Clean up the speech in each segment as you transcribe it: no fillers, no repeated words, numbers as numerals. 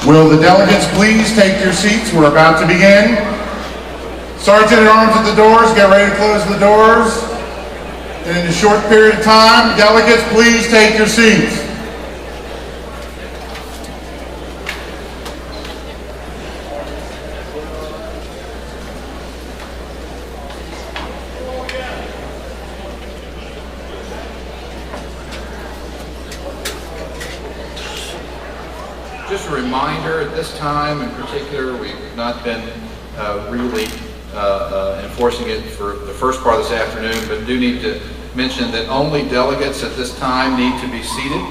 Will the delegates please take your seats? We're about to begin. Sergeant at Arms at the doors, get ready to close the doors. And in a short period of time, delegates, please take your seats. Just a reminder, at this time in particular, we've not been really enforcing it for the first part of this afternoon, but do need to mention that only delegates at this time need to be seated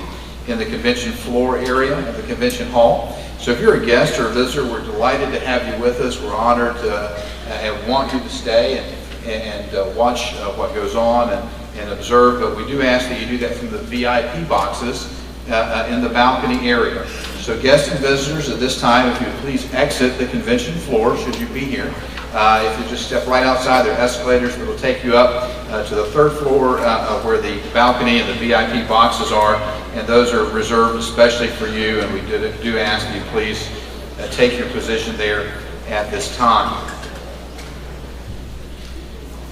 in the convention floor area of the convention hall. So if you're a guest or a visitor, we're delighted to have you with us. We're honored and want you to stay and watch what goes on and observe, but we do ask that you do that from the VIP boxes in the balcony area. So guests and visitors at this time, if you would please exit the convention floor, should you be here. If you just step right outside, there are escalators that will take you up to the third floor of where the balcony and the VIP boxes are, and those are reserved especially for you, and we do ask that you please take your position there at this time.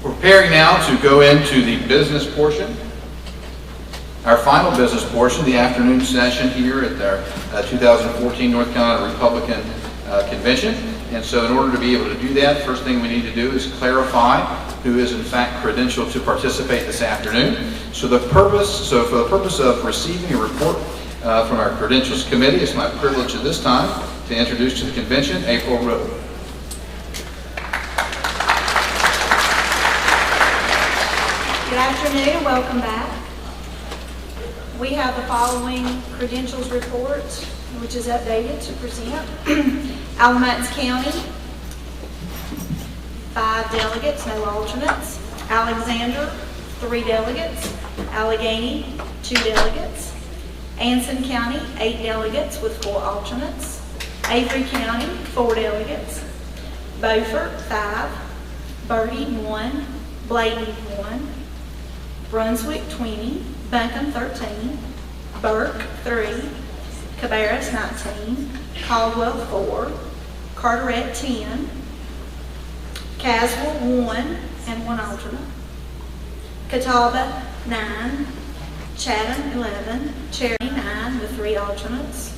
We're preparing now to go into the business portion. Our final business portion, the afternoon session here at our 2014 North Carolina Republican Convention. And so in order to be able to do that, first thing we need to do is clarify who is in fact credentialed to participate this afternoon. So for the purpose of receiving a report from our Credentials Committee, it's my privilege at this time to introduce to the convention April Riddle. Good afternoon, welcome back. We have the following credentials report, which is updated to present. Alamance County, 5 delegates, no alternates. Alexander, 3 delegates. Allegheny, 2 delegates. Anson County, 8 delegates with 4 alternates. Avery County, 4 delegates. Beaufort, 5. Bertie, 1. Bladen, 1. Brunswick, 20. Buncombe, 13. Burke, 3. Cabarrus, 19. Caldwell, 4. Carteret, 10. Caswell, 1 and 1 alternate. Catawba, 9. Chatham, 11. Cherokee, 9 with 3 alternates.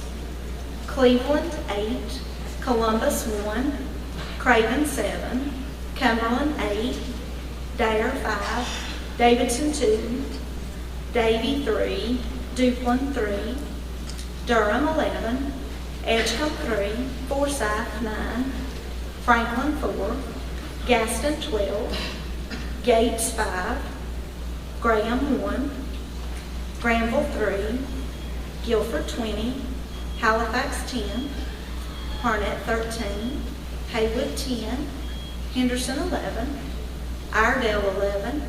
Cleveland, 8. Columbus, 1. Craven, 7. Cumberland, 8. Dare, 5. Davidson, 2. Davie, 3. Duplin, 3. Durham, 11. Edgecombe, 3. Forsyth, 9. Franklin, 4. Gaston, 12. Gates, 5. Graham, 1. Granville, 3. Guilford, 20. Halifax, 10. Harnett, 13. Haywood, 10. Henderson, 11. Iredell, 11.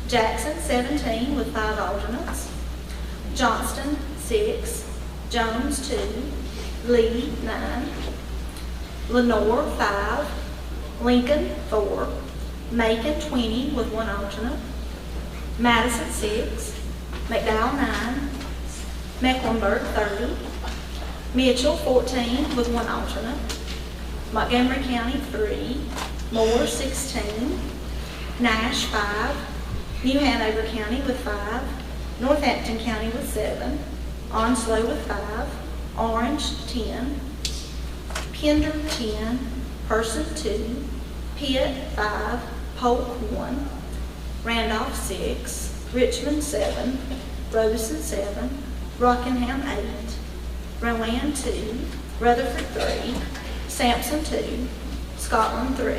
Jackson, 17 with 5 alternates. Johnston, 6. Jones, 2. Lee, 9. Lenore, 5. Lincoln, 4. Macon, 20 with 1 alternate. Madison, 6. McDowell, 9. Mecklenburg, 30. Mitchell, 14 with 1 alternate. Montgomery County, 3. Moore, 16. Nash, 5. New Hanover County with 5. Northampton County with 7. Onslow with 5. Orange, 10. Pender, 10. Person, 2. Pitt, 5. Polk, 1. Randolph, 6. Richmond, 7. Robeson, 7. Rockingham, 8. Rowan, 2. Rutherford, 3. Sampson, 2. Scotland, 3.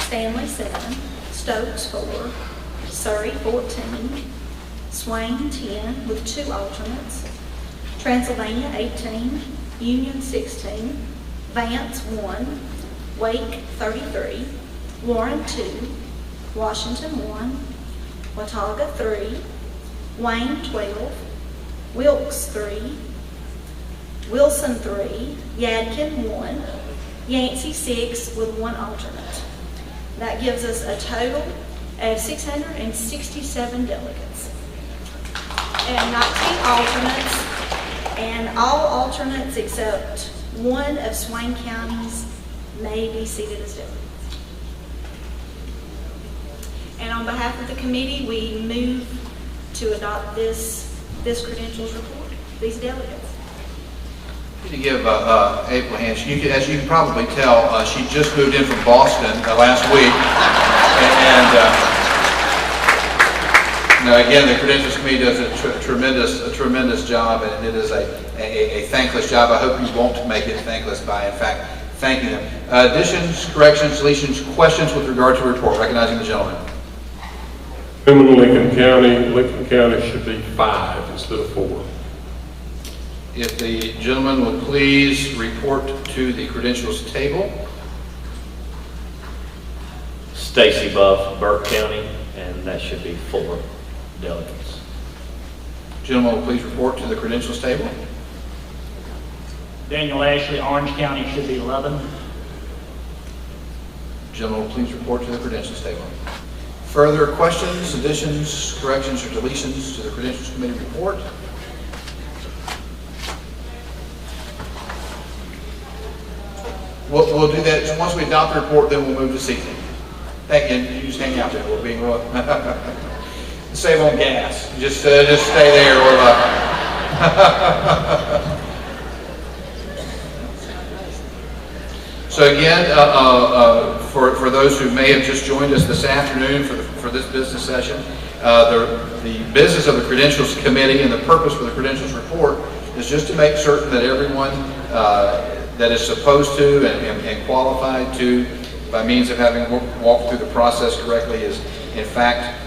Stanley, 7. Stokes, 4. Surrey, 14. Swain, 10 with 2 alternates. Transylvania, 18. Union, 16. Vance, 1. Wake, 33. Warren, 2. Washington, 1. Watauga, 3. Wayne, 12. Wilkes, 3. Wilson, 3. Yadkin, 1. Yancey, 6 with 1 alternate. That gives us a total of 667 delegates and 19 alternates, and all alternates except one of Swain County's may be seated as delegates. And on behalf of the committee, we move to adopt this credentials report, these delegates. To give April a hand, as you can probably tell, she just moved in from Boston last week, and again, the Credentials Committee does a tremendous job, and it is a thankless job. I hope you won't make it thankless by, in fact, thanking them. Additions, corrections, deletions, questions with regard to the report. Recognizing the gentleman. Lincoln County should be 5 instead of 4. If the gentleman would please report to the credentials table. Stacy Buff, Burke County, and that should be 4 delegates. Gentleman will please report to the credentials table. Daniel Ashley, Orange County, should be 11. Gentleman will please report to the credentials table. Further questions, additions, corrections, or deletions to the Credentials Committee report? We'll do that. Once we adopt the report, then we'll move to seating. Thank you. You just hang out there. We'll be save on gas. Just stay there. So again, for those who may have just joined us this afternoon for this business session, the business of the Credentials Committee and the purpose for the Credentials Report is just to make certain that everyone that is supposed to and qualified to, by means of having walked through the process correctly, is in fact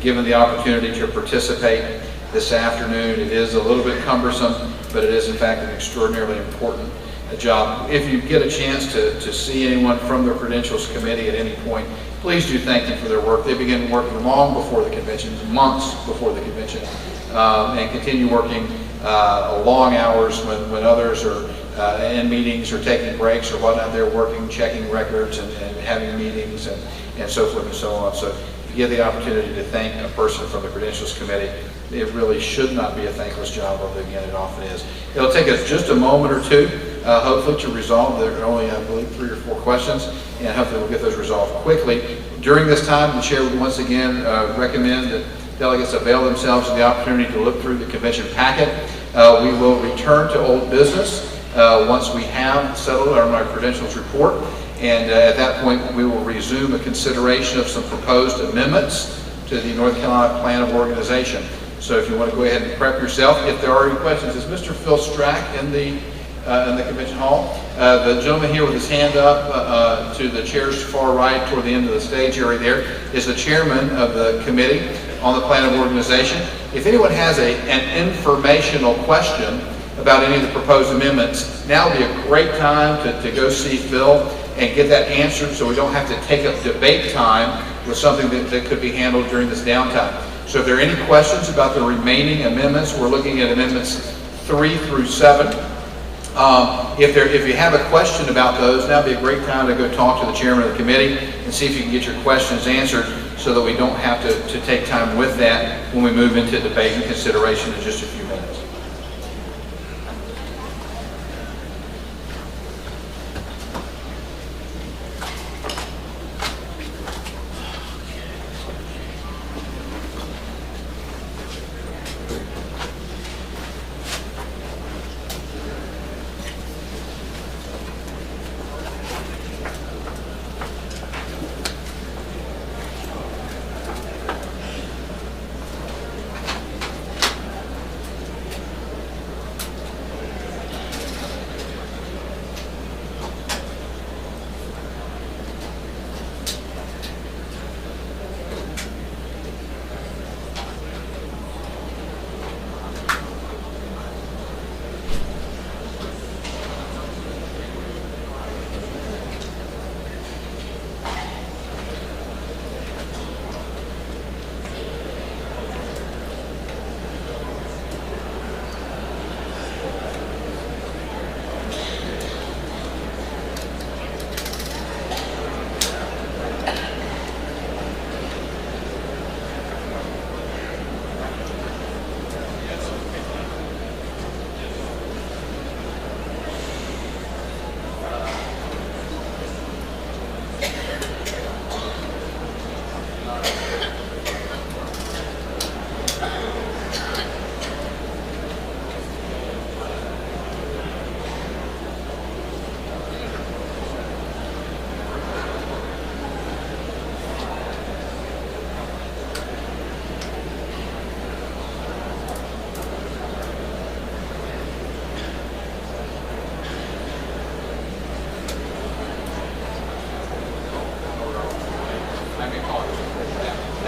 given the opportunity to participate this afternoon. It is a little bit cumbersome, but it is in fact an extraordinarily important job. If you get a chance to see anyone from the Credentials Committee at any point, please do thank them for their work. They begin working long before the convention, months before the convention, and continue working long hours when others are in meetings or taking breaks or whatnot. They're working, checking records and having meetings and so forth and so on. So if you get the opportunity to thank a person from the Credentials Committee, it really should not be a thankless job, although again it often is. It'll take us just a moment or two, hopefully, to resolve. There are only, I believe, 3 or 4 questions, and hopefully we'll get those resolved quickly. During this time, the chair would once again recommend that delegates avail themselves of the opportunity to look through the convention packet. We will return to old business once we have settled on our credentials report, and at that point we will resume a consideration of some proposed amendments to the North Carolina Plan of Organization. So if you want to go ahead and prep yourself, if there are any questions, is Mr. Phil Strack in the convention hall? The gentleman here with his hand up to the chair's far right toward the end of the stage area there is the chairman of the committee on the Plan of Organization. If anyone has an informational question about any of the proposed amendments, now would be a great time to go see Phil and get that answered, so we don't have to take up debate time with something that could be handled during this downtime. So if there are any questions about the remaining amendments, we're looking at amendments 3 through 7. If you have a question about those, now would be a great time to go talk to the chairman of the committee and see if you can get your questions answered, so that we don't have to take time with that when we move into debate and consideration in just a few minutes.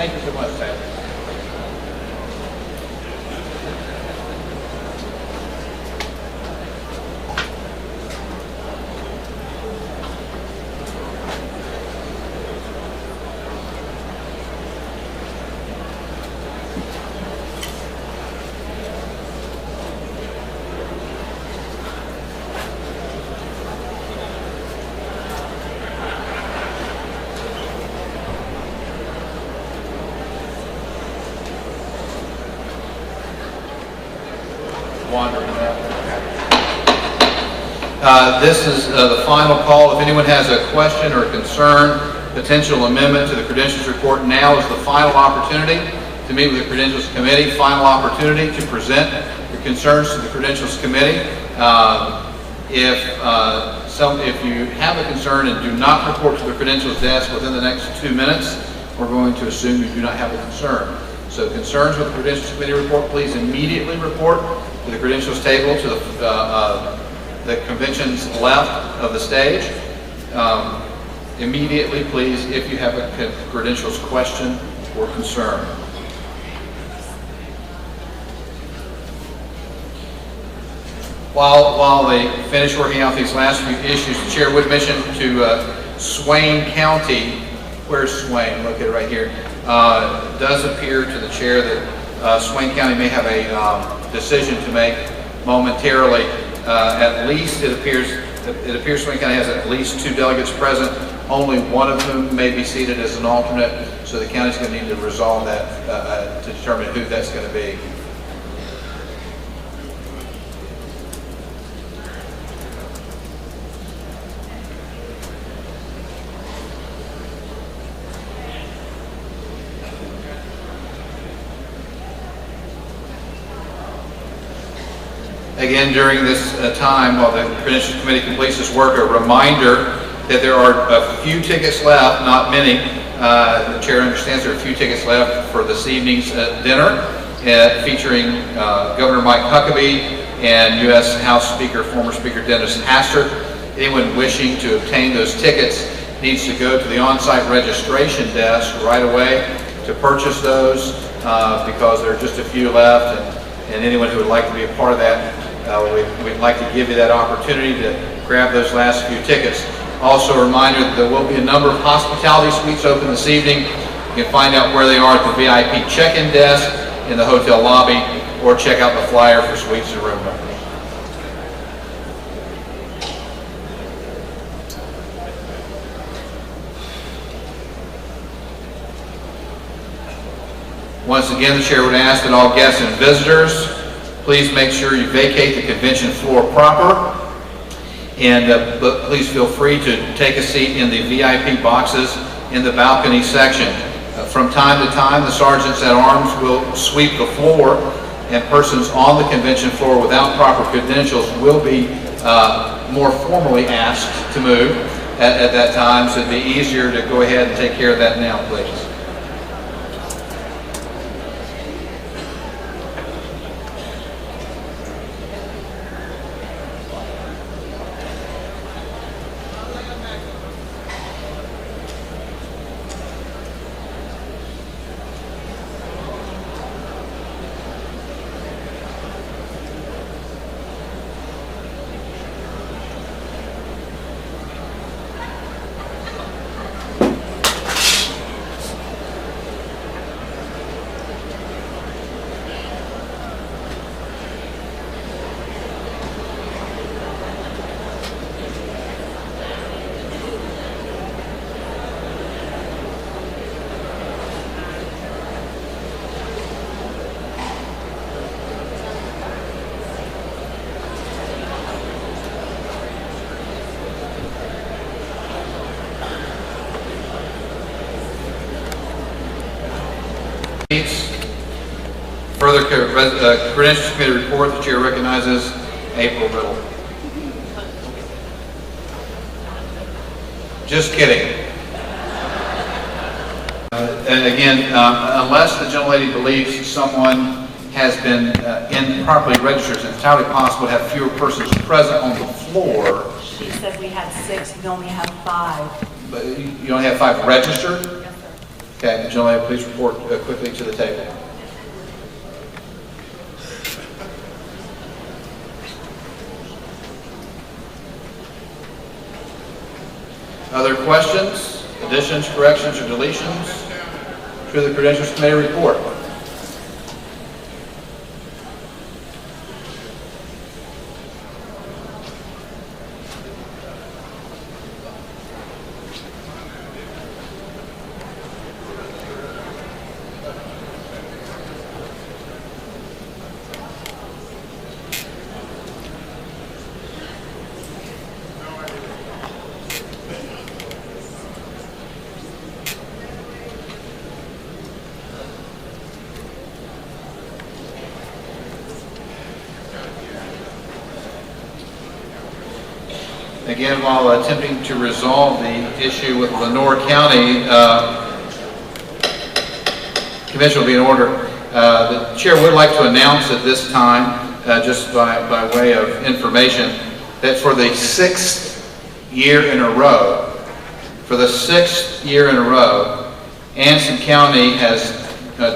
Thank you so much, Taylor. Wandering this is the final call. If anyone has a question or concern, potential amendment to the credentials report, now is the final opportunity to meet with the Credentials Committee, final opportunity to present your concerns to the Credentials Committee. If you have a concern and do not report to the Credentials desk within the next 2 minutes, we're going to assume you do not have a concern. So concerns with the Credentials Committee report, please immediately report to the Credentials table to the convention's left of the stage. Immediately, please, if you have a Credentials question or concern. While they finish working out these last few issues, the chair would mention to Swain County, where's Swain, located right here, does appear to the chair that Swain County may have a decision to make momentarily. At least it appears Swain County has at least 2 delegates present, only one of whom may be seated as an alternate, so the county's going to need to resolve that to determine who that's going to be. Again, during this time, while the Credentials Committee completes this work, a reminder that there are a few tickets left, not many. The chair understands there are a few tickets left for this evening's dinner featuring Governor Mike Huckabee and U.S. House Speaker, former Speaker Dennis Hastert. Anyone wishing to obtain those tickets needs to go to the on-site registration desk right away to purchase those because there are just a few left, and anyone who would like to be a part of that, we'd like to give you that opportunity to grab those last few tickets. Also a reminder that there will be a number of hospitality suites open this evening. You can find out where they are at the VIP check-in desk in the hotel lobby, or check out the flyer for suites and room numbers. Once again, the chair would ask that all guests and visitors please make sure you vacate the convention floor proper, and but please feel free to take a seat in the VIP boxes in the balcony section. From time to time, the sergeants at arms will sweep the floor, and persons on the convention floor without proper credentials will be more formally asked to move at that time, so it'd be easier to go ahead and take care of that now, please. Further Credentials Committee report, the chair recognizes April Riddle. Just kidding. And again, unless the gentlelady believes someone has been improperly registered, it's entirely possible to have fewer persons present on the floor. She said we had 6, we only have 5. But you only have 5 registered? Yes, sir. Okay, Agenda item, please report quickly to the table. Other questions, additions, corrections, or deletions to the Credentials Committee report? Again, while attempting to resolve the issue with Lenore County, convention will be in order. The chair would like to announce at this time, just by way of information, that for the 6th year in a row, Anson County has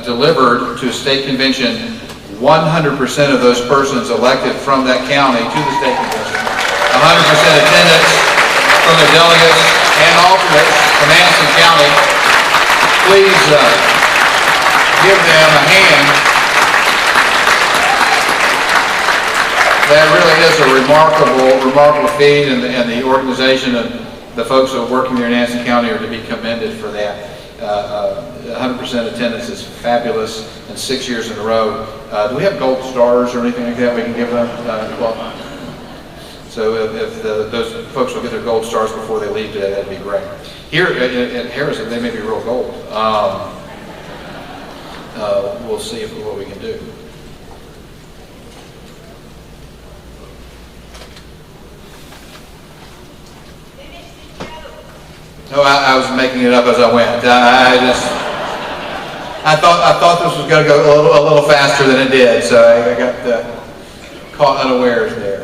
delivered to state convention 100% of those persons elected from that county to the state convention. 100% attendance from the delegates and alternates from Anson County. Please give them a hand. That really is a remarkable feat, and the organization and the folks that are working there in Anson County are to be commended for that. 100% attendance is fabulous, and 6 years in a row. Do we have gold stars or anything like that we can give them? So if those folks will get their gold stars before they leave today, that'd be great. Here at Harrison, they may be real gold. We'll see what we can do. No, I was making it up as I went. I thought this was going to go a little faster than it did, so I got caught unawares there.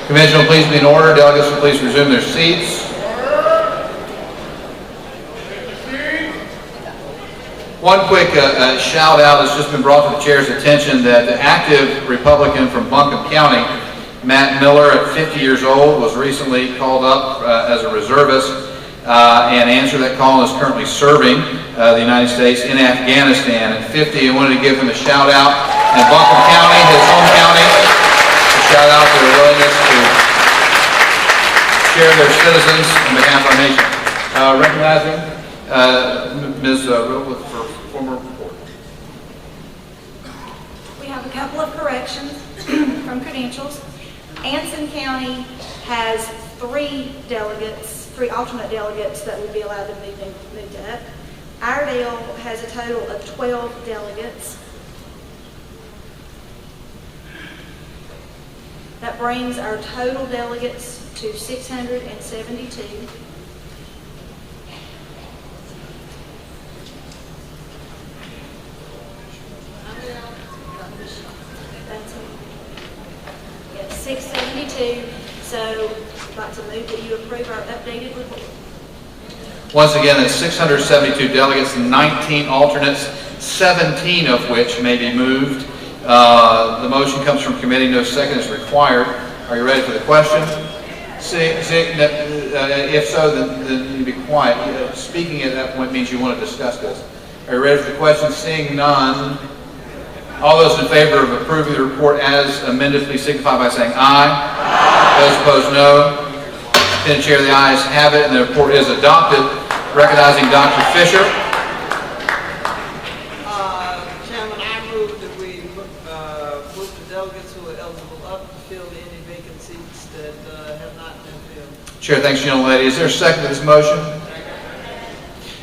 Convention will please be in order. Delegates will please resume their seats. One quick shout out has just been brought to the chair's attention that the active Republican from Buncombe County, Matt Miller, at 50 years old, was recently called up as a reservist and answered that call and is currently serving the United States in Afghanistan. At 50, I wanted to give him a shout out. And Buncombe County, his home county, a shout out for their willingness to share their citizens on behalf of our nation. Recognizing Ms. Rilwood for formal report. We have a couple of corrections from credentials. Anson County has 3 alternate delegates that will be allowed to move up. Iredell has a total of 12 delegates. That brings our total delegates to 672. That's it. Yeah, 672. So I'd like to move that you approve our updated report. Once again, it's 672 delegates, 19 alternates, 17 of which may be moved. The motion comes from committee. No second is required. Are you ready for the question? If so, then you be quiet. Speaking at that point means you want to discuss this. Are you ready for the question? Seeing none, all those in favor of approving the report as amended, please signify by saying aye. Those opposed, no. The chair, the ayes have it, and the report is adopted. Recognizing Dr. Fisher. Chairman, I move that we move the delegates who are eligible up to fill any vacant seats that have not been filled. Chair, thanks, young lady. Is there a second to this motion?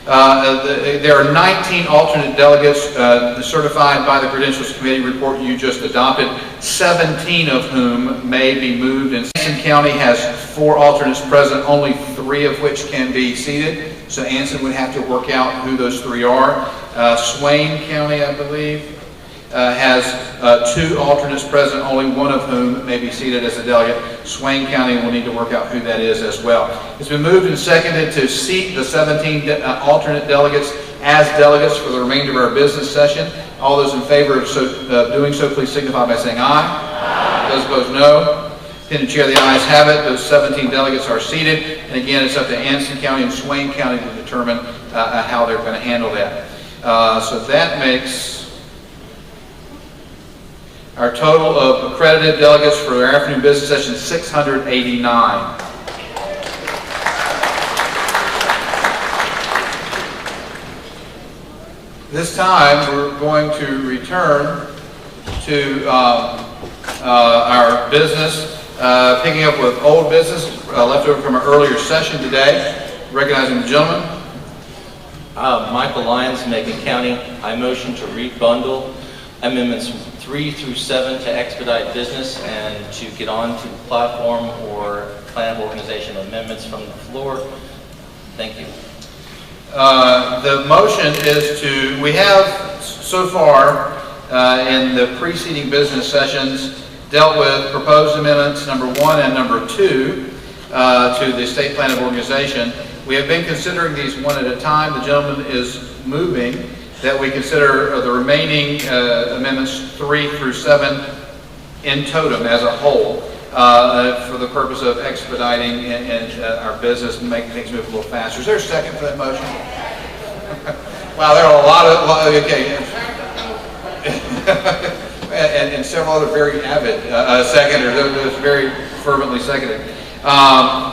There are 19 alternate delegates certified by the Credentials Committee report you just adopted, 17 of whom may be moved. And Anson County has 4 alternates present, only 3 of which can be seated. So Anson would have to work out who those 3 are. Swain County, I believe, has 2 alternates present, only 1 of whom may be seated as a delegate. Swain County will need to work out who that is as well. It's been moved and seconded to seat the 17 alternate delegates as delegates for the remainder of our business session. All those in favor of doing so, please signify by saying aye. Aye. Those opposed, no. Pending chair, the ayes have it. Those 17 delegates are seated. And again, it's up to Anson County and Swain County to determine how they're going to handle that. So that makes our total of accredited delegates for our afternoon business session 689. This time, we're going to return to our business, picking up with old business left over from our earlier session today. Recognizing the gentleman. Michael Lyons, Macon County. I motion to rebundle amendments 3 through 7 to expedite business and to get on to the platform or plan of organization amendments from the floor. Thank you. The motion is to, we have so far in the preceding business sessions dealt with proposed amendments number 1 and number 2 to the state plan of organization. We have been considering these one at a time. The gentleman is moving that we consider the remaining amendments 3 through 7 in totem as a whole for the purpose of expediting our business and making things move a little faster. Is there a second for that motion? Wow, there are a lot of, okay. and several other very avid seconders. Those very fervently seconded.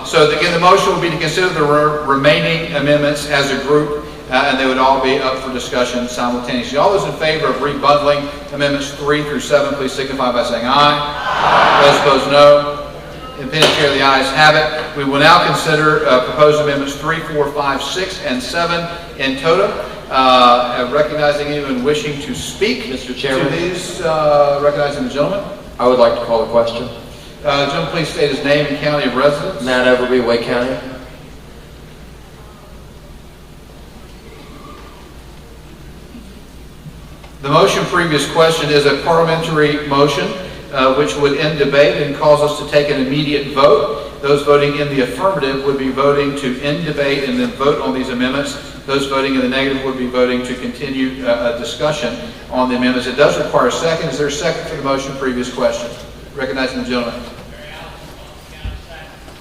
So again, the motion will be to consider the remaining amendments as a group, and they would all be up for discussion simultaneously. All those in favor of rebundling amendments 3 through 7, please signify by saying aye. Aye. Those opposed, no. In pending chair, the ayes have it. We will now consider proposed amendments 3, 4, 5, 6, and 7 in total. Recognizing anyone wishing to speak Mr. Chairman. to these, recognizing the gentleman. I would like to call a question. Gentleman, please state his name and county of residence. Matt Overby, Wake County. The motion previous question is a parliamentary motion which would end debate and cause us to take an immediate vote. Those voting in the affirmative would be voting to end debate and then vote on these amendments. Those voting in the negative would be voting to continue a discussion on the amendments. It does require a second. Is there a second for the motion previous question? Recognizing the gentleman.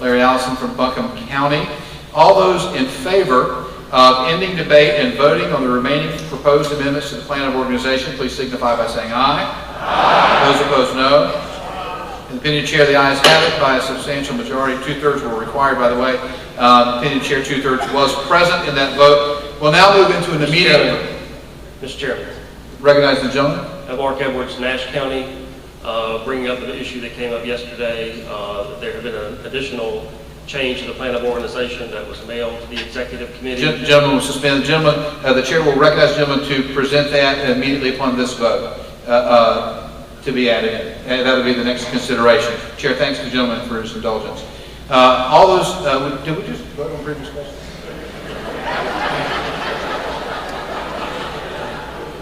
Larry Allison from Buncombe County. All those in favor of ending debate and voting on the remaining proposed amendments to the plan of organization, please signify by saying aye. Aye. Those opposed, no. In the opinion chair, the ayes have it by a substantial majority. 2/3 were required, by the way. Opinion chair, 2/3 was present in that vote. We'll now move into an immediate. Mr. Chairman. Recognize the gentleman. Mark Edwards, Nash County, bringing up an issue that came up yesterday. That there had been an additional change to the plan of organization that was mailed to the executive committee. Gentleman will suspend. Gentleman, the chair will recognize the gentleman to present that immediately upon this vote to be added in. And that would be the next consideration. Chair thanks the gentleman for his indulgence. All those, did we just vote on previous question?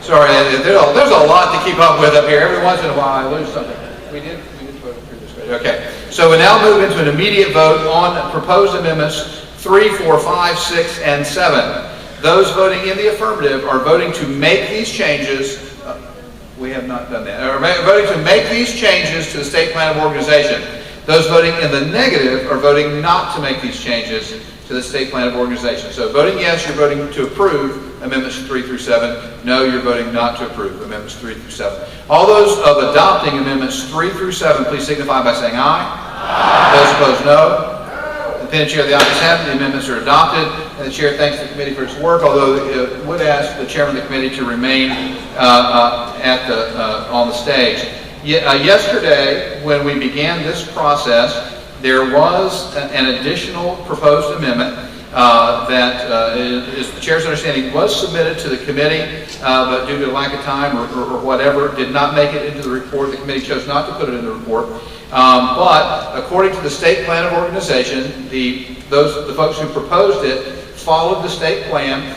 Sorry, there's a lot to keep up with up here. Every once in a while I lose something. We did vote on previous question. Okay, so we now move into an immediate vote on proposed amendments 3, 4, 5, 6, and 7. Those voting in the affirmative are voting to make these changes. We have not done that. Are voting to make these changes to the state plan of organization. Those voting in the negative are voting not to make these changes to the state plan of organization. So voting yes, you're voting to approve amendments 3 through 7. No, you're voting not to approve amendments 3 through 7. All those of adopting amendments 3 through 7, please signify by saying aye. Aye. Those opposed, no. The pending chair, the ayes have it. The amendments are adopted, and the chair thanks the committee for its work, although it would ask the chairman of the committee to remain on the stage. Yesterday, when we began this process, there was an additional proposed amendment that is the chair's understanding was submitted to the committee, but due to lack of time or whatever, did not make it into the report. The committee chose not to put it in the report. But according to the state plan of organization, the folks who proposed it followed the state plan,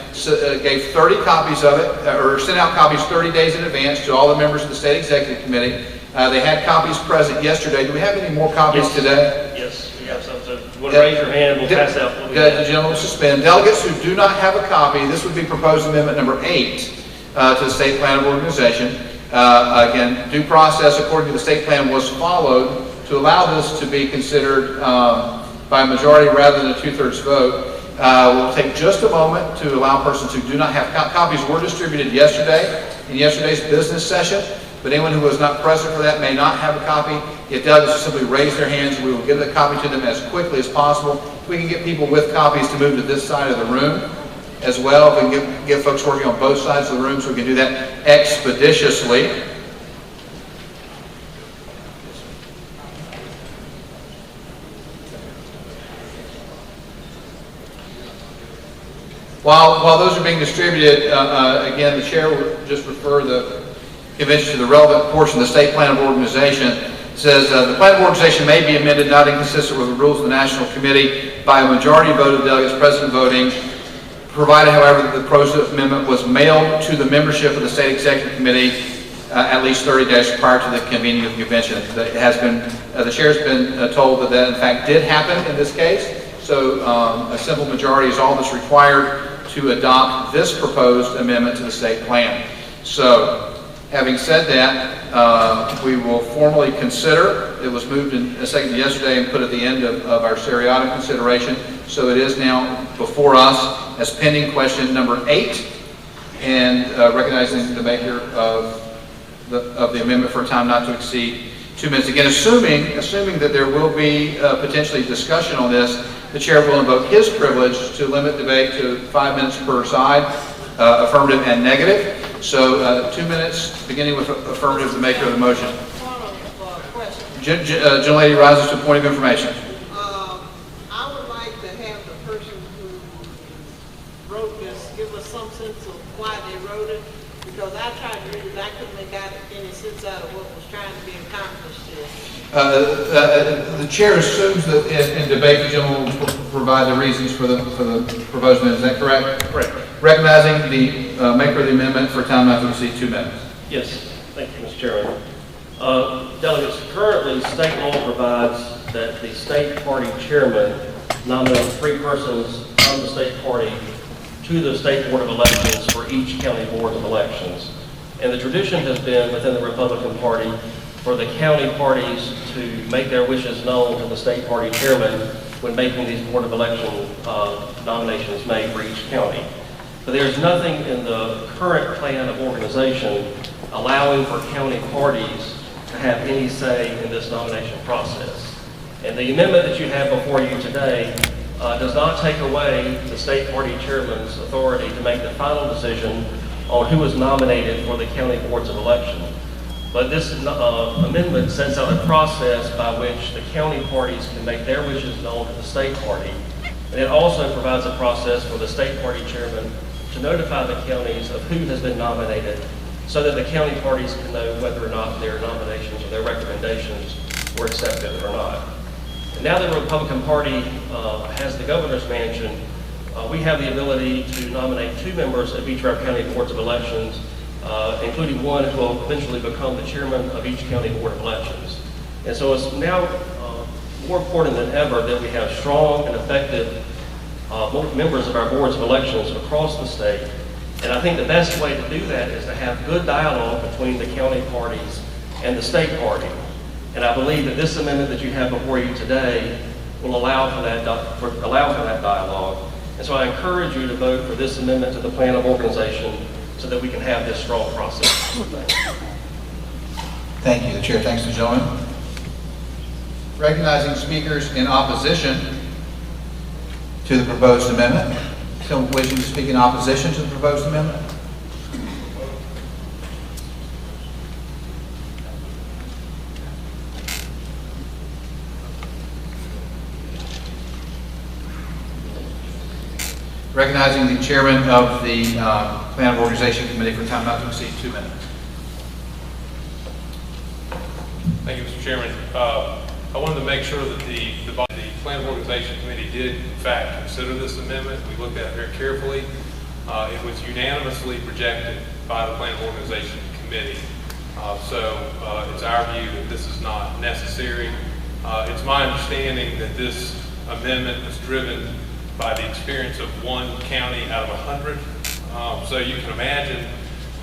gave 30 copies of it, or sent out copies 30 days in advance to all the members of the state executive committee, They had copies present yesterday. Do we have any more copies Yes. today? Yes, we have some, so if you want to raise your hand, we'll pass out what we The have. gentleman will suspend. Delegates who do not have a copy, this would be proposed amendment number 8 to the state plan of organization. Again, due process according to the state plan was followed to allow this to be considered by a majority rather than a 2/3 vote. We'll take just a moment to allow persons who do not have copies were distributed yesterday in yesterday's business session, but anyone who was not present for that may not have a copy. If delegates will simply raise their hands, we will give the copy to them as quickly as possible. If we can get people with copies to move to this side of the room as well, if we can get folks working on both sides of the room so we can do that expeditiously. While those are being distributed, again, the chair will just refer the convention to the relevant portion of the state plan of organization. It says, the plan of organization may be amended not inconsistent with the rules of the National Committee by a majority vote of delegates present voting, provided, however, that the proposed amendment was mailed to the membership of the State Executive Committee at least 30 days prior to the convening of the convention. It has been, the chair's been told that that in fact did happen in this case. So a simple majority is all that's required to adopt this proposed amendment to the state plan. So, having said that, we will formally consider. It was moved and seconded yesterday and put at the end of our seriatim consideration. So it is now before us as pending question number 8, and recognizing the maker of the amendment for a time not to exceed 2 minutes. Again, assuming that there will be potentially discussion on this, the chair will invoke his privilege to limit debate to 5 minutes per side, affirmative and negative. So 2 minutes, beginning with affirmative, the maker of the motion. Gentlelady rises to a point of information. I would like to have the person who wrote this give us some sense of why they wrote it, because I tried to read it, I couldn't make out any sense out of what was trying to be accomplished here. The chair assumes that in debate the gentleman will provide the reasons for the proposed amendment. Is that correct? Correct. Recognizing the maker of the amendment for a time not to exceed 2 minutes. Yes, thank you, Mr. Chairman. Delegates, currently state law provides that the state party chairman nominates 3 persons from the state party to the State Board of Elections for each county board of elections. And the tradition has been within the Republican Party for the county parties to make their wishes known to the state party chairman when making these Board of Election nominations made for each county. But there's nothing in the current plan of organization allowing for county parties to have any say in this nomination process. And the amendment that you have before you today does not take away the state party chairman's authority to make the final decision on who is nominated for the county boards of election. But this amendment sets out a process by which the county parties can make their wishes known to the state party. And it also provides a process for the state party chairman to notify the counties of who has been nominated so that the county parties can know whether or not their nominations or their recommendations were accepted or not. And now that the Republican Party has the governor's mansion, we have the ability to nominate 2 members of each of our county boards of elections, including one who will eventually become the chairman of each county board of elections. And so it's now more important than ever that we have strong and effective members of our boards of elections across the state. And I think the best way to do that is to have good dialogue between the county parties and the state party. And I believe that this amendment that you have before you today will allow for that dialogue. And so I encourage you to vote for this amendment to the plan of organization so that we can have this strong process. Thank you. The chair thanks the gentleman. Recognizing speakers in opposition to the proposed amendment. Someone wishing to speak in opposition to the proposed amendment? Recognizing the chairman of the Plan of Organization Committee for time not to exceed 2 minutes. Thank you, Mr. Chairman. I wanted to make sure that the Plan of Organization Committee did, in fact, consider this amendment. We looked at it very carefully. It was unanimously rejected by the Plan of Organization Committee. It's our view that this is not necessary. It's my understanding that this amendment was driven by the experience of one county out of 100. So you can imagine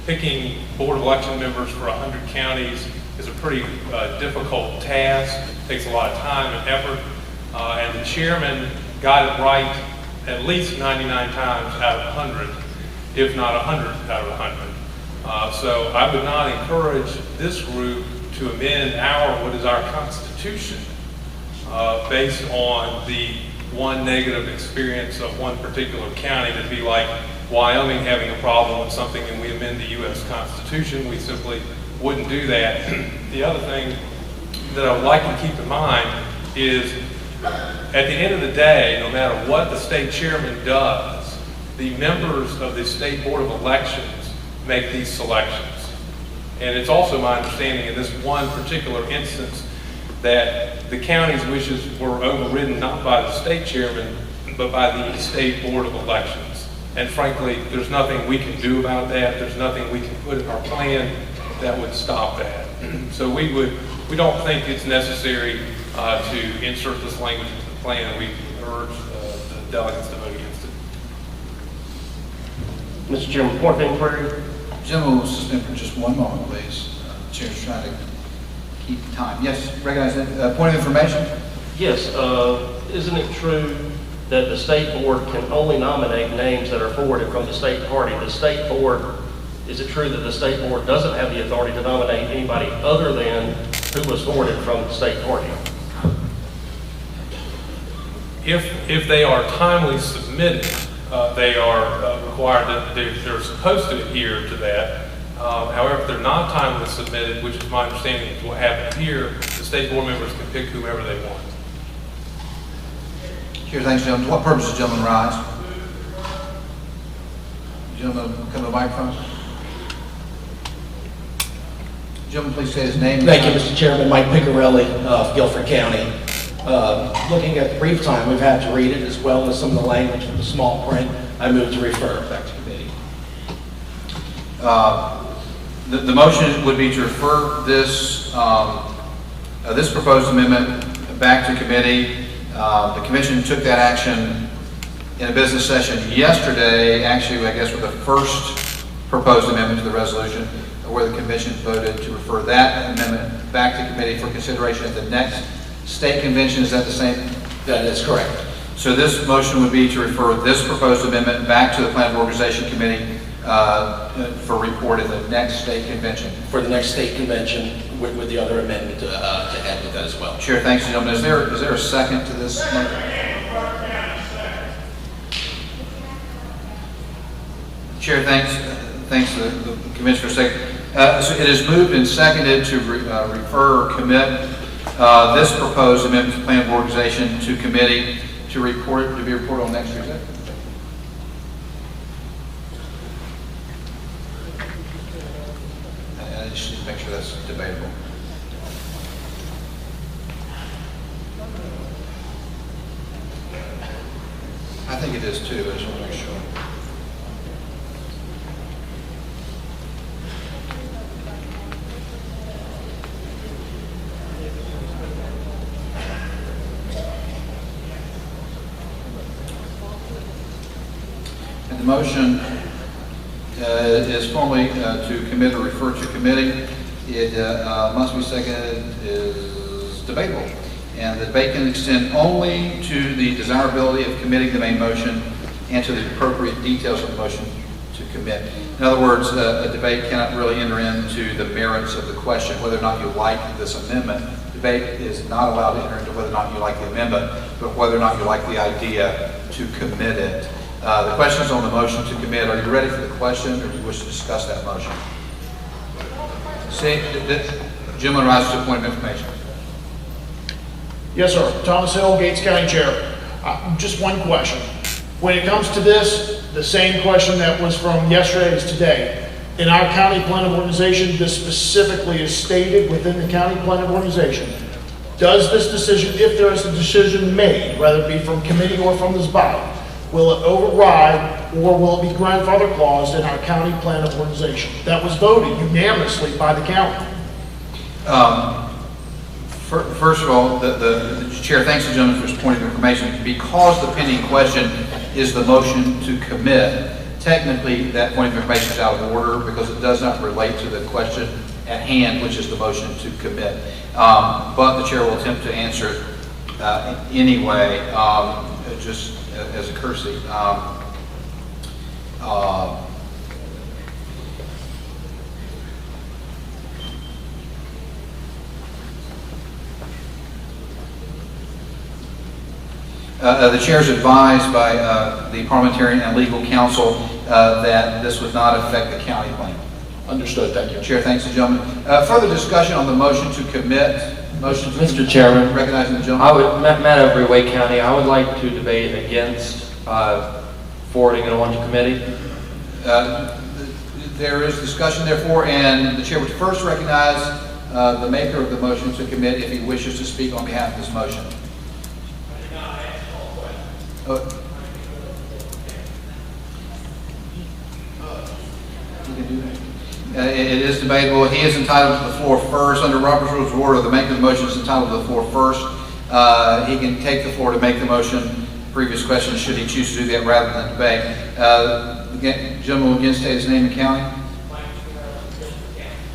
picking Board of Election members for 100 counties is a pretty difficult task. It takes a lot of time and effort. And the chairman got it right at least 99 times out of 100, if not 100 out of 100. So I would not encourage this group to amend what is our Constitution based on the one negative experience of one particular county. That'd be like Wyoming having a problem with something and we amend the U.S. Constitution. We simply wouldn't do that. The other thing that I would like to keep in mind is at the end of the day, no matter what the state chairman does, the members of the State Board of Elections make these selections. And it's also my understanding in this one particular instance that the county's wishes were overridden not by the state chairman, but by the State Board of Elections. And frankly, there's nothing we can do about that. There's nothing we can put in our plan that would stop that. So we don't think it's necessary to insert this language into the plan, and we urge the delegates to vote against it. Mr. Chairman, point of inquiry. Gentleman will suspend for just one moment, please. The chair's trying to keep time. Yes, recognize that. Point of information? Yes, isn't it true that the state board can only nominate names that are forwarded from the state party? The state board, is it true that the state board doesn't have the authority to nominate anybody other than who was forwarded from the state party? If they are timely submitted, they are required that they're supposed to adhere to that. However, if they're not timely submitted, which is my understanding is what happened here, the state board members can pick whomever they want. Here, thanks, gentlemen. To what purpose does the gentleman rise? Gentleman, come to the microphone. Gentleman, please say his name. Thank you, Mr. Chairman. Mike Piccarelli of Guilford County. Looking at the brief time we've had to read it, as well as some of the language from the small print, I move to refer back to committee. The motion would be to refer this this proposed amendment back to committee. The commission took that action in a business session yesterday, actually, I guess, with the first proposed amendment to the resolution, where the commission voted to refer that amendment back to committee for consideration at the next state convention. Is that the same? That is correct. So this motion would be to refer this proposed amendment back to the Plan of Organization Committee for report at the next state convention. For the next state convention with the other amendment to add with that as well. Chair, thanks, gentlemen. Is there a second to this? Chair, thanks the commission for a second. So it is moved and seconded to refer or commit this proposed amendment to Plan of Organization to committee to be reported on next year's session. I just need to make sure that's debatable. I think it is too, but I just want to make sure. And the motion is formally to commit or refer to committee. It must be seconded, is debatable. And the debate can extend only to the desirability of committing the main motion and to the appropriate details of the motion to commit. In other words, a debate cannot really enter into the merits of the question, whether or not you like this amendment. Debate is not allowed to enter into whether or not you like the amendment, but whether or not you like the idea to commit it. The question is on the motion to commit. Are you ready for the question, or do you wish to discuss that motion? See, the gentleman rises to a point of information. Yes, sir. Thomas Hill, Gates County Chair. Just one question. When it comes to this, the same question that was from yesterday is today. In our county plan of organization, this specifically is stated within the county plan of organization. Does this decision, if there is a decision made, whether it be from committee or from this body, will it override or will it be grandfather claused in our county plan of organization? That was voted unanimously by the county. First of all, the Chair thanks the gentleman for his point of information. Because the pending question is the motion to commit, technically that point of information is out of order because it does not relate to the question at hand, which is the motion to commit. But the Chair will attempt to answer it anyway, just as a courtesy. The Chair is advised by the Parliamentarian and Legal Counsel that this would not affect the county plan. Understood, thank you. Chair thanks the gentleman. Further discussion on the motion to commit. Motion to Mr. Chairman, recognizing the gentleman. Matt over Wake County, I would like to debate against forwarding it on to committee. There is discussion therefore, and the Chair would first recognize the maker of the motion to commit if he wishes to speak on behalf of this motion. It is debatable. He is entitled to the floor first. Under Robert's Rules of Order, the maker of the motion is entitled to the floor first. He can take the floor to make the motion. Previous question, should he choose to do that rather than debate. The gentleman will again state his name and county.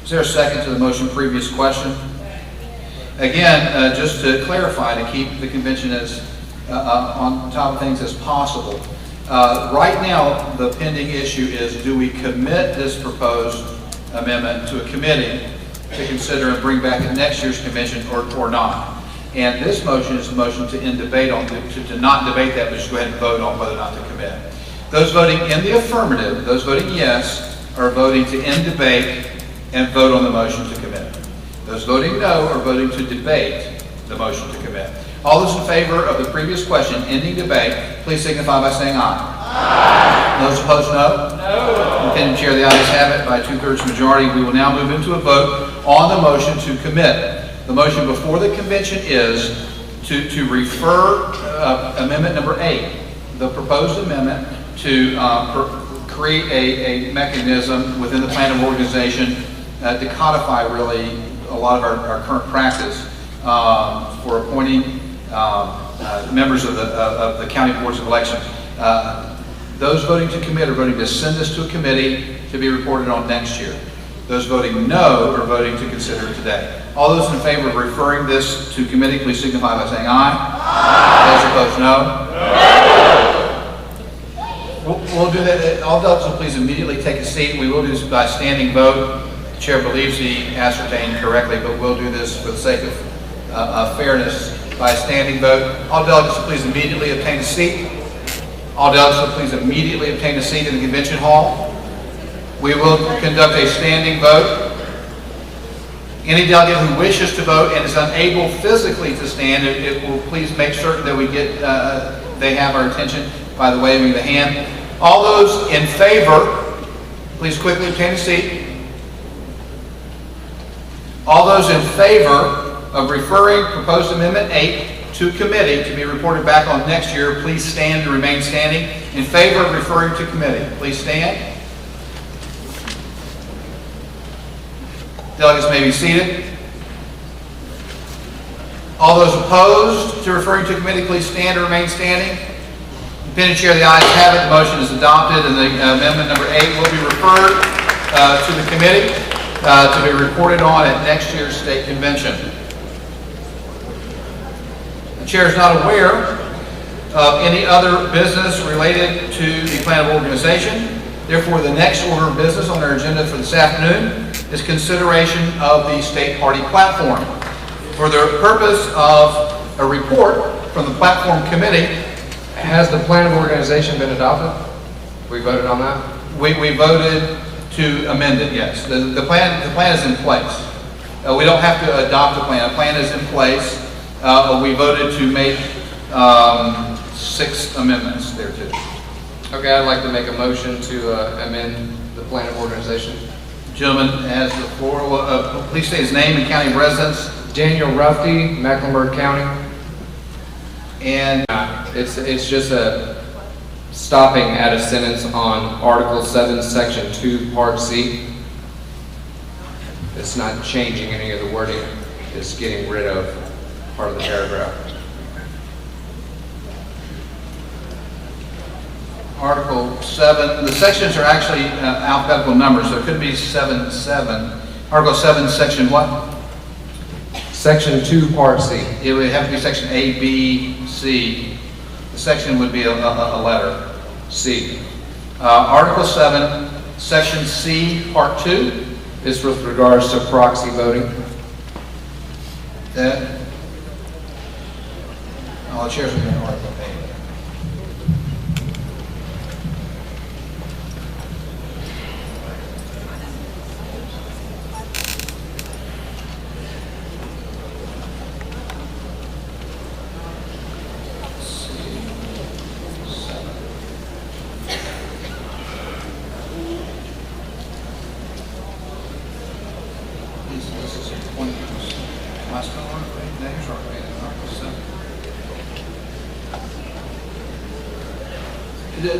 Is there a second to the motion? Previous question. Again, just to clarify, to keep the convention as on top of things as possible. Right now, the pending issue is, do we commit this proposed amendment to a committee to consider and bring back at next year's convention or not? And this motion is the motion to end debate on, to not debate that, but just go ahead and vote on whether or not to commit. Those voting in the affirmative, those voting yes, are voting to end debate and vote on the motion to commit. Those voting no are voting to debate the motion to commit. All those in favor of the previous question, ending debate, please signify by saying aye. Aye. Those opposed, no? No. Independent Chair, the ayes have it by 2/3 majority. We will now move into a vote on the motion to commit. The motion before the convention is to refer amendment number 8, the proposed amendment to create a mechanism within the plan of organization to codify really a lot of our current practice for appointing members of the county boards of election. Those voting to commit are voting to send this to a committee to be reported on next year. Those voting no are voting to consider it today. All those in favor of referring this to committee, please signify by saying aye. Aye. Those opposed, no. We'll do that. All delegates will please immediately take a seat. We will do this by standing vote. The Chair believes he ascertained correctly, but we'll do this for the sake of fairness by standing vote. All delegates will please immediately obtain a seat. All delegates will please immediately obtain a seat in the convention hall. We will conduct a standing vote. Any delegate who wishes to vote and is unable physically to stand, it will please make certain that we get they have our attention by the waving of the hand. All those in favor, please quickly obtain a seat. All those in favor of referring proposed amendment 8 to committee to be reported back on next year, please stand and remain standing. In favor of referring to committee, please stand. Delegates may be seated. All those opposed to referring to committee, please stand and remain standing. Independent Chair, the ayes have it. The motion is adopted, and the amendment number 8 will be referred to the committee to be reported on at next year's state convention. The Chair is not aware of any other business related to the plan of organization. Therefore, the next order of business on our agenda for this afternoon is consideration of the state party platform. For the purpose of a report from the platform committee. Has the plan of organization been adopted? We voted on that? We voted to amend it, yes. The plan is in place. We don't have to adopt the plan. The plan is in place. We voted to make 6 amendments there too. Okay, I'd like to make a motion to amend the plan of organization. Gentleman has the floor. Please state his name and county of residence. Daniel Ruffey, Mecklenburg County. And it's just a stopping at a sentence on Article 7, Section 2, Part C. It's not changing any of the wording, it's getting rid of part of the paragraph. Article 7, the sections are actually alphabetical numbers, so it could be 7-7. Article 7, Section what? Section 2, Part C. It would have to be Section A, B, C. The section would be a letter, C. Article 7, Section C, Part 2. This with regards to proxy voting. The chair's looking at Article A.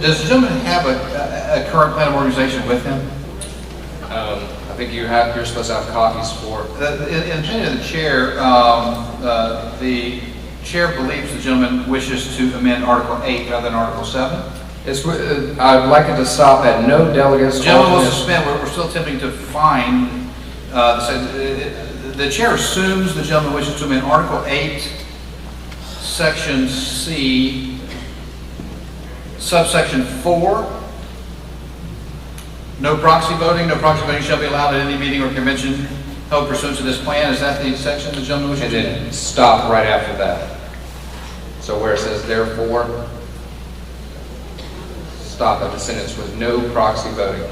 Does the gentleman have a current plan of organization with him? I think you're supposed to have copies for. In the opinion of the chair, the chair believes the gentleman wishes to amend Article 8 rather than Article 7. I'd like it to stop at no delegates. The gentleman will suspend. We're still attempting to find. The chair assumes the gentleman wishes to amend Article 8, Section C, subsection 4. No proxy voting. No proxy voting shall be allowed at any meeting or convention held pursuant to this plan. Is that the section the gentleman wishes to amend? And then stop right after that. So where it says therefore, stop at the sentence with no proxy voting.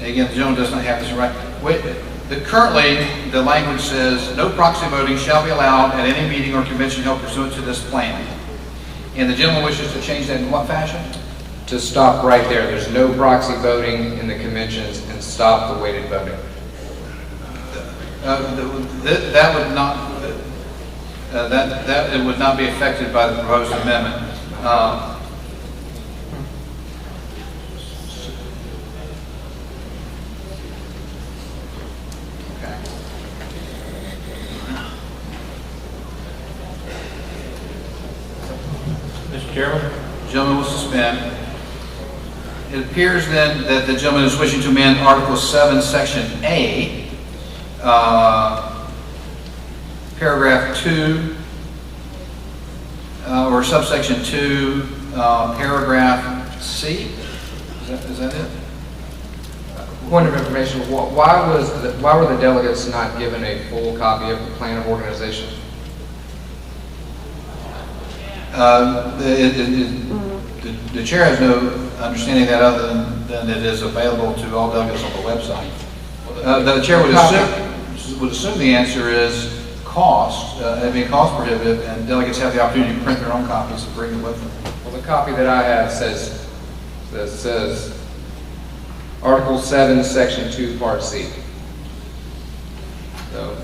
Again, the gentleman does not have this right. Currently, the language says, no proxy voting shall be allowed at any meeting or convention held pursuant to this plan. And the gentleman wishes to change that in what fashion? To stop right there. There's no proxy voting in the conventions and stop the weighted voting. That would not, it would not be affected by the proposed amendment. Mr. Chairman? The gentleman will suspend. It appears then that the gentleman is wishing to amend Article 7, Section A, Paragraph 2, or Subsection 2, Paragraph C. Is that it? Point of information, why were the delegates not given a full copy of the plan of organization? The chair has no understanding of that other than it is available to all delegates on the website. The chair would assume the answer is cost, it'd be cost prohibitive, and delegates have the opportunity to print their own copies and bring them with them. Well, the copy that I have says Article 7, Section 2, Part C. So,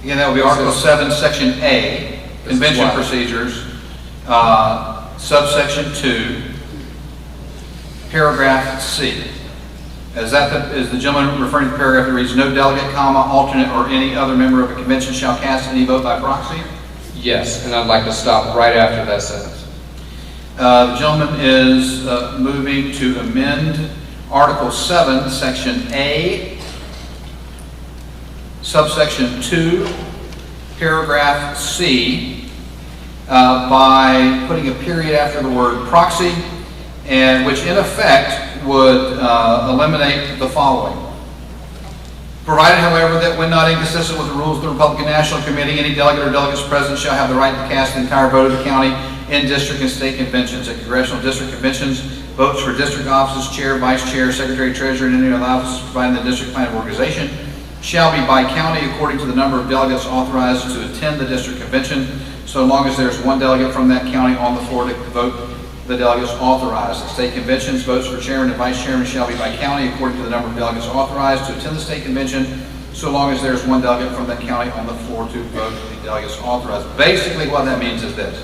again, that would be Article 7, Section A, Convention Procedures, Subsection 2, Paragraph C. Is the gentleman referring to the paragraph that reads, no delegate, comma, alternate, or any other member of a convention shall cast any vote by proxy? yes, and I'd like to stop right after that sentence. The gentleman is moving to amend Article 7, Section A, Subsection 2, Paragraph C, by putting a period after the word proxy, and which in effect would eliminate the following. Provided, however, that when not inconsistent with the rules of the Republican National Committee, any delegate or delegates present shall have the right to cast the entire vote of the county in district and state conventions. At congressional district conventions, votes for district offices, chair, vice chair, secretary, treasurer, and any other offices provided in the district plan of organization shall be by county according to the number of delegates authorized to attend the district convention, so long as there's one delegate from that county on the floor to vote the delegates authorized. At state conventions, votes for chairman and vice chairman shall be by county according to the number of delegates authorized to attend the state convention, so long as there's one delegate from that county on the floor to vote the delegates authorized. Basically, what that means is this.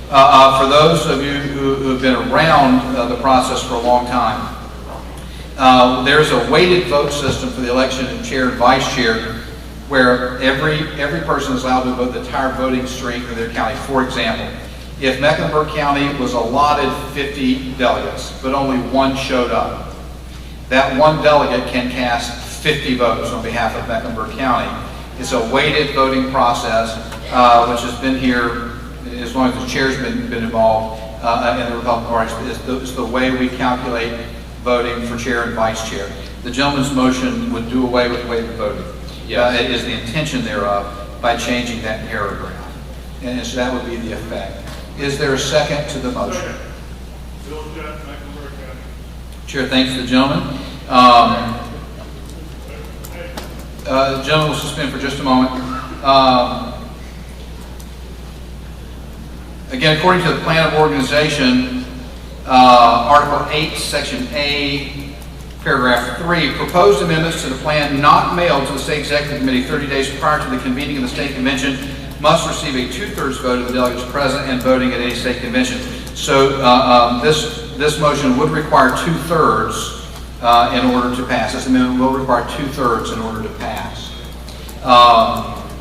For those of you who have been around the process for a long time, there's a weighted vote system for the election of chair and vice chair, where every person is allowed to vote the entire voting strength of their county. For example, if Mecklenburg County was allotted 50 delegates, but only one showed up, that one delegate can cast 50 votes on behalf of Mecklenburg County. It's a weighted voting process, which has been here as long as the chair's been involved in the Republican Party. It's the way we calculate voting for chair and vice chair. The gentleman's motion would do away with weighted voting. It is the intention thereof by changing that paragraph. And so that would be the effect. Is there a second to the motion? Chair thanks the gentleman. The gentleman will suspend for just a moment. Again, according to the plan of organization, Article 8, Section A, Paragraph 3, proposed amendments to the plan not mailed to the State Executive Committee 30 days prior to the convening of the State Convention must receive a 2/3 vote of the delegates present and voting at any State Convention. So this motion would require 2/3 in order to pass. This amendment will require 2/3 in order to pass.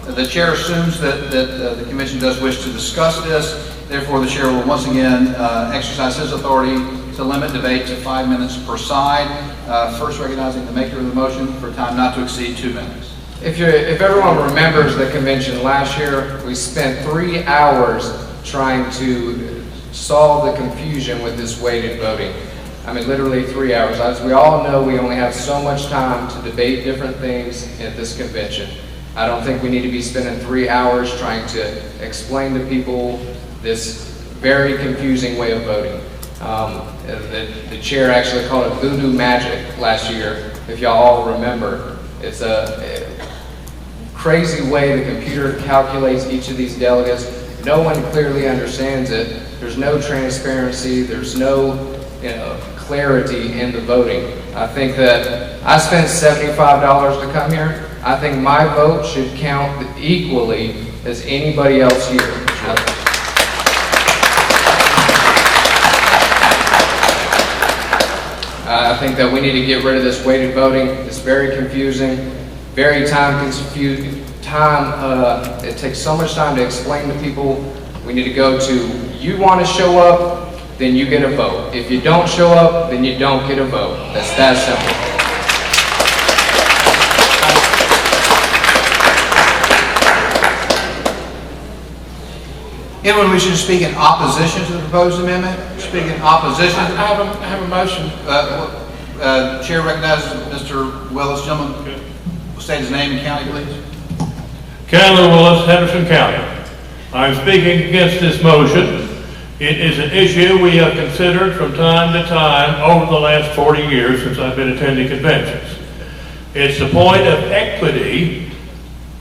The chair assumes that the commission does wish to discuss this. Therefore, the chair will once again exercise his authority to limit debate to 5 minutes per side. First recognizing the maker of the motion for time not to exceed 2 minutes. If everyone remembers the convention last year, we spent 3 hours trying to solve the confusion with this weighted voting. I mean, literally 3 hours. As we all know, we only have so much time to debate different things at this convention. I don't think we need to be spending 3 hours trying to explain to people this very confusing way of voting. The chair actually called it voodoo magic last year, if y'all all remember. It's a crazy way the computer calculates each of these delegates. No one clearly understands it. There's no transparency. There's no clarity in the voting. I think that I spent $75 to come here. I think my vote should count equally as anybody else here. I think that we need to get rid of this weighted voting. It's very confusing, very time-consuming. It takes so much time to explain to people. We need to go to, you want to show up, then you get a vote. If you don't show up, then you don't get a vote. That's that simple. Anyone wishing to speak in opposition to the proposed amendment? Speak in opposition? I have a motion. Chair recognizes Mr. Willis. Gentlemen, state his name and county, please. Chandler Willis, Henderson County. I'm speaking against this motion. It is an issue we have considered from time to time over the last 40 years since I've been attending conventions. It's the point of equity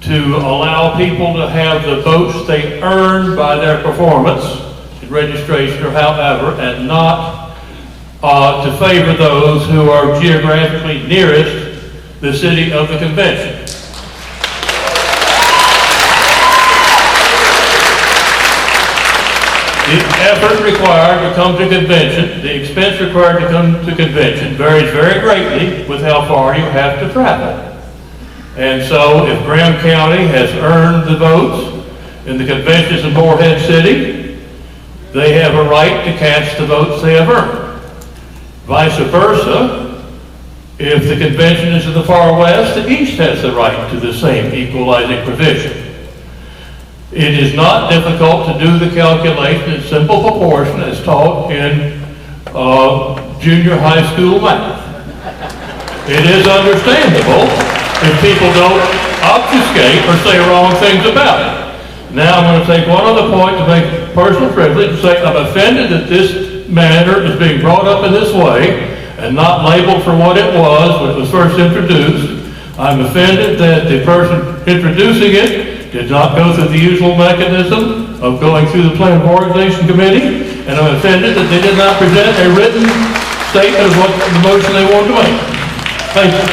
to allow people to have the votes they earn by their performance in registration or however, and not to favor those who are geographically nearest the city of the convention. The effort required to come to convention, the expense required to come to convention varies very greatly with how far you have to travel. And so if Graham County has earned the votes in the conventions in Morehead City, they have a right to cast the votes they have earned. Vice versa, if the convention is in the far west, the east has the right to the same equalizing provision. It is not difficult to do the calculation in simple proportion as taught in junior high school math. It is understandable if people don't obfuscate or say wrong things about it. Now I'm going to take one other point to make personal privilege and say I'm offended that this matter is being brought up in this way and not labeled for what it was when it was first introduced. I'm offended that the person introducing it did not go through the usual mechanism of going through the Plan of Organization Committee, and I'm offended that they did not present a written statement of what the motion they wanted to make. Thank you.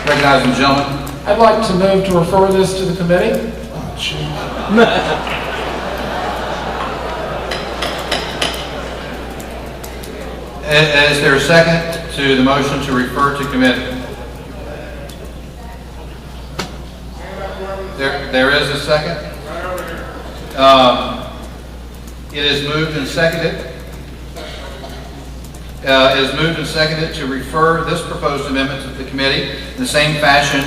Recognizing the gentleman. I'd like to move to refer this to the committee. Is there a second to the motion to refer to committee? There is a second. It is moved and seconded. It is moved and seconded to refer this proposed amendment to the committee in the same fashion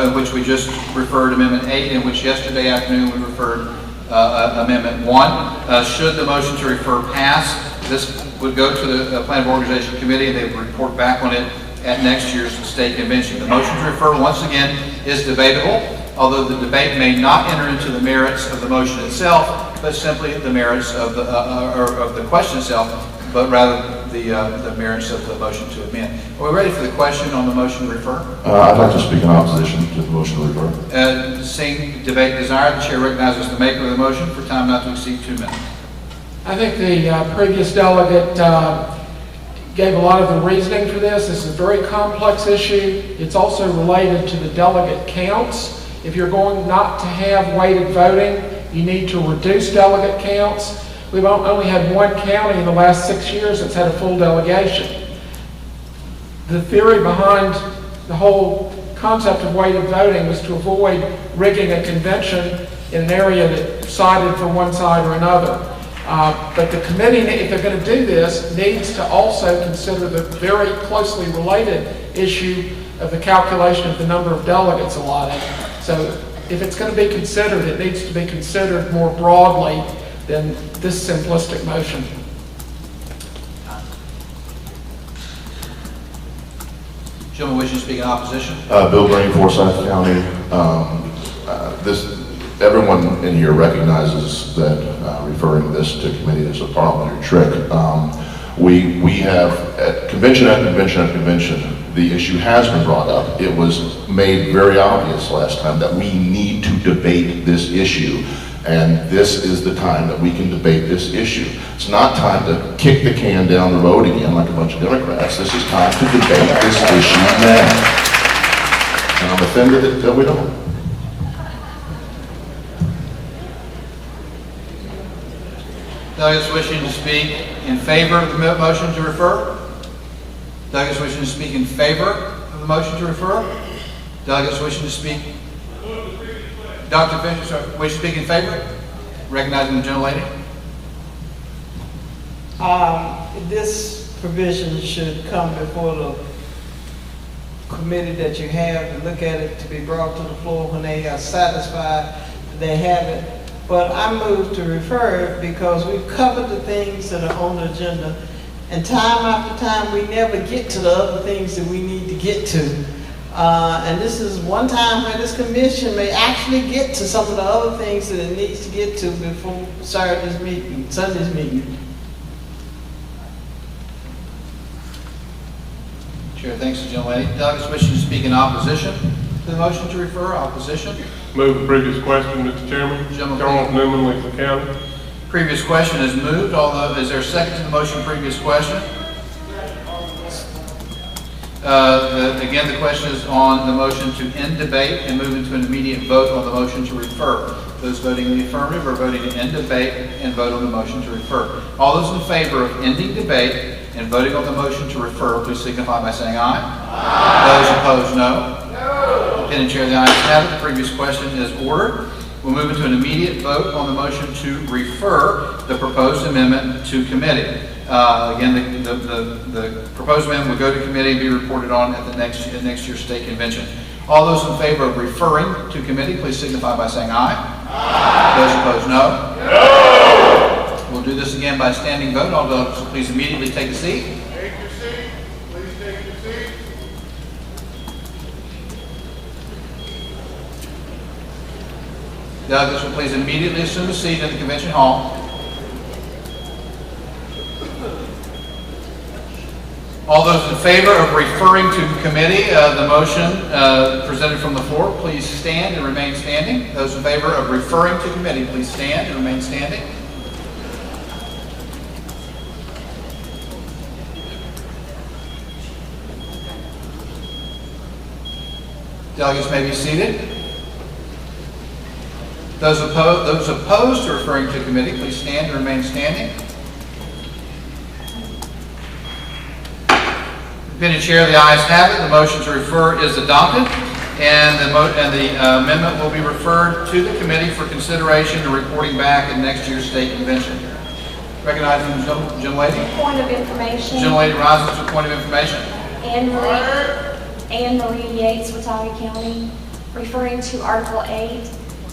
in which we just referred Amendment 8, in which yesterday afternoon we referred Amendment 1. Should the motion to refer pass, this would go to the Plan of Organization Committee, and they would report back on it at next year's state convention. The motion to refer, once again, is debatable, although the debate may not enter into the merits of the motion itself, but simply the merits of the question itself, but rather the merits of the motion to amend. Are we ready for the question on the motion to refer? I'd like to speak in opposition to the motion to refer. Seeing debate desired, the chair recognizes the maker of the motion for time not to exceed 2 minutes. I think the previous delegate gave a lot of the reasoning for this. This is a very complex issue. It's also related to the delegate counts. If you're going not to have weighted voting, you need to reduce delegate counts. We've only had one county in the last 6 years that's had a full delegation. The theory behind the whole concept of weighted voting was to avoid rigging a convention in an area that sided for one side or another. But the committee, if they're going to do this, needs to also consider the very closely related issue of the calculation of the number of delegates allotted. So if it's going to be considered, it needs to be considered more broadly than this simplistic motion. Gentleman wishing to speak in opposition. Bill Green, Forsyth County. Everyone in here recognizes that referring this to committee is a parliamentary trick. We have, at convention after convention after convention, the issue has been brought up. It was made very obvious last time that we need to debate this issue, and this is the time that we can debate this issue. It's not time to kick the can down the road again like a bunch of Democrats. This is time to debate this issue now. And I'm offended that we don't. Delegates wishing to speak in favor of the motion to refer? Delegates wishing to speak in favor of the motion to refer? Delegates wishing to speak? Dr. Finch, wish to speak in favor? Recognizing the gentlelady. This provision should come before the committee that you have to look at it, to be brought to the floor when they are satisfied they have it. But I move to refer it because we've covered the things that are on the agenda, and time after time we never get to the other things that we need to get to. And this is one time where this commission may actually get to some of the other things that it needs to get to before Sunday's meeting. Chair thanks the gentlelady. Delegates wishing to speak in opposition to the motion to refer? Opposition? Move the previous question, Mr. Chairman. Charles Newman, Lisa County. Previous question is moved. Although, is there a second to the motion? Previous question. Again, the question is on the motion to end debate and move into an immediate vote on the motion to refer. Those voting in the affirmative are voting to end debate and vote on the motion to refer. All those in favor of ending debate and voting on the motion to refer, please signify by saying aye. Aye. Those opposed, no. Pending chair, the ayes have it. The previous question is ordered. We'll move into an immediate vote on the motion to refer the proposed amendment to committee. Again, the proposed amendment will go to committee and be reported on at the next year's state convention. All those in favor of referring to committee, please signify by saying aye. Aye. Those opposed, no. No. We'll do this again by standing vote. All those please immediately take a seat. Take your seat. Please take your seat. Delegates will please immediately assume a seat in the convention hall. All those in favor of referring to committee the motion presented from the floor, please stand and remain standing. Those in favor of referring to committee, please stand and remain standing. Delegates may be seated. Those opposed to referring to committee, please stand and remain standing. Committee Chair, the ayes have it. The motion to refer is adopted, and the amendment will be referred to the committee for consideration and reporting back at next year's state convention. Recognizing the gentlelady. Point of information. Gentlelady rises to a point of information. Anne Marie Yates, Watauga County, referring to Article 8.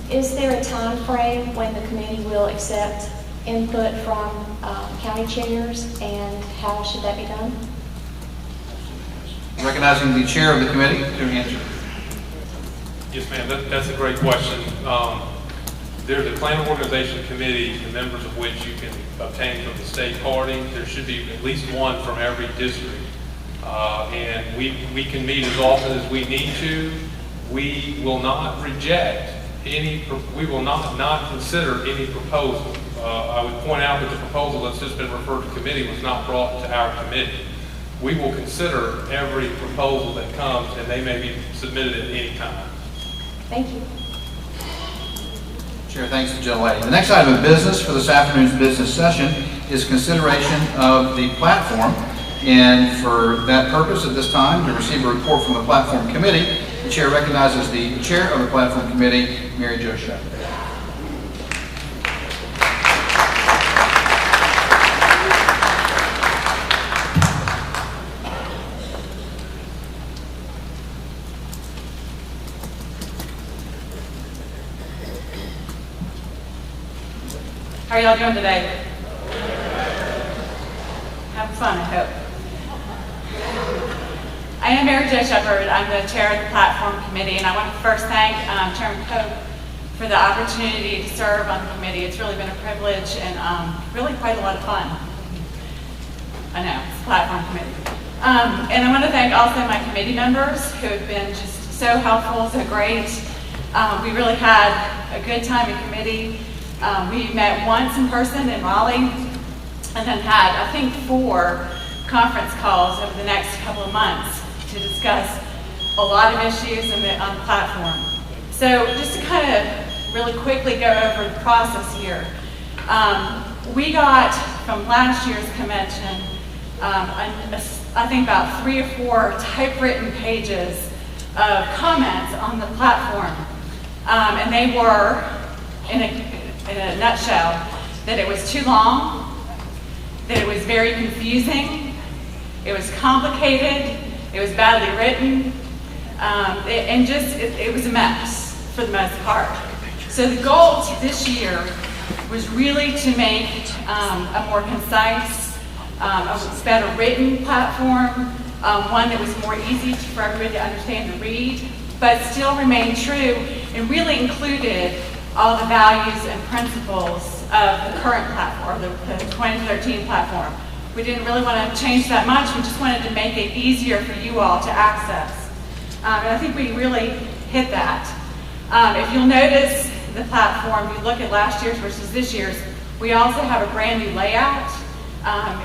Is there a time frame when the committee will accept input from county chairs, and how should that be done? Recognizing the chair of the committee to answer. Yes, ma'am, that's a great question. There's a planning organization committee, the members of which you can obtain from the state party. There should be at least one from every district. And we can meet as often as we need to. We will not reject we will not consider any proposal. I would point out that the proposal that's just been referred to committee was not brought to our committee. We will consider every proposal that comes, and they may be submitted at any time. Thank you. Chair, thanks to the gentlelady. The next item of business for this afternoon's business session is consideration of the platform. And for that purpose at this time, to receive a report from the platform committee, the chair recognizes the chair of the platform committee, Mary Jo Shep. How are y'all doing today? Having fun, I hope. I am Mary Jo Shepherd. I'm the chair of the platform committee, and I want to first thank Chairman Cope for the opportunity to serve on the committee. It's really been a privilege and really quite a lot of fun. I know, it's a platform committee. And I want to thank also my committee members who have been just so helpful, so great. We really had a good time in committee. We met once in person in Raleigh, and then had, I think, 4 conference calls over the next couple of months to discuss a lot of issues on the platform. So just to kind of really quickly go over the process here. We got from last year's convention, I think about 3 or 4 typewritten pages of comments on the platform. And they were, in a nutshell, that it was too long, that it was very confusing, it was complicated, it was badly written, and just, it was a mess for the most part. So the goal this year was really to make a more concise, a better written platform, one that was more easy for everybody to understand and read, but still remained true and really included all the values and principles of the current platform, the 2013 platform. We didn't really want to change that much. We just wanted to make it easier for you all to access. And I think we really hit that. If you'll notice the platform, you look at last year's versus this year's, we also have a brand new layout.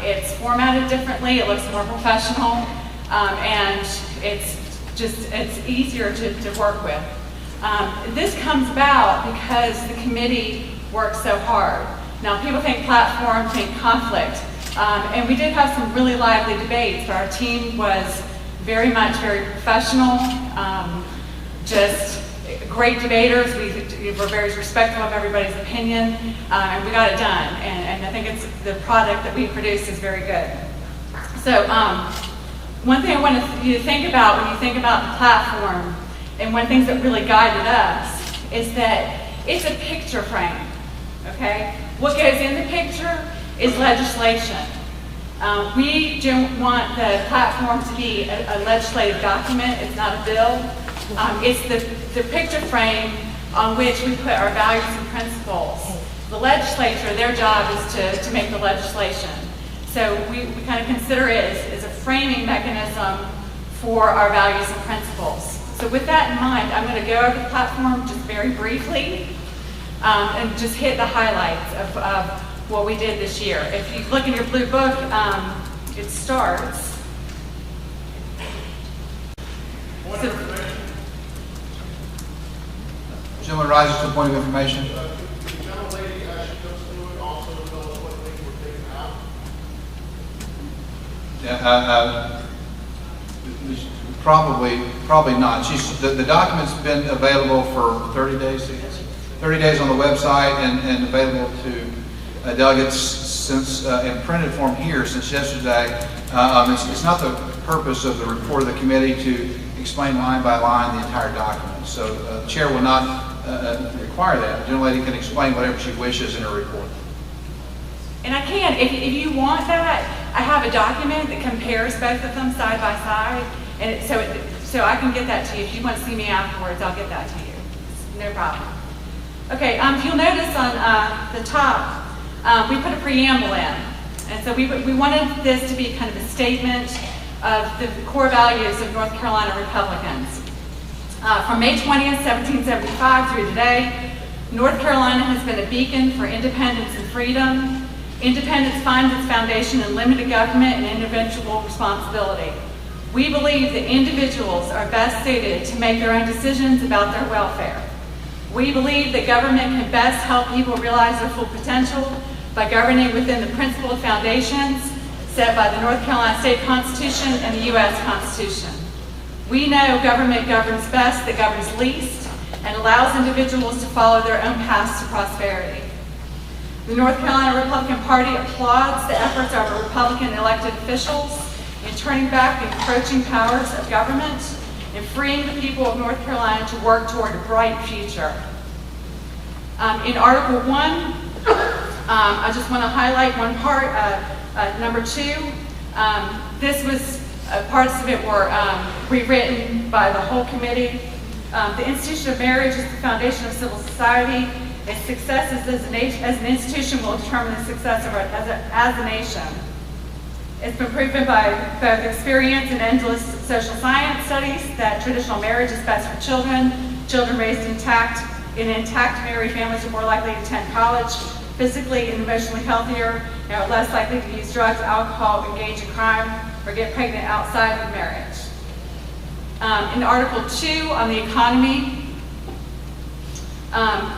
It's formatted differently, it looks more professional, and it's easier to work with. This comes about because the committee works so hard. Now, people think platform, think conflict, and we did have some really lively debates, but our team was very professional, just great debaters. We were very respectful of everybody's opinion, and we got it done. And I think the product that we produced is very good. So one thing I want you to think about when you think about the platform, and one of the things that really guided us, is that it's a picture frame, okay? What goes in the picture is legislation. We don't want the platform to be a legislative document. It's not a bill. It's the picture frame on which we put our values and principles. The legislature, their job is to make the legislation. So we kind of consider it as a framing mechanism for our values and principles. So with that in mind, I'm going to go over the platform just very briefly and just hit the highlights of what we did this year. If you look in your blue book, it starts. Gentleman rises to a point of information. Probably not. The document's been available for 30 days. 30 days on the website and available to delegates since in printed form here since yesterday. It's not the purpose of the report of the committee to explain line by line the entire document. So the chair will not require that. The gentlelady can explain whatever she wishes in her report. And I can, if you want that, I have a document that compares both of them side by side, and so I can get that to you. If you want to see me afterwards, I'll get that to you. No problem. Okay, if you'll notice on the top, we put a preamble in. And so we wanted this to be kind of a statement of the core values of North Carolina Republicans. From May 20th, 1775 through today, North Carolina has been a beacon for independence and freedom. Independence finds its foundation in limited government and individual responsibility. We believe that individuals are best suited to make their own decisions about their welfare. We believe that government can best help people realize their full potential by governing within the principled foundations set by the North Carolina State Constitution and the U.S. Constitution. We know government governs best that governs least and allows individuals to follow their own paths to prosperity. The North Carolina Republican Party applauds the efforts of our Republican elected officials in turning back the encroaching powers of government and freeing the people of North Carolina to work toward a bright future. In Article 1, I just want to highlight one part, number 2. This was, parts of it were rewritten by the whole committee. The institution of marriage is the foundation of civil society. Its success as an institution will determine the success of it as a nation. It's been proven by both experience and endless social science studies that traditional marriage is best for children. Children raised in intact married families are more likely to attend college, physically and emotionally healthier, and are less likely to use drugs, alcohol, engage in crime, or get pregnant outside of marriage. In Article 2 on the economy,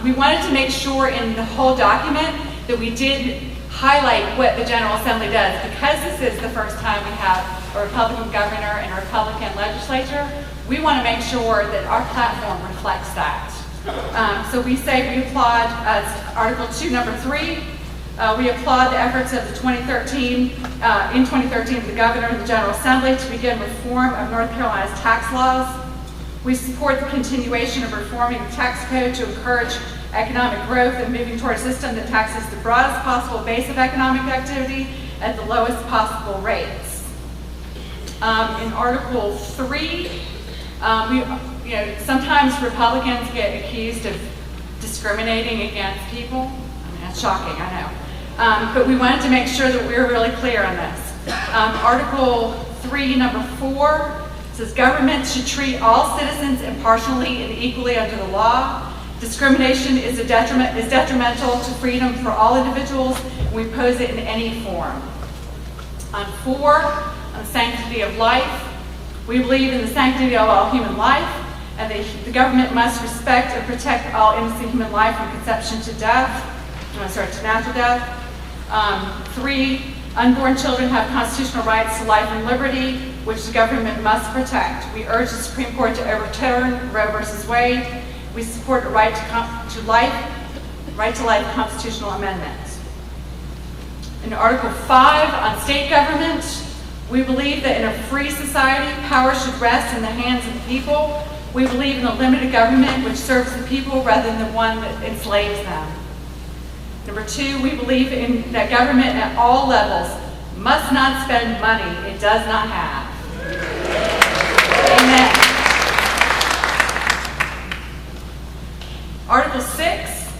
we wanted to make sure in the whole document that we did highlight what the General Assembly does. Because this is the first time we have a Republican governor and a Republican legislature, we want to make sure that our platform reflects that. So we say we applaud, Article 2, number 3, we applaud the efforts of the 2013, the governor and the General Assembly to begin reform of North Carolina's tax laws. We support the continuation of reforming the tax code to encourage economic growth and moving toward a system that taxes the broadest possible base of economic activity at the lowest possible rates. In Article 3, sometimes Republicans get accused of discriminating against people. I mean, that's shocking, I know. But we wanted to make sure that we were really clear on this. Article 3, number 4, says government should treat all citizens impartially and equally under the law. Discrimination is detrimental to freedom for all individuals, and we oppose it in any form. On 4, on the sanctity of life, we believe in the sanctity of all human life, and the government must respect and protect all innocent human life from conception to natural death. 3, unborn children have constitutional rights to life and liberty, which the government must protect. We urge the Supreme Court to overturn Roe v. Wade. We support a right to life constitutional amendments. In Article 5 on state government, we believe that in a free society, power should rest in the hands of the people. We believe in a limited government which serves the people rather than the one that enslaves them. Number 2, we believe in that government at all levels must not spend money it does not have. Amen. Article 6,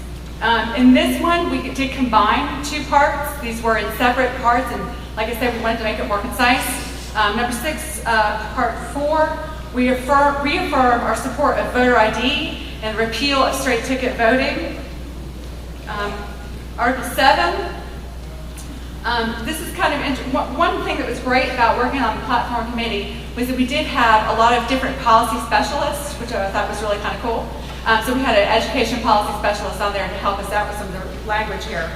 in this one we did combine 2 parts. These were in separate parts, and like I said, we wanted to make it more concise. Number 6, part 4, we reaffirm our support of voter ID and repeal of straight ticket voting. Article 7, This is kind of one thing that was great about working on the platform committee was that we did have a lot of different policy specialists, which I thought was really kind of cool. So we had an education policy specialist on there to help us out with some of the language here.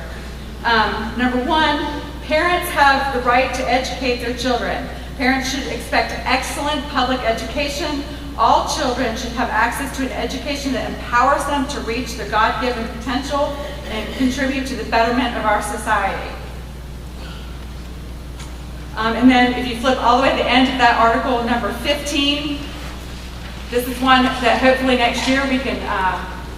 Number one, parents have the right to educate their children. Parents should expect excellent public education. All children should have access to an education that empowers them to reach their God-given potential and contribute to the betterment of our society. And then if you flip all the way to the end of that article, number 15, this is one that hopefully next year we can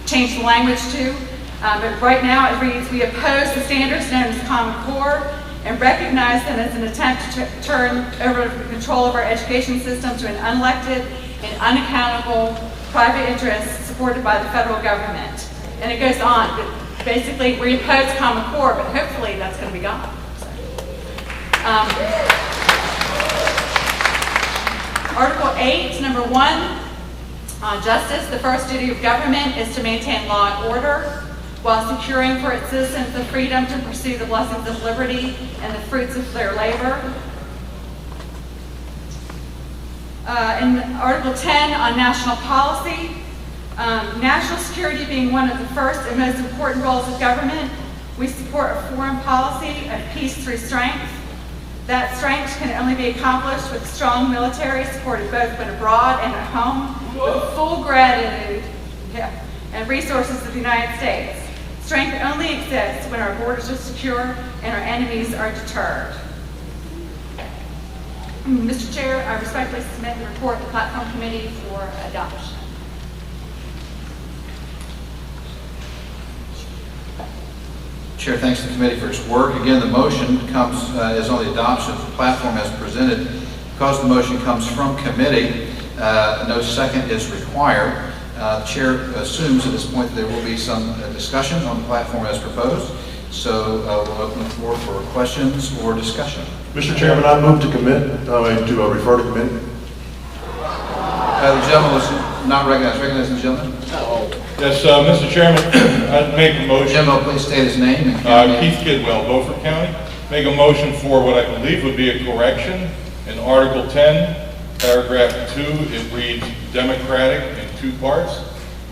change the language to. But right now it reads, we oppose the standards known as Common Core and recognize them as an attempt to turn over the control of our education system to an unelected and unaccountable private interest supported by the federal government. And it goes on, but basically we oppose Common Core, but hopefully that's going to be gone. Article 8, number 1, justice. The first duty of government is to maintain law and order while securing for its citizens the freedom to pursue the blessings of liberty and the fruits of their labor. In Article 10 on national policy, national security being one of the first and most important roles of government, we support a foreign policy of peace through strength. That strength can only be accomplished with a strong military supported both when abroad and at home with full gratitude and resources of the United States. Strength only exists when our borders are secure and our enemies are deterred. Mr. Chair, I respectfully submit the report to the Platform Committee for adoption. Chair thanks the committee for its work. Again, the motion comes is on the adoption of the platform as presented. Because the motion comes from committee, no second is required. The chair assumes at this point that there will be some discussion on the platform as proposed. So we'll open the floor for questions or discussion. Mr. Chairman, I move to refer to committee. The gentleman was not recognized. Recognize the gentleman? Yes, Mr. Chairman, I'd make a motion. Gentleman, please state his name. And Keith Kidwell, Beaufort County. Make a motion for what I believe would be a correction. In Article 10, paragraph 2, it reads democratic in 2 parts.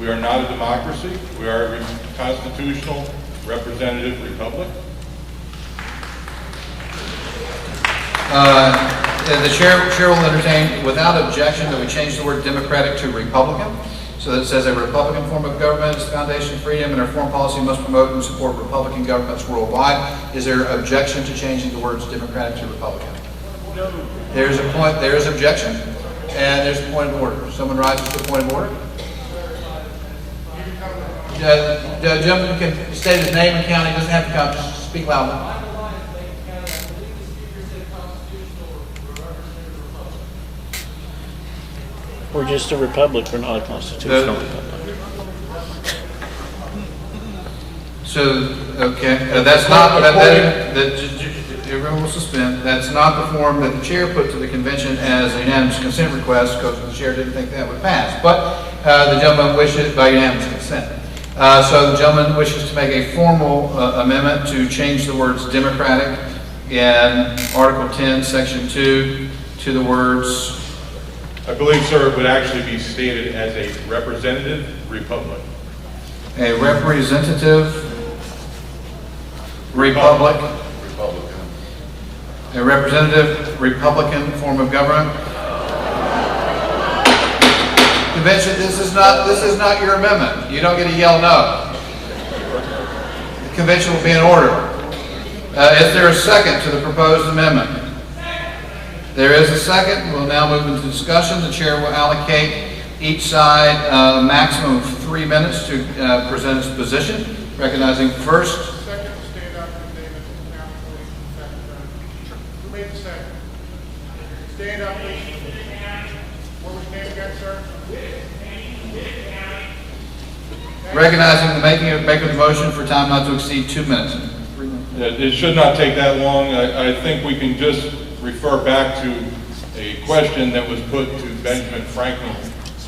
We are not a democracy. We are a constitutional representative republic. The chair will entertain, without objection, that we change the word democratic to republican. So that it says a republican form of government is the foundation of freedom, and our foreign policy must promote and support republican governments worldwide. Is there objection to changing the words democratic to republican? No. There's a point. There is objection, and there's a point of order. Someone rises to a point of order. The gentleman can state his name and county. Doesn't have to come. Just speak loudly. We're just a republic. We're not a constitutional republic. So, okay, that's not, everyone will suspend. That's not the form that the chair put to the convention as a unanimous consent request, because the chair didn't think that would pass. But the gentleman wishes by unanimous consent. So the gentleman wishes to make a formal amendment to change the words democratic in Article 10, Section 2 to the words. I believe, sir, it would actually be stated as a representative republic. A representative republic. Republican. A representative Republican form of government. Convention, this is not your amendment. You don't get to yell no. The convention will be in order. Is there a second to the proposed amendment? There is a second. We'll now move into discussion. The chair will allocate each side a maximum of 3 minutes to present its position. Recognizing first. Second, stand up and name it now, please. Who made the second? Stand up, please. What was your name again, sir? Recognizing the maker of the motion for time not to exceed 2 minutes. It should not take that long. I think we can just refer back to a question that was put to Benjamin Franklin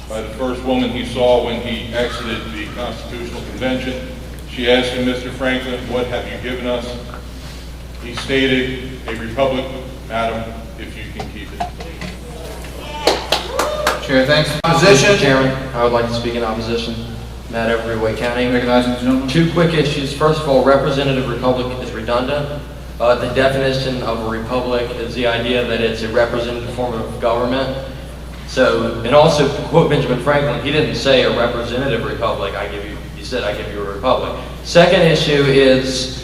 by the first woman he saw when he exited the Constitutional Convention. She asked him, Mr. Franklin, what have you given us? He stated, "A republic, madam, if you can keep it." Chair, thanks. Mr. Opposition? Chairman, I would like to speak in opposition. Matt Everyway County. Recognizing the gentleman. Two quick issues. First of all, representative republic is redundant. The definition of a republic is the idea that it's a representative form of government. So, and also quote Benjamin Franklin, he didn't say a representative republic, he said I give you a republic. Second issue is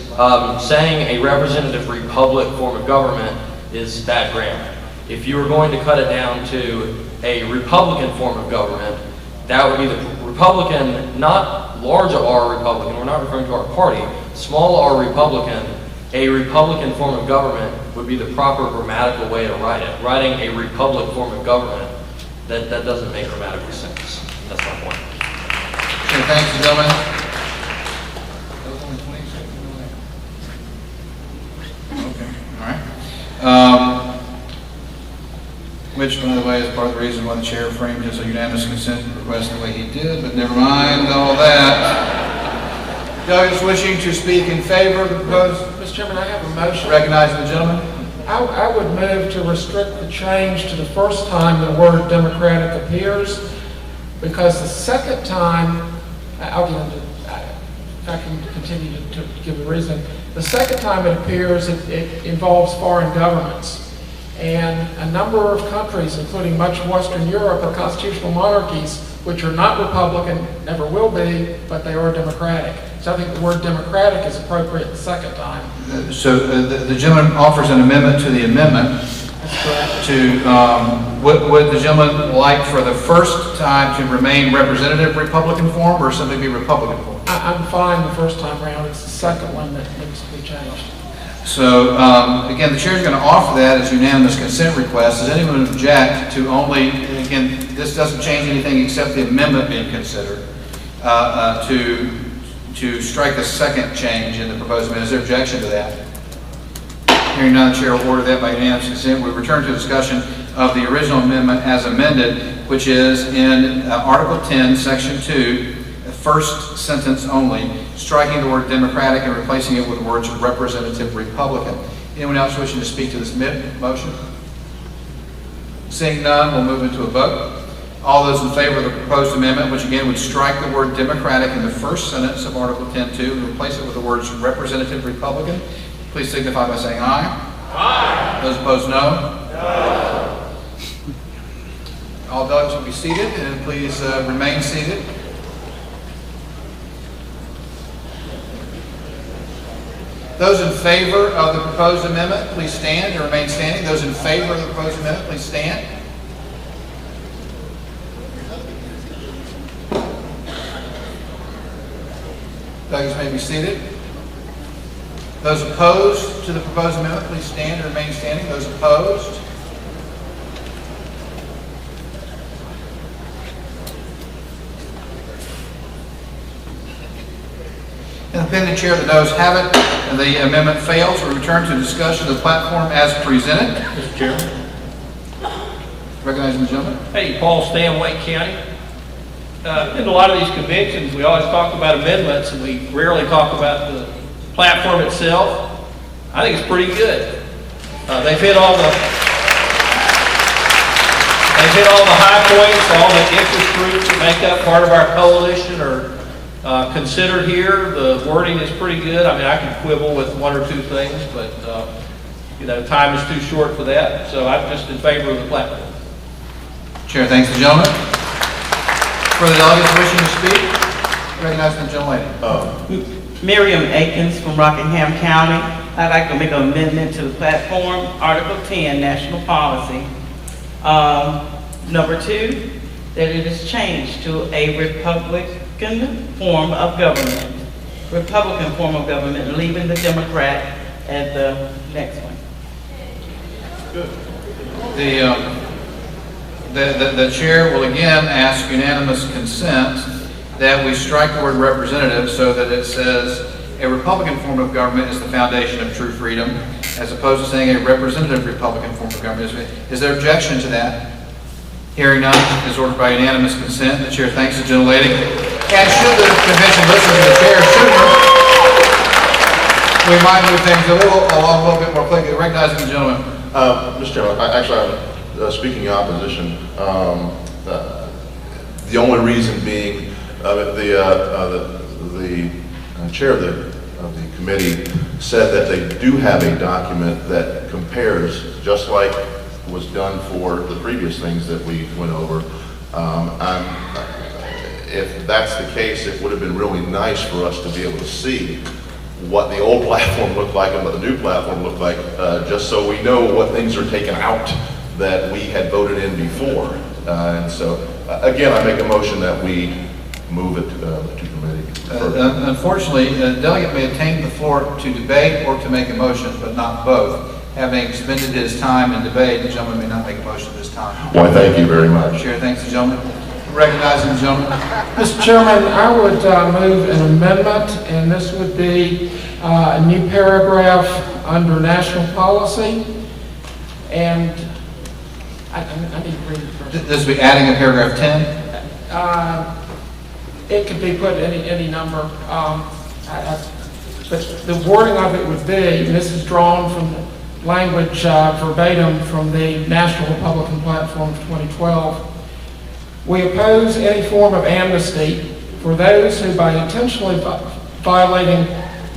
saying a representative republic form of government is bad grammar. If you were going to cut it down to a Republican form of government, that would be the Republican, not large R Republican, we're not referring to our party, small r Republican. A Republican form of government would be the proper grammatical way to write it. Writing a republic form of government, that doesn't make grammatical sense. That's my point. Okay, thanks, gentlemen. Okay, all right. Which, by the way, is part of the reason why the chair framed his unanimous consent request the way he did, but never mind all that. Douglas wishing to speak in favor of the proposed. Mr. Chairman, I have a motion. Recognizing the gentleman. I would move to restrict the change to the first time the word democratic appears, because the second time, I'll get into, if I can continue to give the reason. The second time it appears, it involves foreign governments. And a number of countries, including much of Western Europe, are constitutional monarchies, which are not Republican, never will be, but they are democratic. So I think the word democratic is appropriate the second time. So the gentleman offers an amendment to the amendment. That's correct. Would the gentleman like for the first time to remain representative Republican form or simply be Republican form? I'm fine the first time around. It's the second one that needs to be changed. So, again, the chair is going to offer that as unanimous consent request. Does anyone object to only, again, this doesn't change anything except the amendment being considered, to strike the second change in the proposed amendment? Is there objection to that? Hearing none, the chair will order that by unanimous consent. We return to discussion of the original amendment as amended, which is in Article 10, Section 2, the first sentence only, striking the word democratic and replacing it with the words representative Republican. Anyone else wishing to speak to this motion? Seeing none, we'll move into a vote. All those in favor of the proposed amendment, which again would strike the word democratic in the first sentence of Article 10.2 and replace it with the words representative Republican, please signify by saying aye. Aye. Those opposed, no. No. All delegates will be seated, and please remain seated. Those in favor of the proposed amendment, please stand and remain standing. Those in favor of the proposed amendment, please stand. Delegates may be seated. Those opposed to the proposed amendment, please stand and remain standing. Those opposed. In the opinion of the chair, the noes have it, and the amendment fails. We return to discussion of the platform as presented. Mr. Chairman. Recognizing the gentleman. Hey, Paul Stanway County. In a lot of these conventions, we always talk about amendments, and we rarely talk about the platform itself. I think it's pretty good. They've hit all the high points. All the interest groups that make up part of our coalition are considered here. The wording is pretty good. I mean, I can quibble with one or two things, but time is too short for that. So I'm just in favor of the platform. Chair thanks the gentleman. For the delegates wishing to speak, recognize the gentlelady. Miriam Akins from Rockingham County. I'd like to make an amendment to the platform, Article 10, National Policy. Number 2, that it is changed to a Republican form of government. Republican form of government, leaving the Democrat at the next one. Good. The chair will again ask unanimous consent that we strike the word representative so that it says a Republican form of government is the foundation of true freedom, as opposed to saying a representative Republican form of government. Is there objection to that? Hearing none, is ordered by unanimous consent. The chair thanks the gentlelady. And should the convention listen to the chair, we might move things along a little bit more quickly. Recognizing the gentleman. Mr. Chairman, I'm speaking in opposition. The only reason being the chair of the committee said that they do have a document that compares, just like was done for the previous things that we went over. If that's the case, it would have been really nice for us to be able to see what the old platform looked like and what the new platform looked like, just so we know what things are taken out that we had voted in before. And so, again, I make a motion that we move it to committee. Unfortunately, the delegate may obtain the floor to debate or to make a motion, but not both. Having expended his time in debate, the gentleman may not make a motion this time. Why, thank you very much. Chair thanks the gentleman. Recognizing the gentleman. Mr. Chairman, I would move an amendment, and this would be a new paragraph under national policy. And I need to read it first. This would be adding a paragraph 10? It could be put any number. But the wording of it would be, and this is drawn from the language verbatim from the National Republican Platform of 2012. We oppose any form of amnesty for those who, by intentionally violating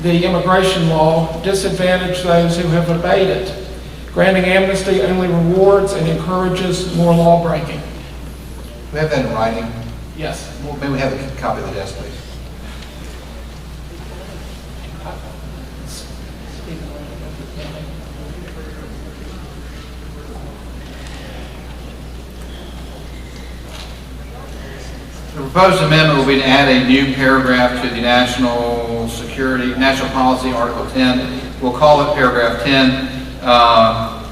the immigration law, disadvantage those who have obeyed it. Granting amnesty only rewards and encourages more law breaking. We have that in writing? Yes. Well, may we have a copy of the desk, please? The proposed amendment will be to add a new paragraph to the National Policy, Article 10. We'll call it paragraph 10.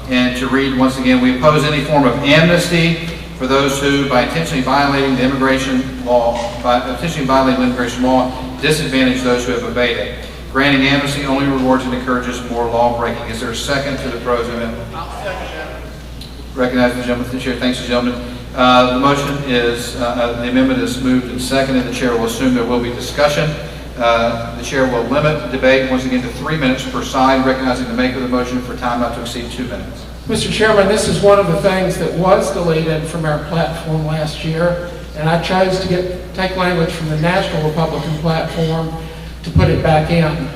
And to read once again, we oppose any form of amnesty for those who, by intentionally violating the immigration law, disadvantage those who have obeyed it. Granting amnesty only rewards and encourages more law breaking. Is there a second to the proposed amendment? I'll second that. Recognize the gentleman. The chair thanks the gentleman. The motion is, the amendment is moved and seconded. The chair will assume there will be discussion. The chair will limit debate once again to 3 minutes per side, recognizing the maker of the motion for time not to exceed 2 minutes. Mr. Chairman, this is one of the things that was deleted from our platform last year, and I chose to take language from the National Republican Platform to put it back in.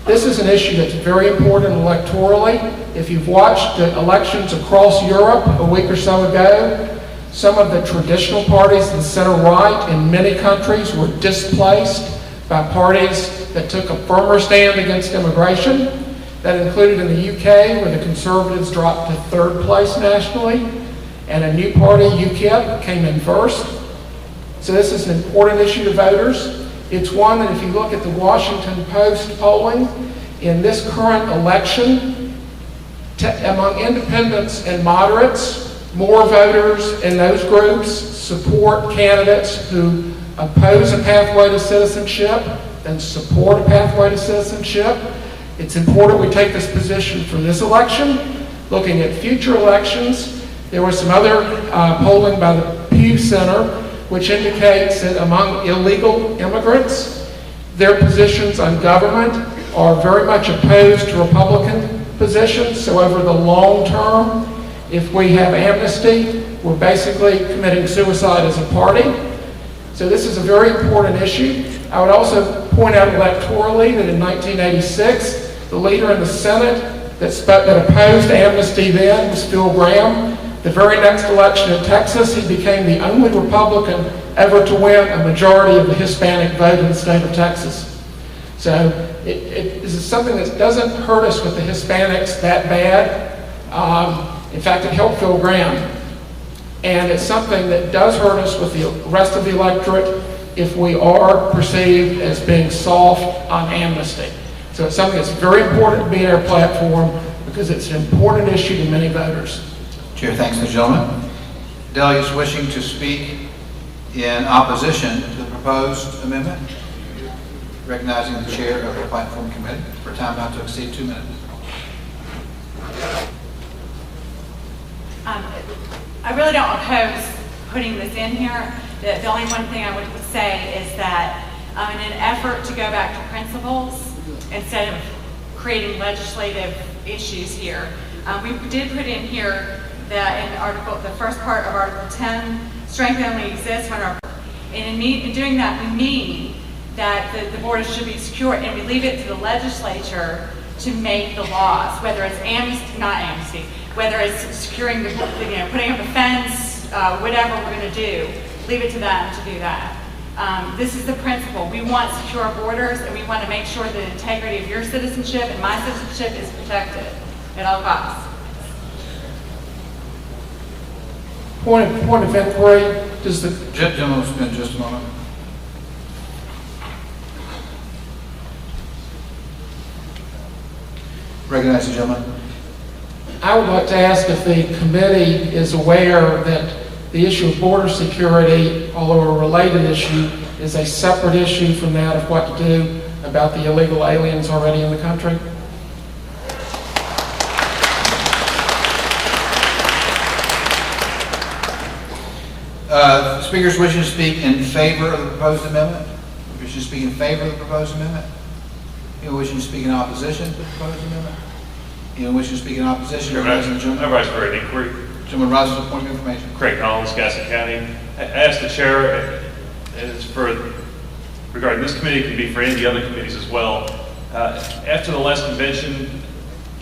This is an issue that's very important electorally. If you've watched the elections across Europe a week or so ago, some of the traditional parties, the center-right in many countries, were displaced by parties that took a firmer stand against immigration. That included in the UK, where the Conservatives dropped to 3rd place nationally, and a new party, UKIP, came in 1st. So this is an important issue to voters. It's one that if you look at the Washington Post polling, in this current election, among independents and moderates, more voters in those groups support candidates who oppose a pathway to citizenship than support a pathway to citizenship. It's important we take this position for this election. Looking at future elections, there was some other polling by the Pew Center, which indicates that among illegal immigrants, their positions on government are very much opposed to Republican positions. So over the long term, if we have amnesty, we're basically committing suicide as a party. So this is a very important issue. I would also point out electorally that in 1986, the leader in the Senate that opposed amnesty then was Phil Gramm. The very next election in Texas, he became the only Republican ever to win a majority of the Hispanic vote in the state of Texas. So it is something that doesn't hurt us with the Hispanics that bad. In fact, it helped Phil Gramm. And it's something that does hurt us with the rest of the electorate if we are perceived as being soft on amnesty. So it's something that's very important to be in our platform because it's an important issue to many voters. Chair thanks the gentleman. Delegates wishing to speak in opposition to the proposed amendment, recognizing the chair of the platform committee for time not to exceed 2 minutes. I really don't oppose putting this in here. The only one thing I would say is that in an effort to go back to principles, instead of creating legislative issues here. We did put in here that in the first part of Article 10, strength only exists when in doing that, we mean that the borders should be secure, and we leave it to the legislature to make the laws, whether it's amnesty, whether it's securing putting up a fence, whatever we're going to do, leave it to them to do that. This is the principle. We want secure borders, and we want to make sure that the integrity of your citizenship and my citizenship is protected at all costs. Point of inquiry, does the... Gentleman, spend just a moment. Recognize the gentleman. I would like to ask if the committee is aware that the issue of border security, although a related issue, is a separate issue from that of what to do about the illegal aliens already in the country. Speakers wishing to speak in favor of the proposed amendment? Wishing to speak in favor of the proposed amendment? Anyone wishing to speak in opposition to the proposed amendment? Anyone wishing to speak in opposition? I rise for an inquiry. Gentleman rises to point of information. Craig Collins, Gaston County. I asked the chair, and it's for regarding this committee, it can be for any of the other committees as well. After the last convention,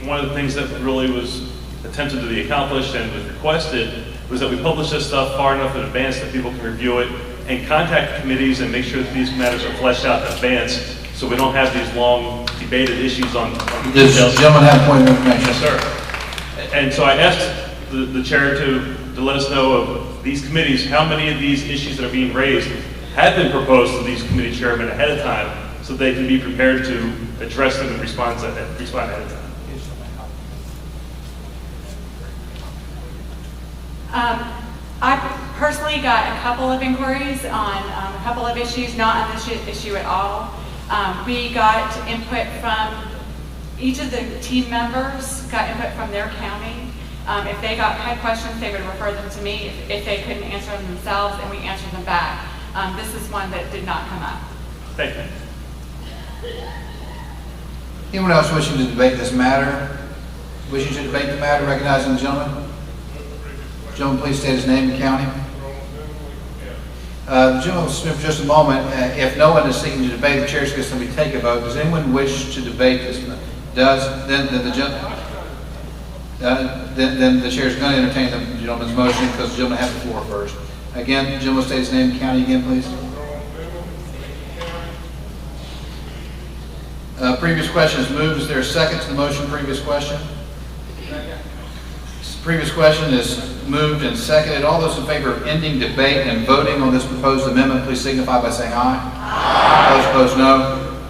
one of the things that really was attempted to be accomplished and was requested was that we publish this stuff far enough in advance that people can review it and contact committees and make sure that these matters are fleshed out in advance so we don't have these long debated issues on Does the gentleman have a point of information? Yes, sir. And so I asked the chair to let us know of these committees, how many of these issues that are being raised have been proposed to these committee chairmen ahead of time so they can be prepared to address them and respond ahead of time. I personally got a couple of inquiries on a couple of issues, not on this issue at all. We got input from each of the team members, got input from their county. If they had questions, they would refer them to me. If they couldn't answer them themselves, and we answered them back. This is one that did not come up. Thank you. Anyone else wishing to debate this matter? Wishing to debate the matter, recognizing the gentleman? Gentleman, please state his name and county. The gentleman will submit for just a moment. If no one is seeking to debate, the chair is going to take a vote. Does anyone wish to debate this? Then the chair is going to entertain the gentleman's motion because the gentleman has the floor first. Again, the gentleman state his name and county again, please. Previous question is moved. Is there a second to the motion? Previous question. Previous question is moved and seconded. All those in favor of ending debate and voting on this proposed amendment, please signify by saying aye. Aye. Those opposed, no.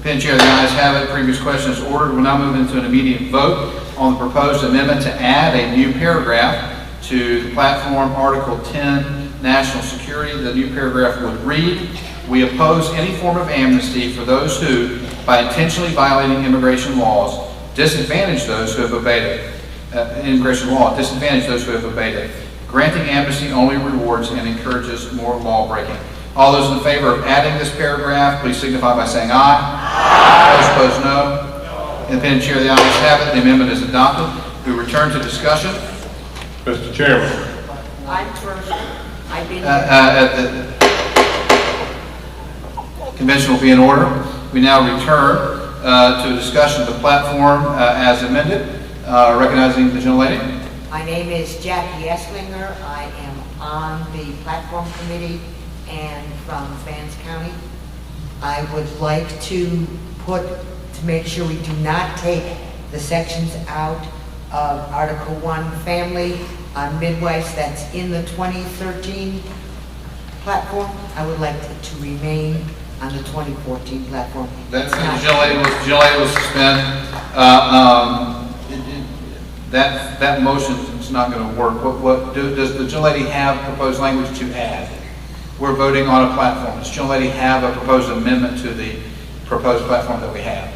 Pen chair, the ayes have it. Previous question is ordered. We'll now move into an immediate vote on the proposed amendment to add a new paragraph to the platform Article 10, National Security. The new paragraph would read, "We oppose any form of amnesty for those who, by intentionally violating immigration laws, disadvantage those who have obeyed it. Immigration law disadvantage those who have obeyed it. Granting amnesty only rewards and encourages more law breaking." All those in favor of adding this paragraph, please signify by saying aye. Aye. Those opposed, no. Independent chair, the ayes have it. The amendment is adopted. We return to discussion. Mr. Chairman. I'm first. I've been Convention will be in order. We now return to a discussion of the platform as amended. Recognizing the gentlelady. My name is Jackie Esslinger. I am on the platform committee and from Vance County. I would like to make sure we do not take the sections out of Article 1, family on midwives, that's in the 2013 platform. I would like it to remain on the 2014 platform. The gentlelady will suspend. That motion is not going to work. Does the gentlelady have proposed language to add? We're voting on a platform. Does the gentlelady have a proposed amendment to the proposed platform that we have?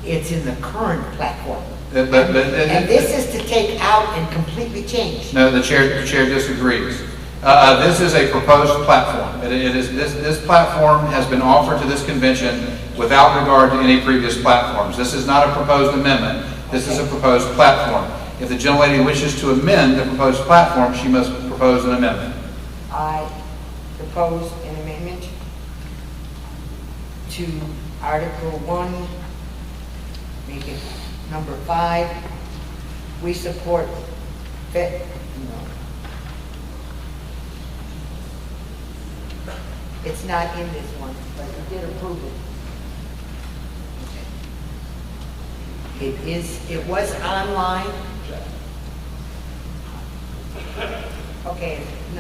It's in the current platform. And this is to take out and completely change. No, the chair disagrees. This is a proposed platform. This platform has been offered to this convention without regard to any previous platforms. This is not a proposed amendment. This is a proposed platform. If the gentlelady wishes to amend the proposed platform, she must propose an amendment. I propose an amendment to Article 1, make it number 5. We support It's not in this one, but we did approve it. It was online. Okay,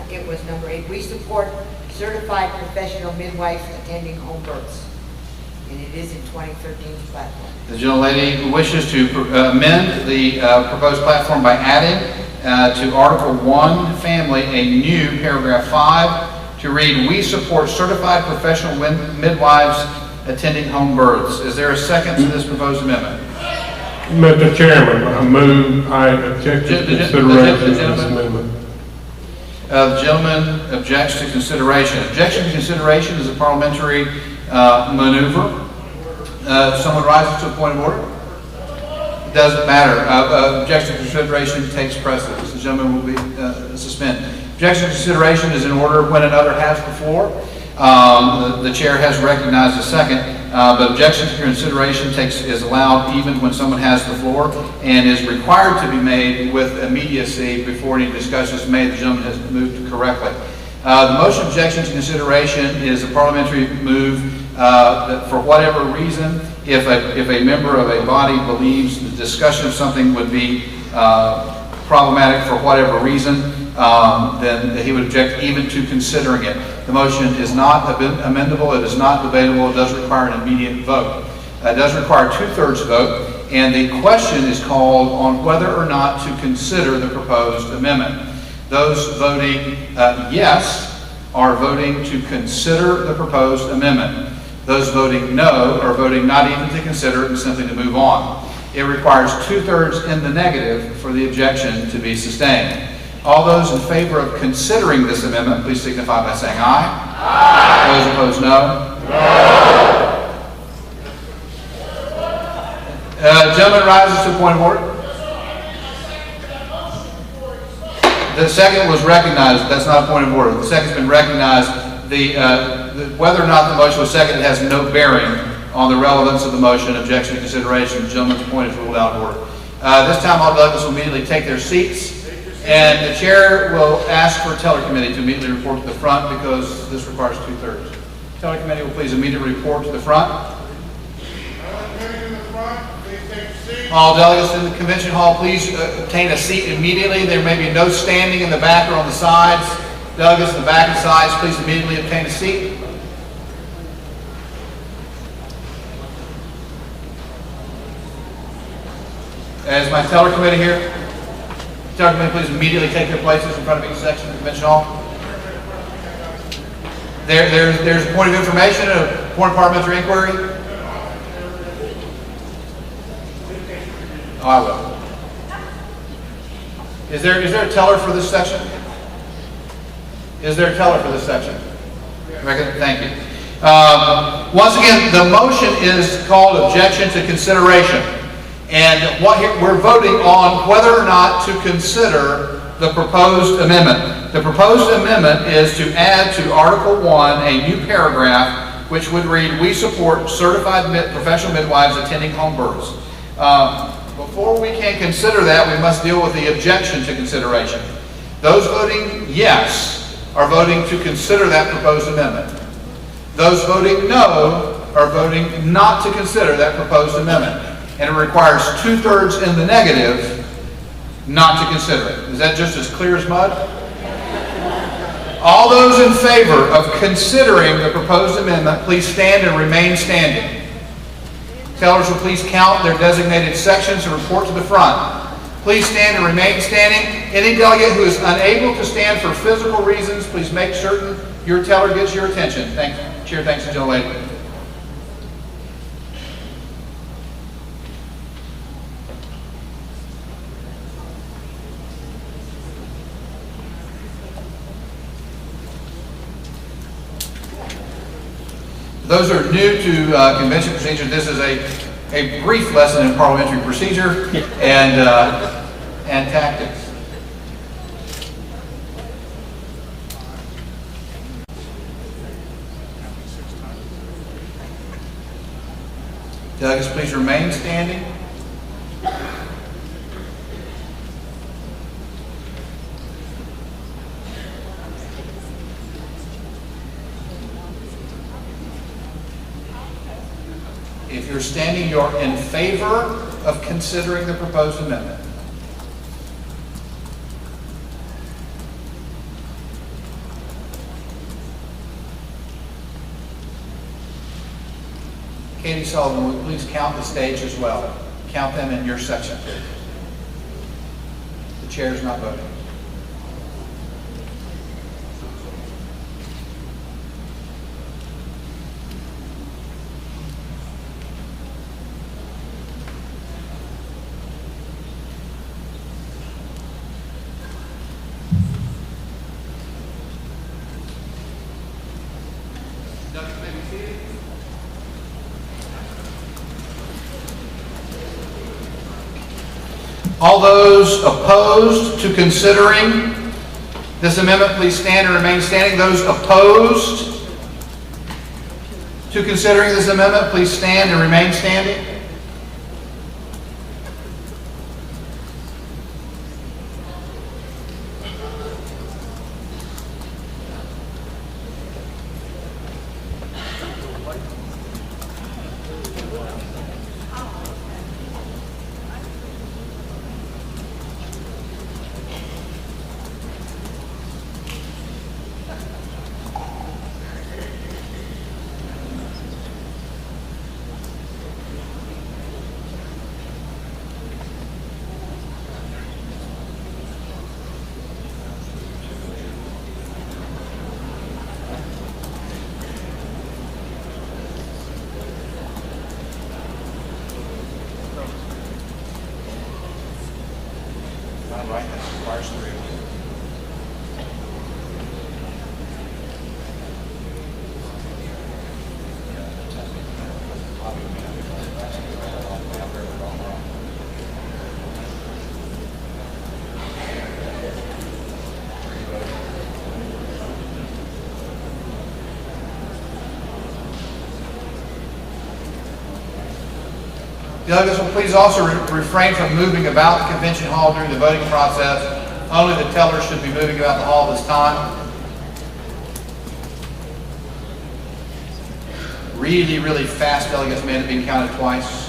it was number 8. We support certified professional midwives attending home births. And it is in 2013's platform. The gentlelady wishes to amend the proposed platform by adding to Article 1, Family, a new paragraph 5 to read, "We support certified professional midwives attending home births." Is there a second to this proposed amendment? Mr. Chairman, I object to consideration of this amendment. The gentleman objects to consideration. Objection to consideration is a parliamentary maneuver. Someone rises to a point of order? It doesn't matter. Objection to consideration takes precedence. The gentleman will be suspended. Objection to consideration is in order when another has the floor. The chair has recognized a second, but objection to consideration is allowed even when someone has the floor and is required to be made with immediacy before any discussion is made. The gentleman has moved correctly. The motion objection to consideration is a parliamentary move that for whatever reason, if a member of a body believes the discussion of something would be problematic for whatever reason, then he would object even to considering it. The motion is not amendable, it is not debatable, it does require an immediate vote. It does require a 2/3 vote, and the question is called on whether or not to consider the proposed amendment. Those voting yes are voting to consider the proposed amendment. Those voting no are voting not even to consider it and simply to move on. It requires 2/3 in the negative for the objection to be sustained. All those in favor of considering this amendment, please signify by saying aye. Aye. Those opposed, no. Gentleman rises to a point of order. The second was recognized. That's not a point of order. The second's been recognized. Whether or not the motion was seconded has no bearing on the relevance of the motion. Objection to consideration. The gentleman's point is ruled out of order. This time, all delegates will immediately take their seats, and the chair will ask for Teller Committee to immediately report to the front because this requires 2/3. Teller Committee will please immediately report to the front. All delegates in the convention hall, please obtain a seat immediately. There may be no standing in the back or on the sides. Delegates in the back and sides, please immediately obtain a seat. Is my Teller Committee here? Teller Committee, please immediately take their places in front of each section of the convention hall. There's a point of information, a point of parliamentary inquiry. Oh, I will. Is there a teller for this section? Is there a teller for this section? Thank you. Once again, the motion is called objection to consideration. And we're voting on whether or not to consider the proposed amendment. The proposed amendment is to add to Article 1 a new paragraph which would read, "We support certified professional midwives attending home births." Before we can consider that, we must deal with the objection to consideration. Those voting yes are voting to consider that proposed amendment. Those voting no are voting not to consider that proposed amendment. And it requires 2/3 in the negative not to consider it. Is that just as clear as mud? All those in favor of considering the proposed amendment, please stand and remain standing. Tellers will please count their designated sections and report to the front. Please stand and remain standing. Any delegate who is unable to stand for physical reasons, please make certain your teller gets your attention. Thank you. Chair thanks the gentlelady. Those who are new to convention procedure, this is a brief lesson in parliamentary procedure and tactics. Delegates, please remain standing. If you're standing, you're in favor of considering the proposed amendment. Katie Sullivan, will you please count the stage as well? Count them in your section. The chair is not voting. All those opposed to considering this amendment, please stand and remain standing. Those opposed to considering this amendment, please stand and remain standing. Right, that requires 3. Delegates will please also refrain from moving about the convention hall during the voting process. Only the tellers should be moving about the hall this time. Really, really fast delegates may end up being counted twice.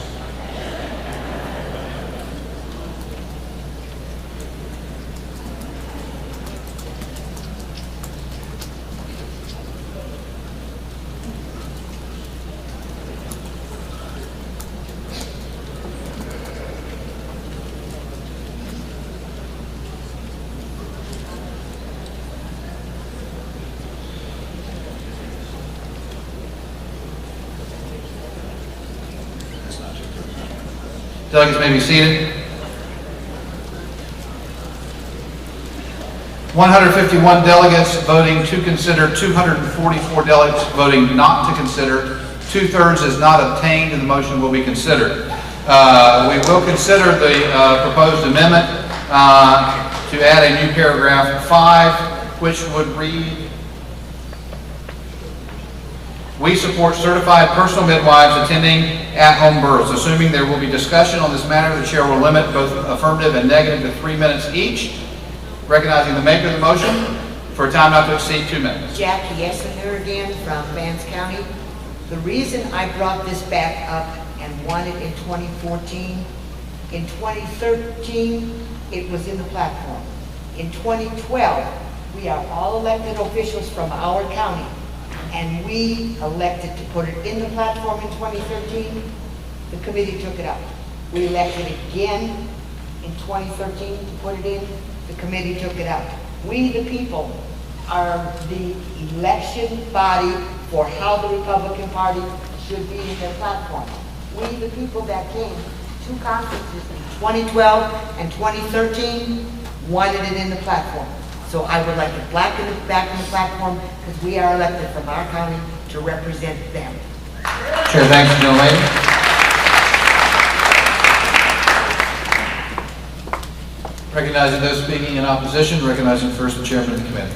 Delegates may be seated. 151 delegates voting to consider, 244 delegates voting not to consider. 2/3 is not obtained and the motion will be considered. We will consider the proposed amendment to add a new paragraph 5, which would read, "We support certified personal midwives attending at-home births. Assuming there will be discussion on this matter, the chair will limit both affirmative and negative to 3 minutes each, recognizing the maker of the motion for a time not to exceed 2 minutes." Jackie Esslinger again from Vance County. The reason I brought this back up and won it in 2014, in 2013, it was in the platform. In 2012, we are all elected officials from our county, and we elected to put it in the platform in 2013. The committee took it up. We elected again in 2013 to put it in. The committee took it out. We, the people, are the election body for how the Republican Party should be in their platform. We, the people that came to conferences in 2012 and 2013, wanted it in the platform. So I would like it back in the platform, because we are elected from our county to represent them. Chair, thanks, gentlelady. Recognizing those speaking in opposition, recognizing first the chairman of the committee.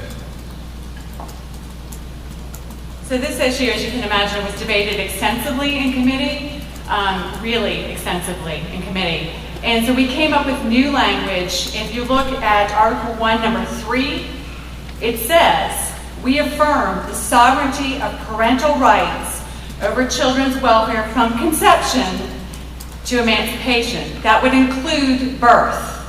So this issue, as you can imagine, was debated extensively in committee, really extensively in committee. And so we came up with new language. If you look at Article 1, number 3, it says, "We affirm the sovereignty of parental rights over children's welfare from conception to emancipation." That would include birth.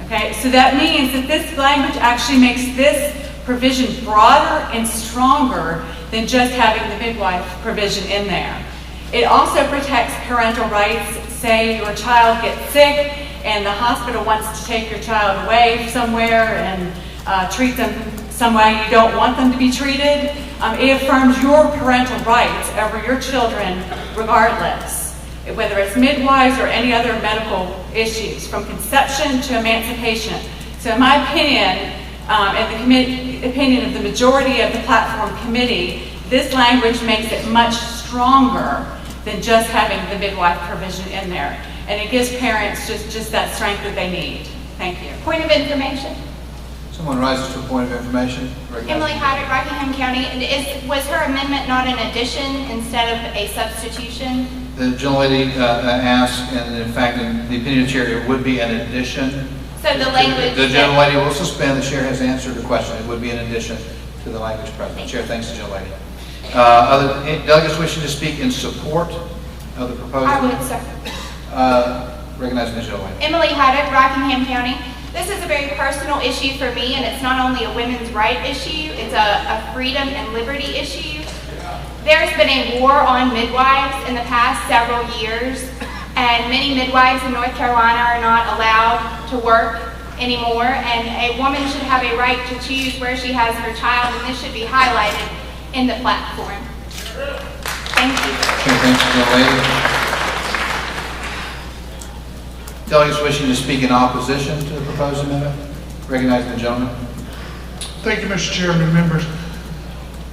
Okay, so that means that this language actually makes this provision broader and stronger than just having the midwife provision in there. It also protects parental rights. Say your child gets sick and the hospital wants to take your child away somewhere and treat them some way you don't want them to be treated. It affirms your parental rights over your children regardless, whether it's midwives or any other medical issues, from conception to emancipation. So in my opinion, and the opinion of the majority of the platform committee, this language makes it much stronger than just having the midwife provision in there. And it gives parents just that strength that they need. Thank you. Point of information. Someone rises to a point of information. Emily Haddock, Rockingham County. Was her amendment not an addition instead of a substitution? The gentlelady asked, and in fact, in the opinion of the chair, it would be an addition. So the language... The gentlelady will suspend. The chair has answered the question. It would be an addition to the language present. Chair, thanks the gentlelady. Other delegates wishing to speak in support of the proposal? I would, sir. Recognizing the gentlelady. Emily Haddock, Rockingham County. This is a very personal issue for me, and it's not only a women's right issue, it's a freedom and liberty issue. There's been a war on midwives in the past several years, and many midwives in North Carolina are not allowed to work anymore, and a woman should have a right to choose where she has her child, and this should be highlighted in the platform. Thank you. Okay, thanks, gentlelady. Delegates wishing to speak in opposition to the proposed amendment? Recognizing the gentleman. Thank you, Mr. Chairman, members.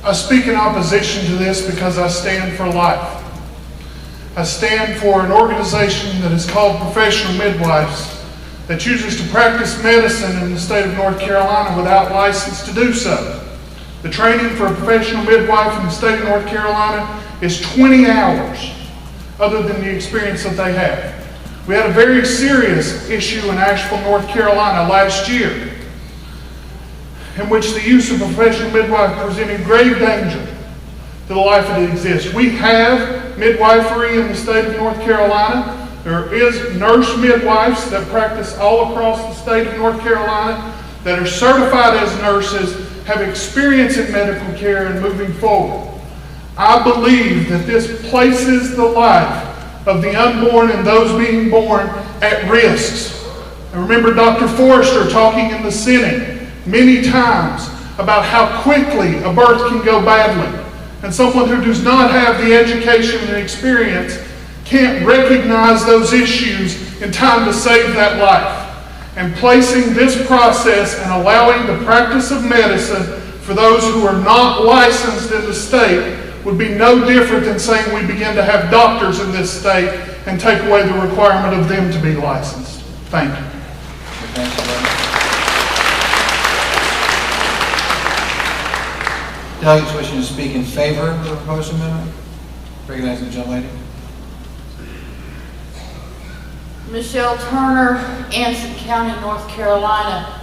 I speak in opposition to this because I stand for life. I stand for an organization that is called Professional Midwives that chooses to practice medicine in the state of North Carolina without license to do so. The training for a professional midwife in the state of North Carolina is 20 hours, other than the experience that they have. We had a very serious issue in Asheville, North Carolina last year, in which the use of a professional midwife presented grave danger to the life that exists. We have midwifery in the state of North Carolina. There is nurse midwives that practice all across the state of North Carolina that are certified as nurses, have experience in medical care and moving forward. I believe that this places the life of the unborn and those being born at risks. I remember Dr. Forrester talking in the Senate many times about how quickly a birth can go badly. And someone who does not have the education and experience can't recognize those issues in time to save that life. And placing this process and allowing the practice of medicine for those who are not licensed in the state would be no different than saying we begin to have doctors in this state and take away the requirement of them to be licensed. Thank you. Thank you. Delegates wishing to speak in favor of the proposed amendment? Recognizing the gentlelady. Michelle Turner, Anson County, North Carolina.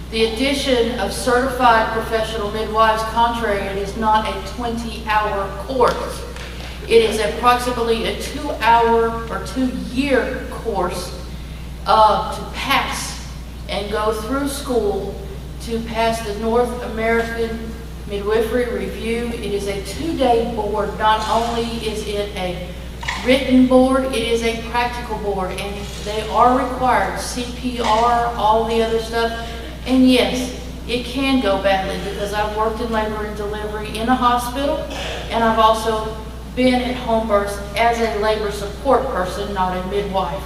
The addition of certified professional midwives, contrary, it is not a 20-hour course. It is approximately a 2-hour or 2-year course to pass and go through school to pass the North American Midwifery Review. It is a 2-day board. Not only is it a written board, it is a practical board, and they are required CPR, all the other stuff. And yes, it can go badly because I've worked in labor and delivery in a hospital, and I've also been at home births as a labor support person, not a midwife.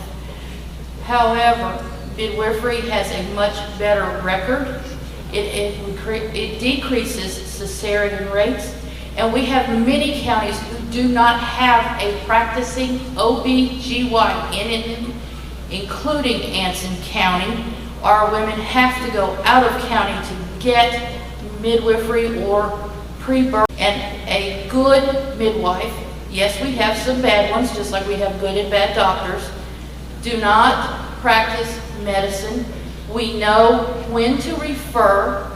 However, midwifery has a much better record. It decreases cesarean rates, and we have many counties who do not have a practicing OB/GYN, including Anson County. Our women have to go out of county to get midwifery or pre-birth, and a good midwife, yes, we have some bad ones, just like we have good and bad doctors, do not practice medicine. We know when to refer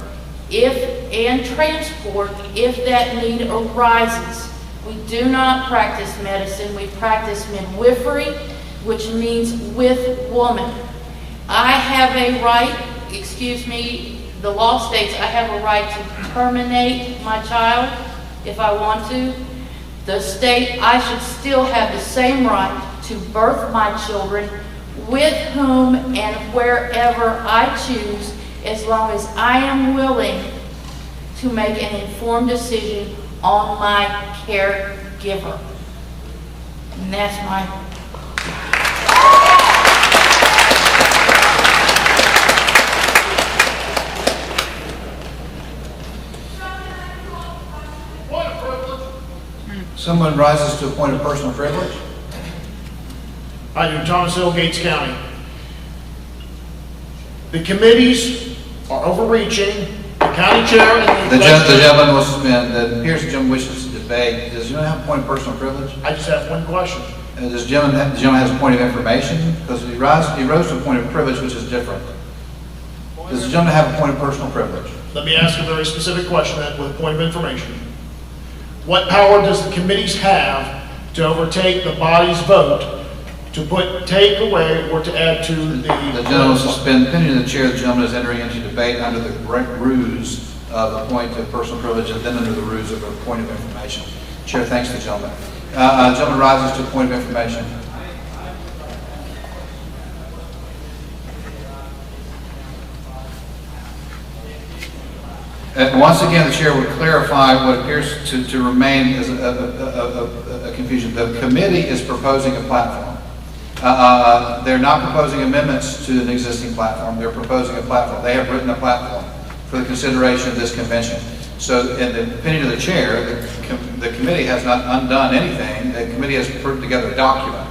and transport if that need arises. We do not practice medicine, we practice midwifery, which means with woman. I have a right, the law states I have a right to terminate my child if I want to. The state, I should still have the same right to birth my children with whom and wherever I choose, as long as I am willing to make an informed decision on my caregiver. And that's my... Someone rises to a point of personal privilege. I do, Thomas Hill, Gates County. The committees are overreaching. The county chair and The gentleman will suspend. It appears the gentleman wishes to debate. Does the gentleman have a point of personal privilege? I just have one question. Does the gentleman has a point of information? Because he rose to a point of privilege, which is different. Does the gentleman have a point of personal privilege? Let me ask a very specific question with a point of information. What power does the committees have to overtake the body's vote to take away or to add to the... The gentleman will suspend. Opinion of the chair, the gentleman is entering into debate under the ruse of a point of personal privilege and then under the ruse of a point of information. Chair thanks the gentleman. The gentleman rises to a point of information. And once again, the chair would clarify what appears to remain as a confusion. The committee is proposing a platform. They're not proposing amendments to an existing platform. They're proposing a platform. They have written a platform for the consideration of this convention. So in the opinion of the chair, the committee has not undone anything. The committee has put together a document.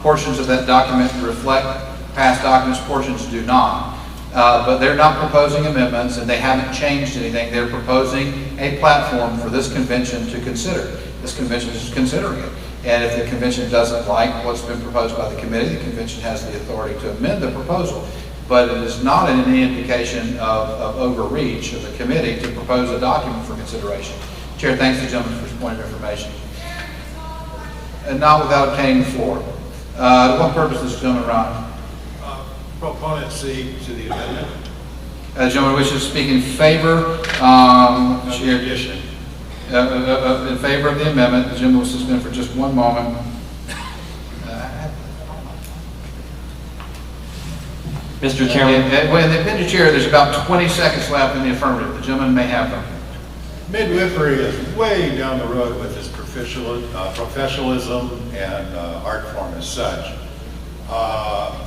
Portions of that document reflect past documents, portions do not. But they're not proposing amendments and they haven't changed anything. They're proposing a platform for this convention to consider. This convention is considering it. And if the convention doesn't like what's been proposed by the committee, the convention has the authority to amend the proposal. But it is not any indication of overreach of the committee to propose a document for consideration. Chair thanks the gentleman for his point of information. And not without obtaining the floor. To what purpose does the gentleman rise? Proponent C to the amendment. The gentleman wishes to speak in favor. Chair, in favor of the amendment. The gentleman will suspend for just one moment. Mr. Chairman. When the opinion chair, there's about 20 seconds left in the affirmative. The gentleman may have them. Midwifery is way down the road with its professionalism and art form as such.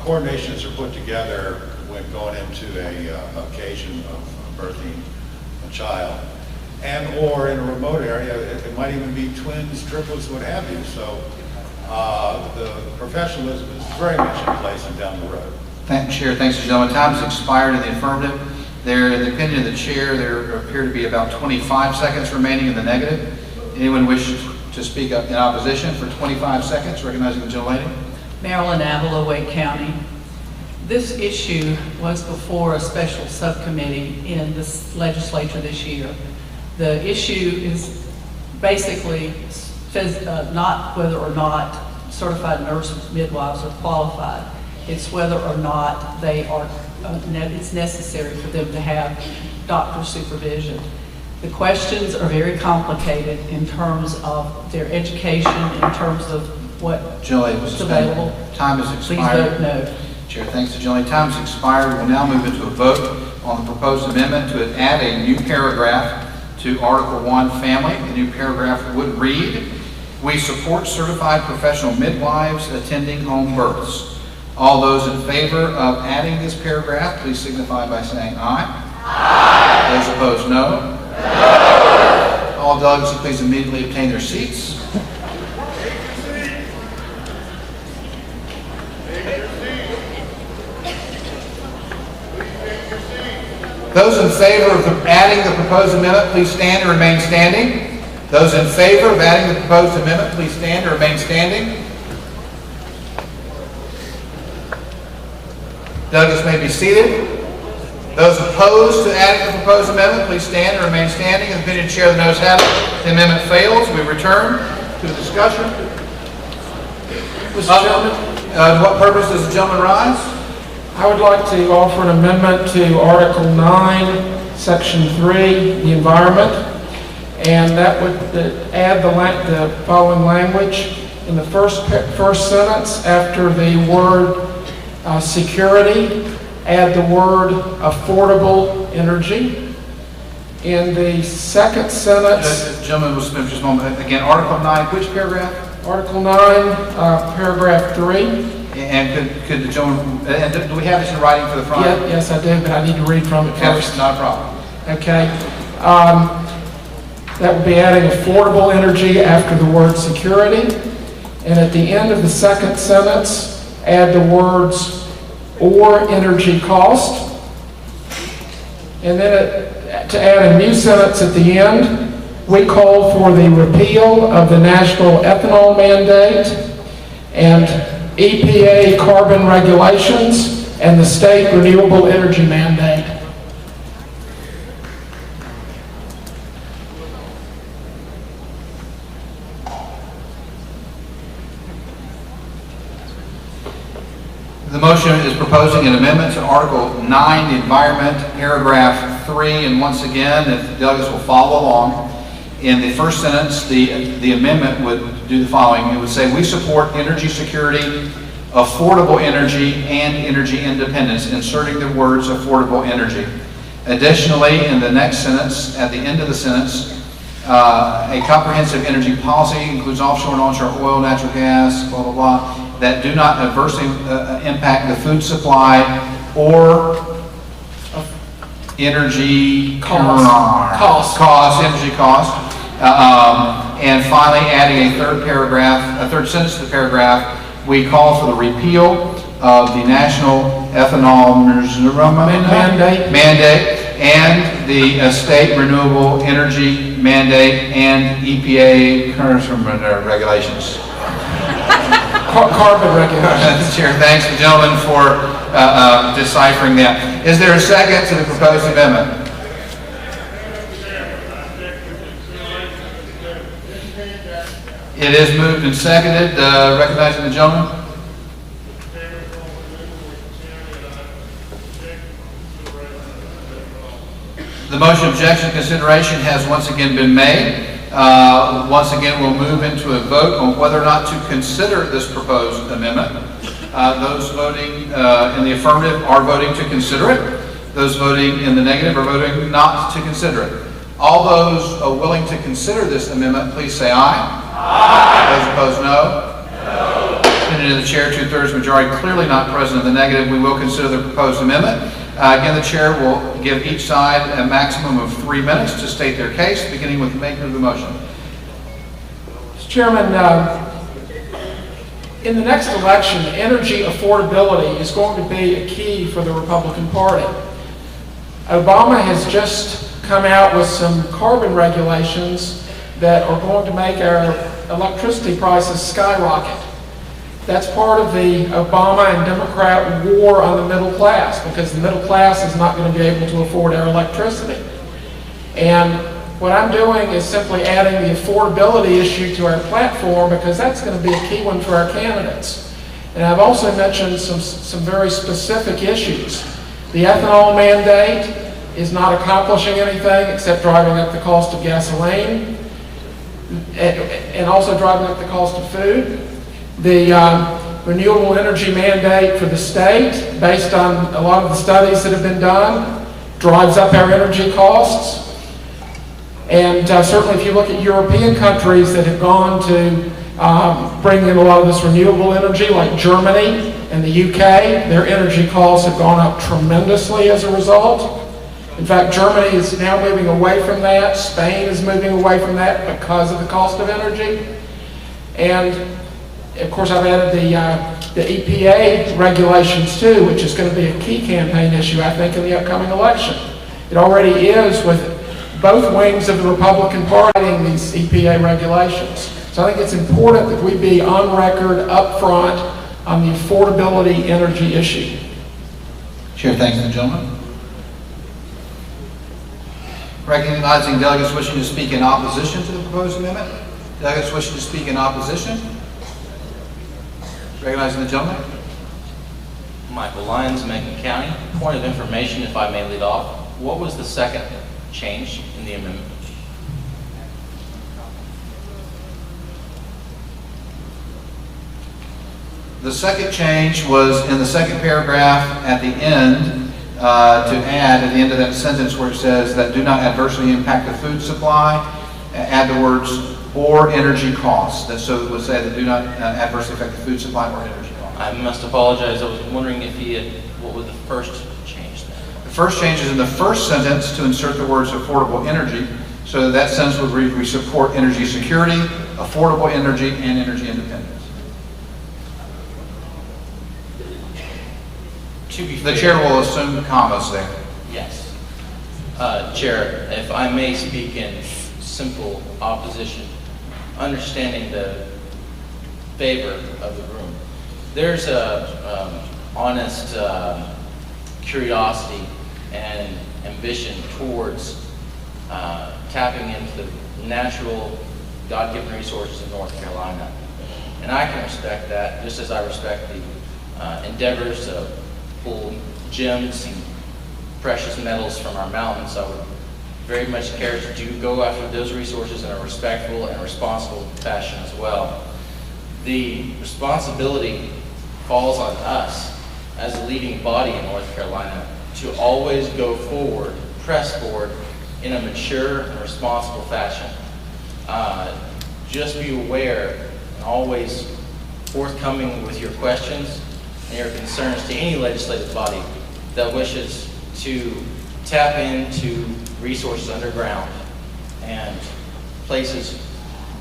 Coordinations are put together when going into a occasion of birthing a child, and or in a remote area, it might even be twins, triplets, what have you. So the professionalism is very much in place and down the road. Thank you, Chair. Thanks, gentlemen. Time has expired in the affirmative. There, in the opinion of the chair, there appear to be about 25 seconds remaining in the negative. Anyone wish to speak up in opposition for 25 seconds? Recognizing the gentlelady. Marilyn Avila, Wake County. This issue was before a special subcommittee in this legislature this year. The issue is basically not whether or not certified nurses, midwives are qualified. It's whether or not they are, it's necessary for them to have doctor supervision. The questions are very complicated in terms of their education, in terms of what's available. Time has expired. Please vote no. Chair thanks the gentlelady. Time has expired. We will now move into a vote on the proposed amendment to add a new paragraph to Article 1, Family. The new paragraph would read, "We support certified professional midwives attending home births." All those in favor of adding this paragraph, please signify by saying aye. Aye. Those opposed, no. No. All delegates, please immediately obtain their seats. Those in favor of adding the proposed amendment, please stand and remain standing. Those in favor of adding the proposed amendment, please stand and remain standing. Delegates may be seated. Those opposed to adding the proposed amendment, please stand and remain standing. As the opinion chair of the noes have it, the amendment fails. We return to the discussion. Mr. Chairman? What purpose does the gentleman rise? I would like to offer an amendment to Article 9, Section 3, the environment, and that would add the following language in the first sentence after the word security, add the word affordable energy. In the second sentence... Gentlemen, just a moment. Again, Article 9, which paragraph? Article 9, paragraph 3. And could the gentleman, and do we have this in writing for the front? Yeah, yes, I do, but I need to read from it first. Not a problem. Okay. That would be adding affordable energy after the word security. And at the end of the second sentence, add the words or energy cost. And then to add a new sentence at the end, we call for the repeal of the national ethanol mandate and EPA carbon regulations and the state renewable energy mandate. The motion is proposing an amendment to Article 9, the environment, paragraph 3, and once again, if the delegates will follow along, in the first sentence, the amendment would do the following. It would say, we support energy security, affordable energy, and energy independence, inserting the words affordable energy. Additionally, in the next sentence, at the end of the sentence, a comprehensive energy policy includes offshore and onshore oil, natural gas, blah, blah, blah, that do not adversely impact the food supply or energy energy cost. And finally, adding a third sentence to the paragraph, we call for the repeal of the national ethanol mandate and the state renewable energy mandate and EPA regulations. Carbon regulations. Chair, thanks the gentleman for deciphering that. Is there a second to the proposed amendment? It is moved and seconded. Recognizing the gentleman. The motion objection consideration has once again been made. Once again, we'll move into a vote on whether or not to consider this proposed amendment. Those voting in the affirmative are voting to consider it. Those voting in the negative are voting not to consider it. All those willing to consider this amendment, please say aye. Aye. Those opposed, no. No. Opinion of the chair, 2/3 majority, clearly not present in the negative. We will consider the proposed amendment. Again, the chair will give each side a maximum of 3 minutes to state their case, beginning with the maker of the motion. Mr. Chairman, in the next election, energy affordability is going to be a key for the Republican Party. Obama has just come out with some carbon regulations that are going to make our electricity prices skyrocket. That's part of the Obama and Democrat war on the middle class, because the middle class is not going to be able to afford our electricity. And what I'm doing is simply adding the affordability issue to our platform, because that's going to be a key one for our candidates. And I've also mentioned some very specific issues. The ethanol mandate is not accomplishing anything except driving up the cost of gasoline and also driving up the cost of food. The renewable energy mandate for the state, based on a lot of the studies that have been done, drives up our energy costs. And certainly if you look at European countries that have gone to bring in a lot of this renewable energy, like Germany, In the UK, their energy costs have gone up tremendously as a result. In fact, Germany is now moving away from that. Spain is moving away from that because of the cost of energy. And of course, I've added the EPA regulations too, which is going to be a key campaign issue, I think, in the upcoming election. It already is, with both wings of the Republican Party in these EPA regulations. So I think it's important that we be on record up front on the affordability energy issue. Chair thanks the gentleman. Recognizing delegates wishing to speak in opposition to the proposed amendment. Delegates wishing to speak in opposition. Recognizing the gentleman. Michael Lyons, Macon County. Point of information, if I may lead off. What was the second change in the amendment? The second change was in the second paragraph at the end, to add at the end of that sentence where it says that do not adversely impact the food supply, add the words or energy costs. So it would say that do not adversely affect the food supply or energy costs. I must apologize. I was wondering if he had, what was the first change then? The first change is in the first sentence to insert the words affordable energy. So that sentence would read, we support energy security, affordable energy, and energy independence. To be The fair, chair will assume commas there. Yes. Chair, if I may speak in simple opposition, understanding the favor of the room, there's a honest curiosity and ambition towards tapping into the natural God-given resources of North Carolina. And I can respect that, just as I respect the endeavors to pull gems and precious metals from our mountains. I would very much care to do go after those resources in a respectful and responsible fashion as well. The responsibility falls on us as a leading body in North Carolina to always go forward, press forward in a mature and responsible fashion. Just be aware and always forthcoming with your questions and your concerns to any legislative body that wishes to tap into resources underground and places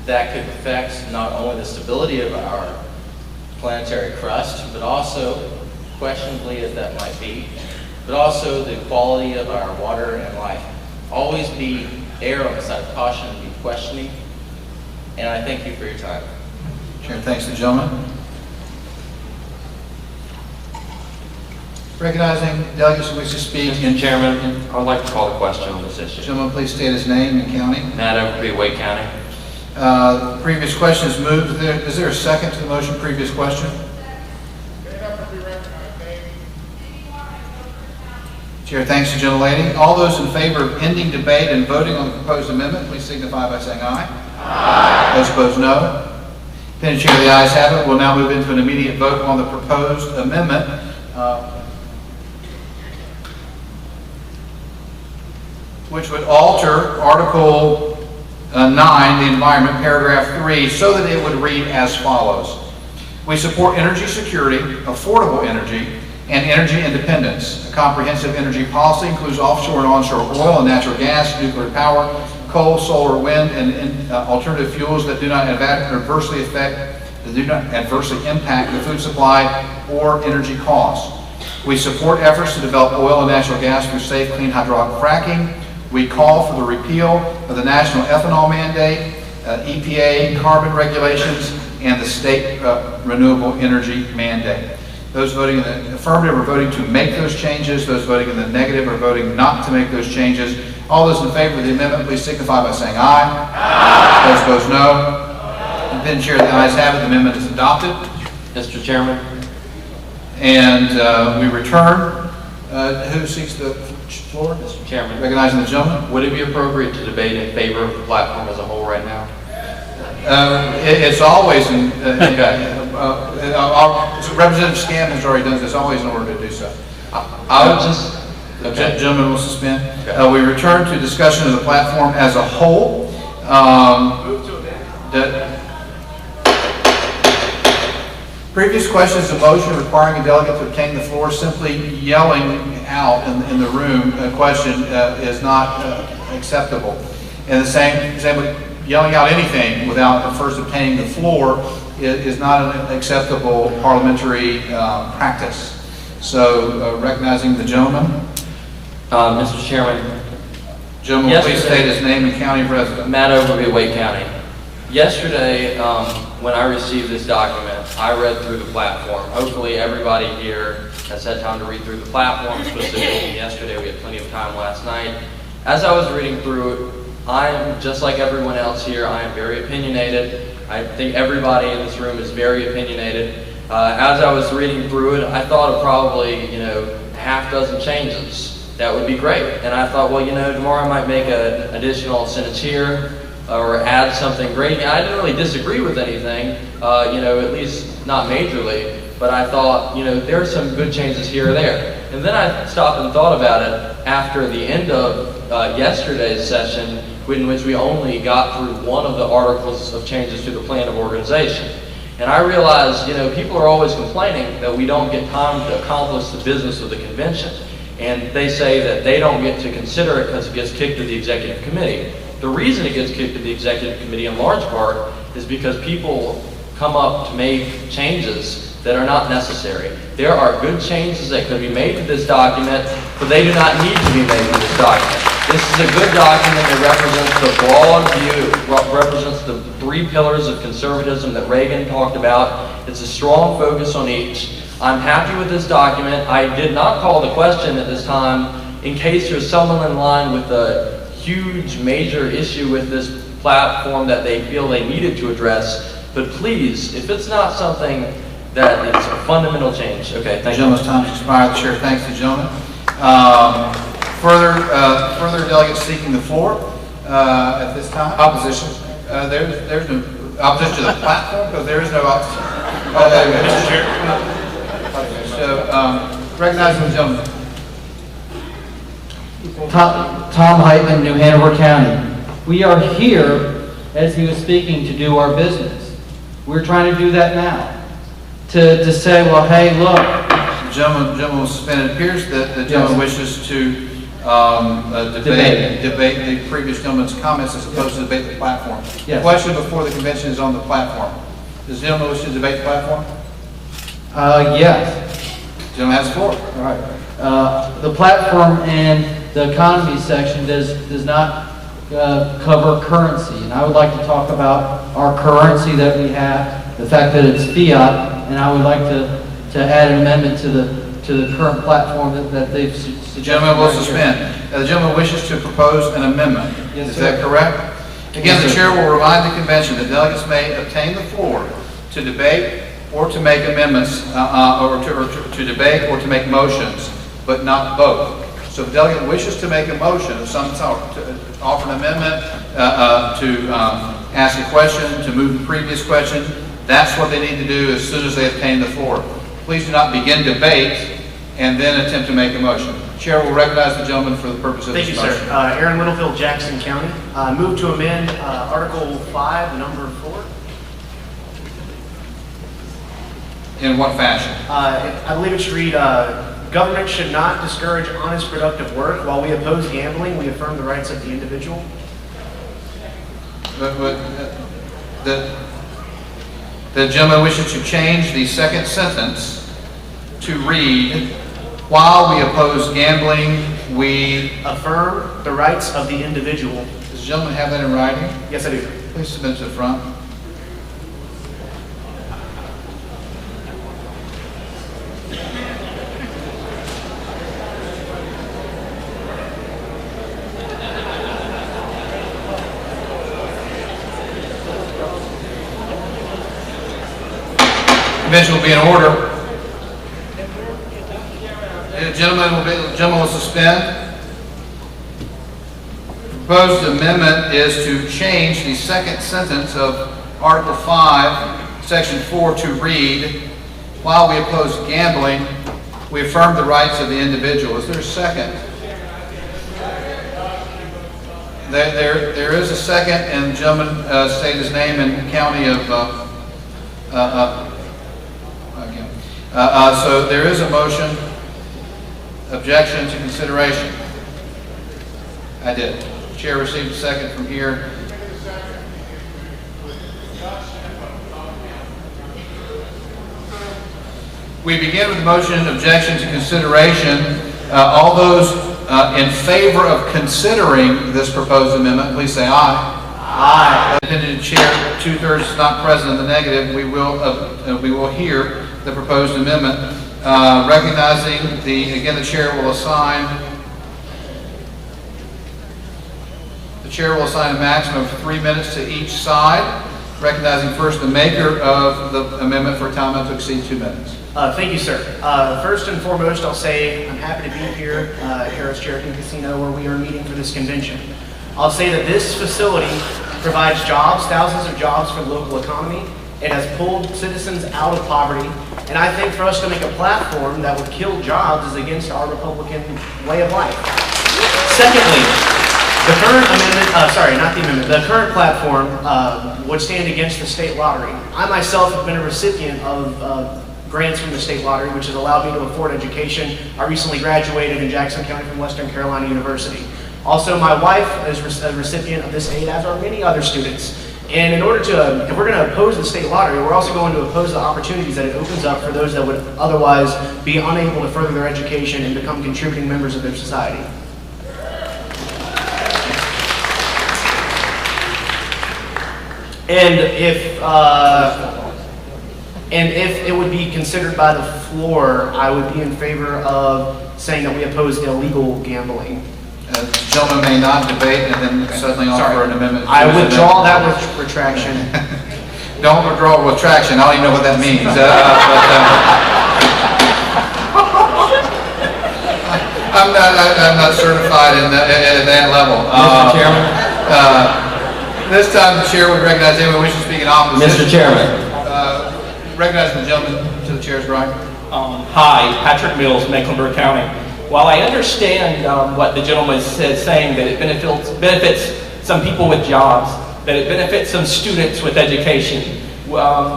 that could affect not only the stability of our planetary crust, but also, questionably as that might be, but also the quality of our water and life. Always err on the side of caution and be questioning. And I thank you for your time. Chair thanks the gentleman. Recognizing delegates who wish to speak. Mr. Chairman, I would like to call the question on this issue. Gentleman, please state his name and county. Matt Overby, Wake County. The previous question is moved. Is there a second to the motion? Previous question. Chair thanks the gentlelady. All those in favor of ending debate and voting on the proposed amendment, please signify by saying aye. Aye. Those opposed, no. Pending chair, the ayes have it. We'll now move into an immediate vote on the proposed amendment. Which would alter Article 9, the environment, paragraph 3, so that it would read as follows. We support energy security, affordable energy, and energy independence. A comprehensive energy policy includes offshore and onshore oil and natural gas, nuclear power, coal, solar, wind, and alternative fuels that do not adversely impact the food supply or energy costs. We support efforts to develop oil and natural gas through safe, clean hydraulic fracking. We call for the repeal of the national ethanol mandate, EPA carbon regulations, and the state renewable energy mandate. Those voting in the affirmative are voting to make those changes. Those voting in the negative are voting not to make those changes. All those in favor of the amendment, please signify by saying aye. Aye. Those opposed, no. And then chair, the ayes have it. The amendment is adopted. Mr. Chairman. And we return. Who seeks the floor? Mr. Chairman. Recognizing the gentleman. Would it be appropriate to debate in favor of the platform as a whole right now? It's always in, Representative Scam has already done this. It's always in order to do so. I would just... Okay. Gentleman will suspend. Okay. We return to discussion of the platform as a whole. Previous questions of motion requiring a delegate to obtain the floor, simply yelling out in the room a question is not acceptable. And the same with yelling out anything without first obtaining the floor is not an acceptable parliamentary practice. So recognizing the gentleman. Mr. Chairman. Gentleman, please state his name and county of residence. Matt Overby, Wake County. Yesterday, when I received this document, I read through the platform. Hopefully everybody here has had time to read through the platform, specifically yesterday. We had plenty of time last night. As I was reading through it, I'm just like everyone else here. I am very opinionated. I think everybody in this room is very opinionated. As I was reading through it, I thought of probably, a half dozen changes. That would be great. And I thought, well, tomorrow I might make an additional sentence here or add something great. I didn't really disagree with anything, at least not majorly, but I thought, there are some good changes here or there. And then I stopped and thought about it after the end of yesterday's session, in which we only got through one of the articles of changes to the plan of organization. And I realized, people are always complaining that we don't get time to accomplish the business of the convention. And they say that they don't get to consider it because it gets kicked to the executive committee. The reason it gets kicked to the executive committee in large part is because people come up to make changes that are not necessary. There are good changes that could be made to this document, but they do not need to be made to this document. This is a good document that represents the broad view, represents the 3 pillars of conservatism that Reagan talked about. It's a strong focus on each. I'm happy with this document. I did not call the question at this time in case there's someone in line with a huge major issue with this platform that they feel they needed to address. But please, if it's not something that is a fundamental change. Okay, thank you. The gentleman's time has expired. The chair thanks the gentleman. Further delegates seeking the floor at this time. Opposition. There's no opposition to the platform because there is no opposition. Mr. Chair. So, recognizing the gentleman. Tom Heitman, New Hanover County. We are here, as he was speaking, to do our business. We're trying to do that now. To say, well, hey, look. The gentleman was suspended. It appears that the gentleman wishes to debate the previous gentleman's comments as opposed to debate the platform. Yes. The question before the convention is on the platform. Does the gentleman wish to debate the platform? Yes. The gentleman has the floor. All right. The platform and the economy section does not cover currency, and I would like to talk about our currency that we have, the fact that it's fiat, and I would like to add an amendment to the current platform that they've suggested. The gentleman will suspend. The gentleman wishes to propose an amendment. Yes, is sir. that correct? Again, the chair will remind the convention that delegates may obtain the floor to debate or to make amendments, or to debate or to make motions, but not both. So if the delegate wishes to make a motion of some sort, to offer an amendment, to ask a question, to move the previous question, that's what they need to do as soon as they obtain the floor. Please do not begin debate and then attempt to make a motion. Chair will recognize the gentleman for the purpose of this motion. Thank you, sir. Aaron Littlefield, Jackson County. Move to amend Article 5, number 4. In what fashion? I believe it should read, government should not discourage honest, productive work. While we oppose gambling, we affirm the rights of the individual. The gentleman wishes to change the second sentence to read, while we oppose gambling, we affirm the rights of the individual. Does the gentleman have that in writing? Yes, I do. Please submit to the front. Convention will be in order. The gentleman will suspend. The proposed amendment is to change the second sentence of Article 5, Section 4 to read, while we oppose gambling, we affirm the rights of the individual. Is there a second? There is a second, and the gentleman state his name and county of So there is a motion, objection to consideration. I did. Chair received a second from here. We begin with the motion, objection to consideration. All those in favor of considering this proposed amendment, please say aye. Aye. Independent chair, 2/3 is not present in the negative. We will hear the proposed amendment. Recognizing again, the chair will assign a maximum of 3 minutes to each side. Recognizing first the maker of the amendment for a time not to exceed 2 minutes. Thank you, sir. First and foremost, I'll say I'm happy to be here at Harris Cherokee Casino where we are meeting for this convention. I'll say that this facility provides jobs, thousands of jobs for the local economy. It has pulled citizens out of poverty. And I think for us to make a platform that would kill jobs is against our Republican way of life. Secondly, the current amendment, the current platform would stand against the state lottery. I myself have been a recipient of grants from the state lottery, which has allowed me to afford education. I recently graduated in Jackson County from Western Carolina University. Also, my wife is a recipient of this aid, as are many other students. And in order to, if we're going to oppose the state lottery, we're also going to oppose the opportunities that it opens up for those that would otherwise be unable to further their education and become contributing members of their society. And if it would be considered by the floor, I would be in favor of saying that we oppose illegal gambling. The gentleman may not debate and then suddenly offer an amendment. I withdraw that retraction. Don't withdraw retraction. I don't even know what that means. I'm not certified in that level. Mr. Chairman. This time the chair would recognize anyone wishing to speak in opposition. Mr. Chairman. Recognize the gentleman to the chair's right. Hi, Patrick Mills, Mecklenburg County. While I understand what the gentleman is saying, that it benefits some people with jobs, that it benefits some students with education,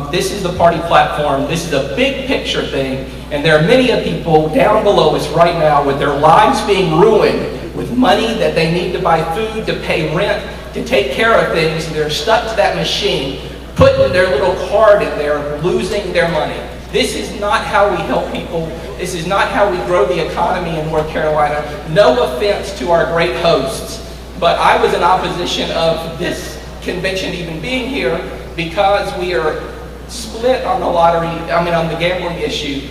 this is the party platform, this is a big picture thing, and there are many of people down below us right now with their lives being ruined with money that they need to buy food, to pay rent, to take care of things, and they're stuck to that machine, putting their little card in there, losing their money. This is not how we help people. This is not how we grow the economy in North Carolina. No offense to our great hosts, but I was in opposition of this convention even being here because we are split on the on the gambling issue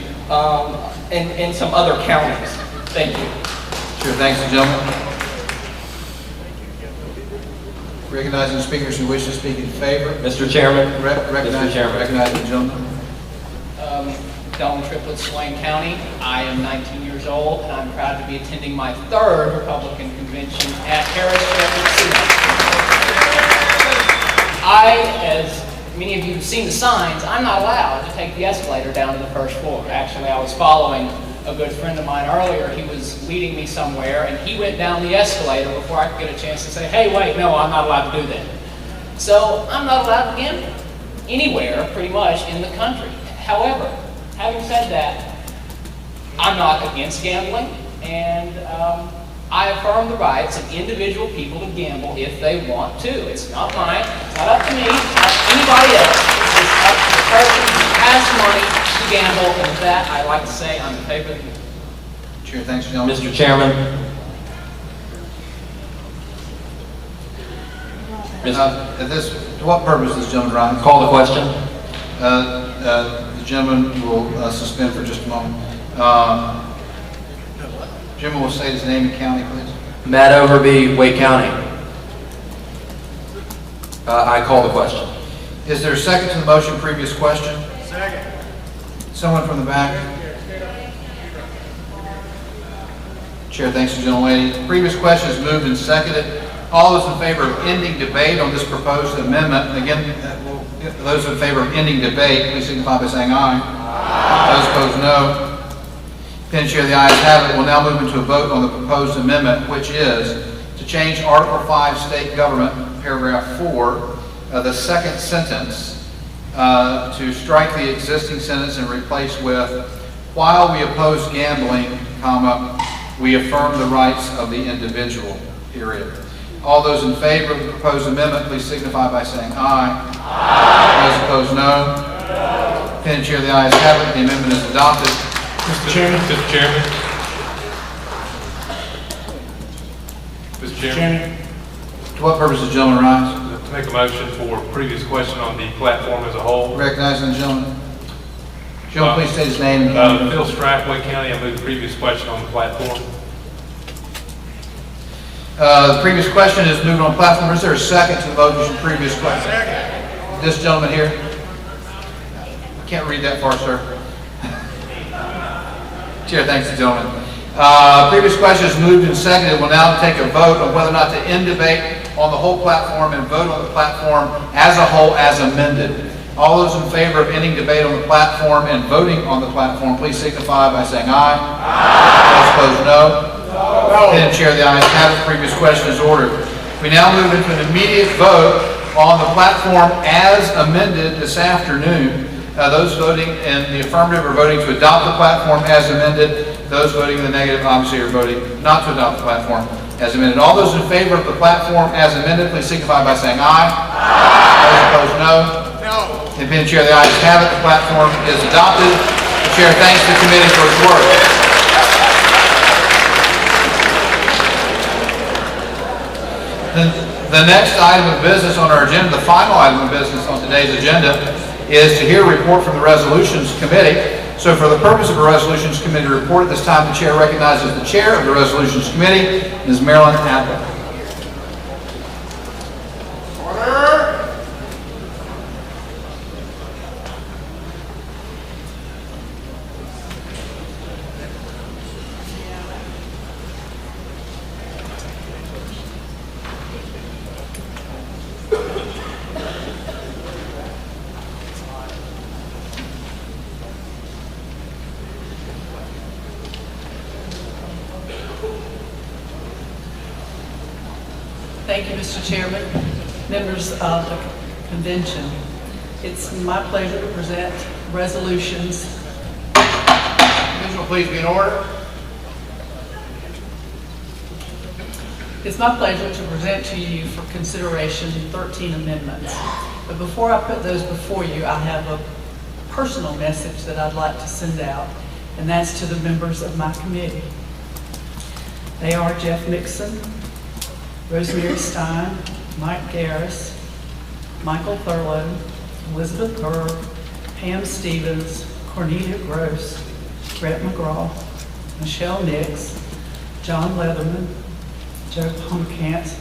in some other counties. Thank you. Sure, thanks, gentlemen. Recognizing speakers who wish to speak in favor. Mr. Chairman. Mr. Chairman. Recognizing the gentleman. Donald Triplett, Swain County. I am 19 years old, and I'm proud to be attending my 3rd Republican convention at Harris Cherokee Casino. As many of you have seen the signs, I'm not allowed to take the escalator down to the 1st floor. Actually, I was following a good friend of mine earlier. He was leading me somewhere, and he went down the escalator before I could get a chance to say, hey, wait, no, I'm not allowed to do that. So I'm not allowed to gamble anywhere, pretty much, in the country. However, having said that, I'm not against gambling, and I affirm the rights of individual people to gamble if they want to. It's not mine, it's not up to me, it's not anybody else. It's up to the person who has money to gamble, and with that, I'd like to say I'm in favor of the gamble. Sure, thanks, gentlemen. Mr. Chairman. To what purpose does this gentleman rise? Call the question. The gentleman will suspend for just a moment. Gentleman will state his name and county, please. Matt Overby, Wake County. I call the question. Is there a second to the motion, previous question? Second. Someone from the back? Chair, thanks the gentlelady. Previous question is moved and seconded. All those in favor of ending debate on this proposed amendment, again, those in favor of ending debate, please signify by saying aye. Aye. Those opposed, no. Chair, the ayes have it. We'll now move into a vote on the proposed amendment, which is to change Article 5, State Government, Paragraph 4, the second sentence, to strike the existing sentence and replace with, while we oppose gambling, comma, we affirm the rights of the individual, period. All those in favor of the proposed amendment, please signify by saying aye. Aye. Those opposed, no. Pen and chair, the ayes have it. The amendment is adopted. Mr. Chairman. Mr. Chairman. Mr. Chairman. To what purpose does the gentleman rise? To make a motion for previous question on the platform as a whole. Recognizing the gentleman. Gentleman, please state his name. Phil Strackway County. I move the previous question on the platform. The previous question is moved on platform. Is there a second to the motion previous question? Second. This gentleman here. I can't read that far, sir. Chair, thanks, the gentleman. Previous question is moved and seconded. We'll now take a vote on whether or not to end debate on the whole platform and vote on the platform as a whole as amended. All those in favor of ending debate on the platform and voting on the platform, please signify by saying aye. Aye. Those opposed, no. Pen and chair, the ayes have it. Previous question is ordered. We now move into an immediate vote on the platform as amended this afternoon. Those voting in the affirmative are voting to adopt the platform as amended. Those voting in the negative, obviously, are voting not to adopt the platform as amended. All those in favor of the platform as amended, please signify by saying aye. Aye. Those opposed, no. No. And pen and chair, the ayes have it. The platform is adopted. The chair thanks the committee for its work. The next item of business on our agenda, the final item of business on today's agenda, is to hear a report from the Resolutions Committee. So for the purpose of a Resolutions Committee report, at this time the chair recognizes the chair of the Resolutions Committee, Ms. Marilyn Apple. Thank you, Mr. Chairman, members of the convention. It's my pleasure to present resolutions. Convention will please be in order. It's my pleasure to present to you for consideration 13 amendments. But before I put those before you, I have a personal message that I'd like to send out, and that's to the members of my committee. They are Jeff Nixon, Rosemary Stein, Mike Garris, Michael Thurlow, Elizabeth Berg, Pam Stevens, Cornelia Gross, Brett McGraw, Michelle Nix, John Leatherman, Joe Homkamp,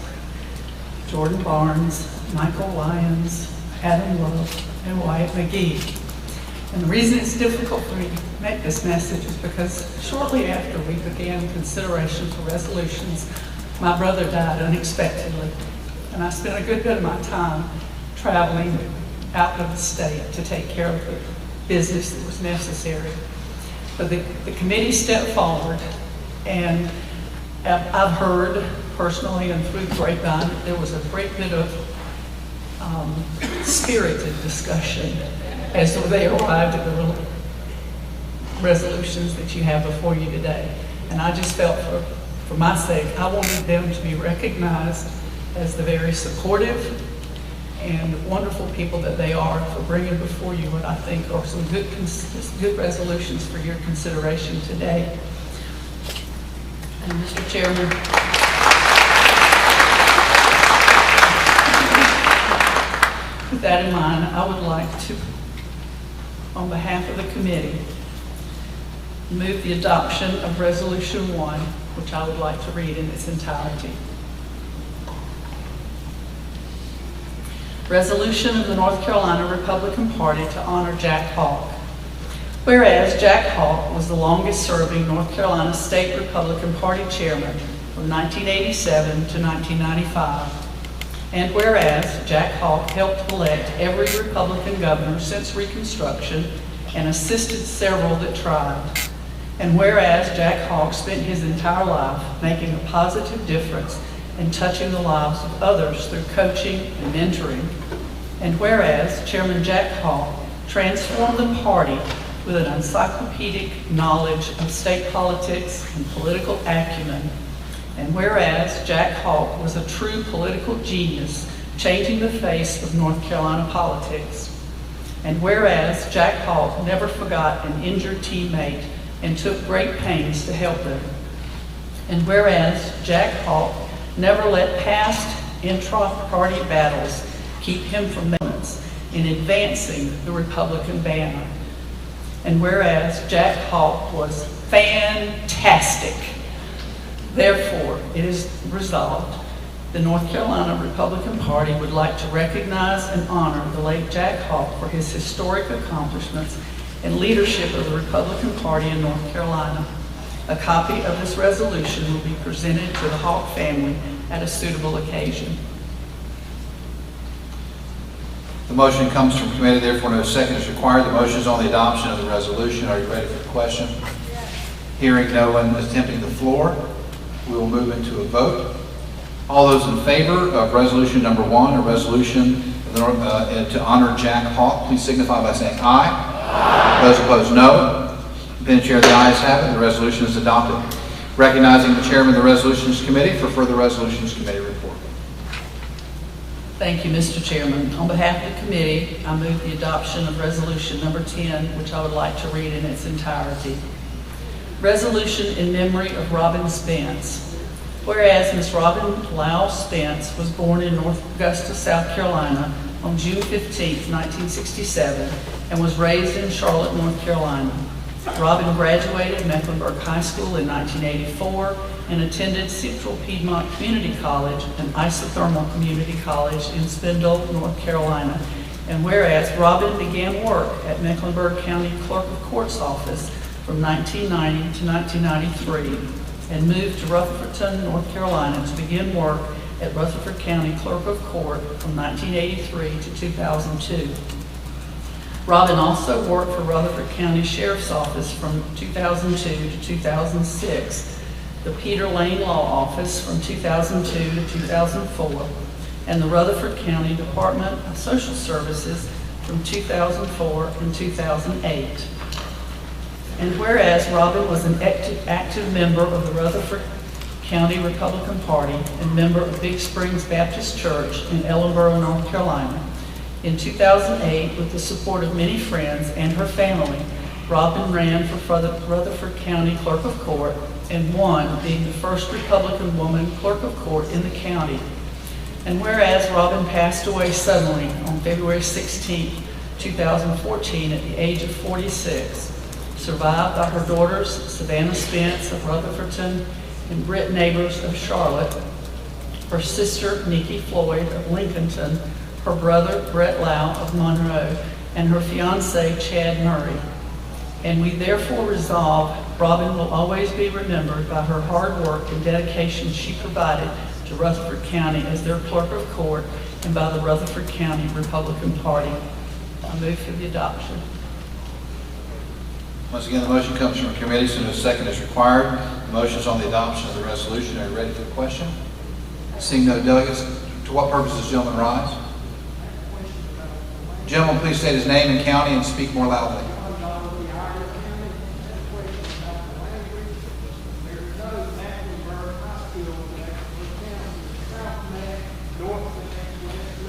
Jordan Barnes, Michael Lyons, Adam Love, and Wyatt McGee. And the reason it's difficult for me to make this message is because shortly after we began consideration for resolutions, my brother died unexpectedly, and I spent a good bit of my time traveling out of the state to take care of the business that was necessary. But the committee stepped forward, and I've heard personally and through the grapevine that there was a great bit of spirited discussion as they arrived at the resolutions that you have before you today. And I just felt for my sake, I wanted them to be recognized as the very supportive and wonderful people that they are for bringing before you what I think are some good resolutions for your consideration today. And Mr. Chairman, with that in mind, I would like to, on behalf of the committee, move the adoption of Resolution 1, which I would like to read in its entirety. Resolution of the North Carolina Republican Party to honor Jack Hawk. Whereas Jack Hawk was the longest-serving North Carolina State Republican Party chairman from 1987 to 1995, and whereas Jack Hawk helped elect every Republican governor since Reconstruction and assisted several that tried, and whereas Jack Hawk spent his entire life making a positive difference and touching the lives of others through coaching and mentoring, And whereas Chairman Jack Hawk transformed the party with an encyclopedic knowledge of state politics and political acumen, and whereas Jack Hawk was a true political genius, changing the face of North Carolina politics, and whereas Jack Hawk never forgot an injured teammate and took great pains to help them, and whereas Jack Hawk never let past intra-party battles keep him from moments in advancing the Republican banner, and whereas Jack Hawk was fantastic, therefore it is resolved the North Carolina Republican Party would like to recognize and honor the late Jack Hawk for his historic accomplishments and leadership of the Republican Party in North Carolina. A copy of this resolution will be presented to the Hawk family at a suitable occasion. The motion comes from committee, therefore no second is required. The motion is on the adoption of the resolution. Are you ready for the question? Hearing no one attempting the floor, we will move into a vote. All those in favor of resolution number 1, a resolution to honor Jack Hawk, please signify by saying aye. Aye. Those opposed, no. Then chair, the ayes have it. The resolution is adopted. Recognizing the chairman of the Resolutions Committee for further Resolutions Committee report. Thank you, Mr. Chairman. On behalf of the committee, I move the adoption of resolution number 10, which I would like to read in its entirety. Resolution in memory of Robin Spence. Whereas Ms. Robin Lau Spence was born in North Augusta, South Carolina on June 15, 1967, and was raised in Charlotte, North Carolina. Robin graduated Mecklenburg High School in 1984 and attended Central Piedmont Community College and Isothermal Community College in Spindle, North Carolina. And whereas Robin began work at Mecklenburg County Clerk of Court's office from 1990 to 1993 and moved to Rutherfordton, North Carolina to begin work at Rutherford County Clerk of Court from 1983 to 2002. Robin also worked for Rutherford County Sheriff's Office from 2002 to 2006, the Peter Lane Law Office from 2002 to 2004, and the Rutherford County Department of Social Services from 2004 and 2008. And whereas Robin was an active member of the Rutherford County Republican Party and member of Big Springs Baptist Church in Ellenboro, North Carolina, in 2008, with the support of many friends and her family, Robin ran for Rutherford County Clerk of Court and won, being the first Republican woman Clerk of Court in the county. And whereas Robin passed away suddenly on February 16, 2014 at the age of 46, survived by her daughters, Savannah Spence of Rutherfordton and Britt Neighbors of Charlotte, her sister, Nikki Floyd of Lincolnton, her brother, Brett Lau of Monroe, and her fiancé, Chad Murray. And we therefore resolve Robin will always be remembered by her hard work and dedication she provided to Rutherford County as their clerk of court and by the Rutherford County Republican Party. I move for the adoption. Once again, the motion comes from a committee, so no second is required. The motion is on the adoption of the resolution. Are you ready for the question? Seeing no delegates, to what purpose does the gentleman rise? Gentleman, please state his name and county and speak more loudly.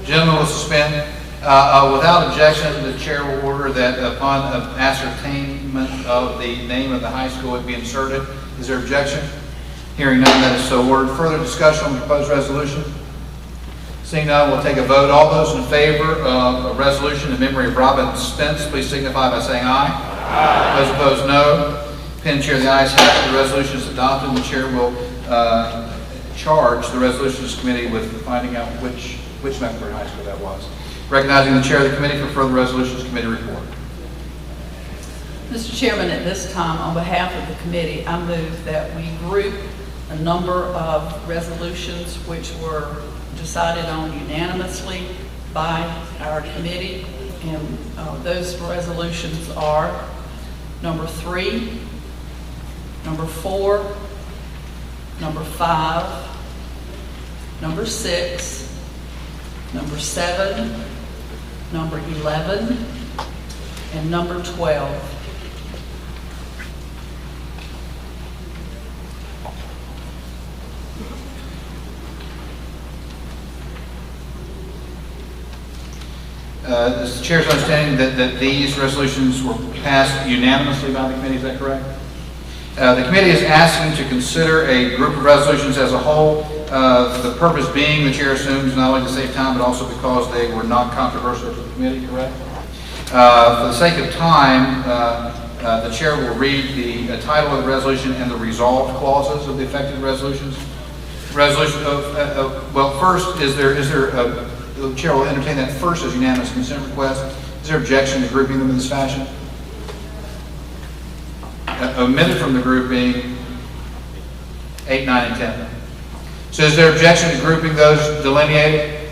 Gentleman will suspend. Without objection, the chair will order that upon ascertainment of the name of the high school it be inserted. Is there objection? Hearing none, that is so ordered. Further discussion on the proposed resolution? Seeing none, we'll take a vote. All those in favor of a resolution in memory of Robin Spence, please signify by saying aye. Aye. Those opposed, no. Pen chair, the ayes have it. The resolution is adopted, and the chair will charge the Resolutions Committee with finding out which Mecklenburg High School that was. Recognizing the chair of the committee for further Resolutions Committee report. Mr. Chairman, at this time, on behalf of the committee, I move that we group a number of resolutions which were decided on unanimously by our committee, and those resolutions are number 3, number 4, number 5, number 6, number 7, number 11, and number 12. Is the chair's understanding that these resolutions were passed unanimously by the committee, is that correct? The committee is asking to consider a group of resolutions as a whole. The purpose being, the chair assumes, not only to save time, but also because they were not controversial to the committee, correct? For the sake of time, the chair will read the title of the resolution and the resolved clauses of the affected resolutions. Well, first, the chair will entertain that first as unanimous consent request. Is there objection to grouping them in this fashion? Omitted from the grouping 8, 9, and 10. So is there objection to grouping those delineated?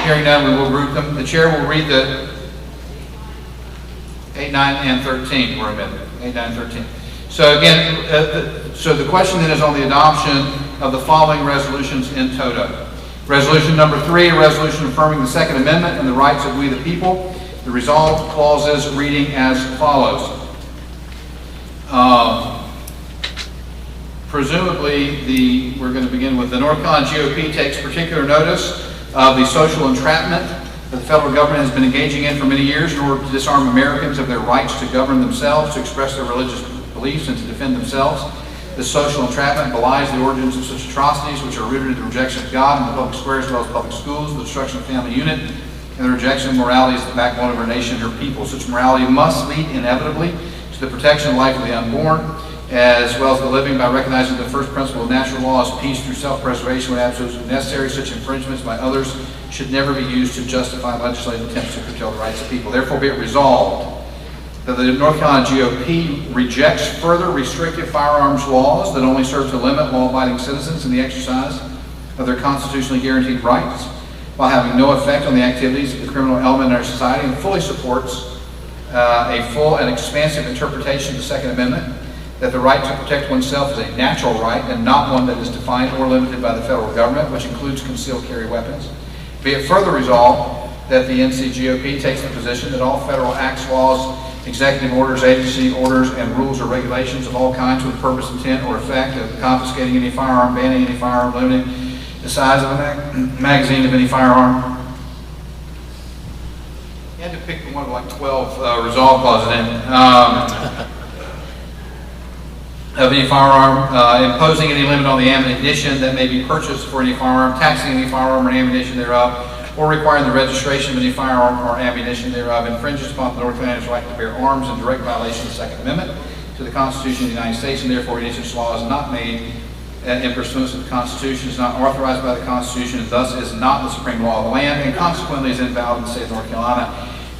Hearing none, we will group them. The chair will read the 8, 9, and 13 were omitted. 8, 9, 13. So again, so the question then is on the adoption of the following resolutions in toto. Resolution number 3, a resolution affirming the Second Amendment and the rights of we the people. The resolved clauses reading as follows. Presumably, we're going to begin with the North Carolina GOP takes particular notice of the social entrapment that the federal government has been engaging in for many years in order to disarm Americans of their rights to govern themselves, to express their religious beliefs, and to defend themselves. This social entrapment belies the origins of such atrocities, which are rooted in the rejection of God in the public square as well as public schools, the destruction of family unit, and the rejection of morality as the backbone of our nation and her people. Such morality must lead inevitably to the protection of life of the unborn, as well as the living, by recognizing the first principle of natural law is peace through self-preservation when absolutely necessary. Such infringements by others should never be used to justify legislative attempts to curtail the rights of people. Therefore, be it resolved that the North Carolina GOP rejects further restrictive firearms laws that only serve to limit law-abiding citizens in the exercise of their constitutionally guaranteed rights, while having no effect on the activities of the criminal element in our society, and fully supports a full and expansive interpretation of the Second Amendment, that the right to protect oneself is a natural right and not one that is defined or limited by the federal government, which includes concealed carry weapons. Be it further resolved that the NCGOP takes the position that all federal acts, laws, executive orders, agency orders, and rules or regulations of all kinds with purpose, intent, or effect of confiscating any firearm, banning any firearm, limiting the size of a magazine of any firearm. You had to pick one of like 12 resolve clauses in. Of any firearm, imposing any limit on the ammunition that may be purchased for any firearm, taxing any firearm or ammunition thereof, or requiring the registration of any firearm or ammunition thereof, infringes upon the North Carolina's right to bear arms in direct violation of the Second Amendment to the Constitution of the United States, and therefore any such law is not made in pursuance of the Constitution, is not authorized by the Constitution, and thus is not the supreme law of the land, and consequently is invalid in the state of North Carolina,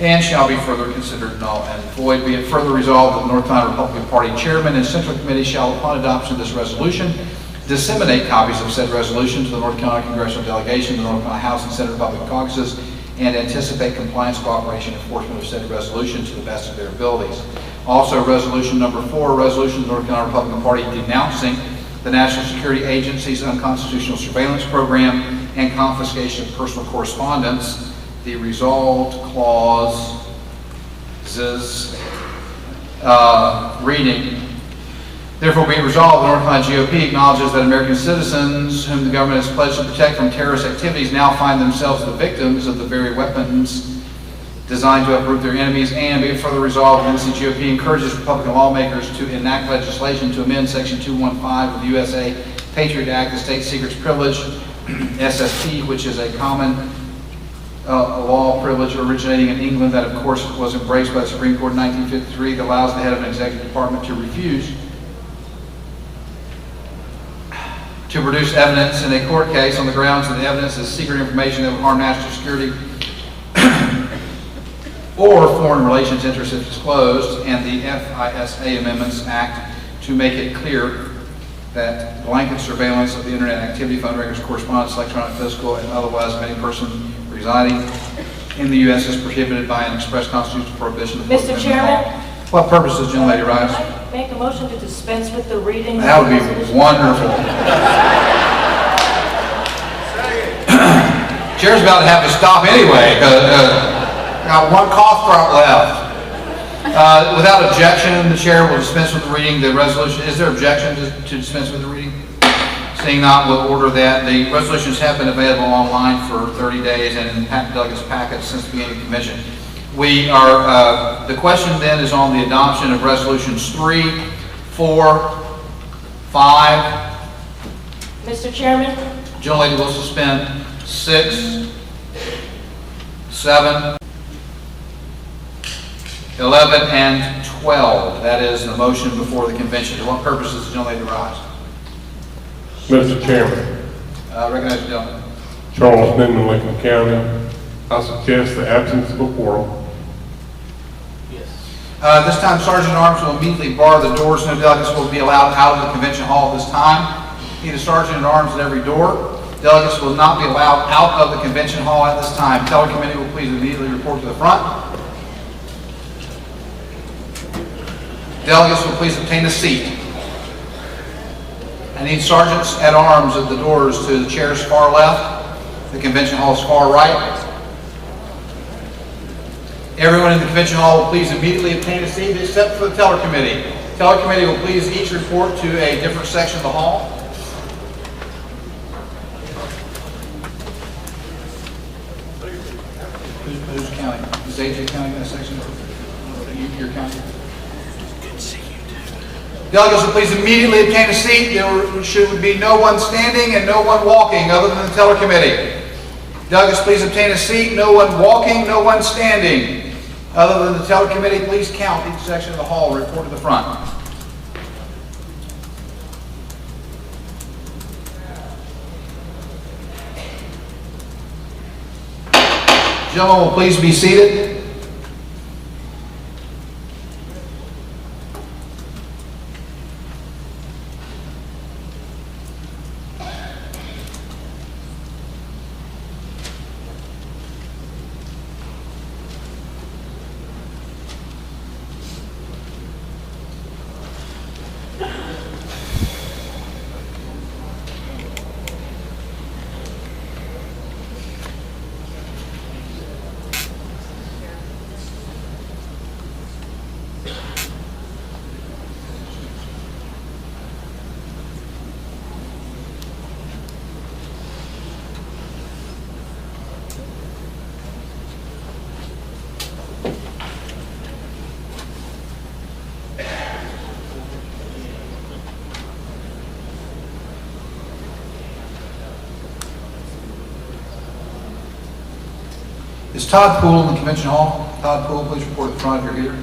and shall be further considered null and void. Be it further resolved that the North Carolina Republican Party chairman and Central Committee shall, upon adoption of this resolution, disseminate copies of said resolution to the North Carolina Congressional Delegation, the North Carolina House and Senate Republican caucuses, and anticipate compliance, cooperation, and enforcement of said resolution to the best of their abilities. Also, resolution number 4, resolution of the North Carolina Republican Party denouncing the National Security Agency's unconstitutional surveillance program and confiscation of personal correspondence. The resolved clauses reading. Therefore, be it resolved, the North Carolina GOP acknowledges that American citizens whom the government has pledged to protect from terrorist activities now find themselves the victims of the very weapons designed to uproot their enemies, and be it further resolved, the NCGOP encourages Republican lawmakers to enact legislation to amend Section 215 of the USA Patriot Act, the State Secrets Privilege, SSP, which is a common a law privilege originating in England that, of course, was embraced by the Supreme Court in 1953, that allows the head of an executive department to refuse to produce evidence in a court case on the grounds that the evidence is secret information that would harm national security or foreign relations interests if disclosed, and the FISA Amendments Act to make it clear that blanket surveillance of the Internet activity, phone records, correspondence, electronic, physical, and otherwise of any person residing in the U.S. is prohibited by an express constitutional prohibition. Mr. Chairman? What purpose does Gentlelady rise? Make a motion to dispense with the reading. That would be wonderful. Chair's about to have to stop anyway. Got one cough drop left. Without objection, the chair will dispense with the reading the resolution. Is there objection to dispense with the reading? Seeing not, we'll order that. The resolutions have been available online for 30 days and in Pat Douglas packets since the beginning of the convention. We are, the question then is on the adoption of resolutions 3, 4, 5. Mr. Chairman, Gentlelady will suspend 6, 7, 11, and 12. That is the motion before the convention. To what purpose does the gentlelady rise? Mr. Chairman. Recognize the gentleman. Charles Newman, Lincoln County. I suggest the absence of a quorum. This time, Sergeant at Arms will immediately bar the doors. No delegates will be allowed out of the convention hall at this time. Need a Sergeant at Arms at every door. Delegates will not be allowed out of the convention hall at this time. Telecommittee will please immediately report to the front. Delegates will please obtain a seat. I need sergeants at arms at the doors to the chair's far left, the convention hall's far right. Everyone in the convention hall will please immediately obtain a seat except for the teller committee. Teller committee will please each report to a different section of the hall. Who's counting? Is AJ counting that section? You're counting? Delegates will please immediately obtain a seat. There should be no one standing and no one walking other than the teller committee. Delegates, please obtain a seat. No one walking, no one standing. Other than the teller committee, please count each section of the hall and report to the front. Gentlemen, will please be seated. Is Todd Poole in the convention hall? Todd Poole, please report at the front if you're here.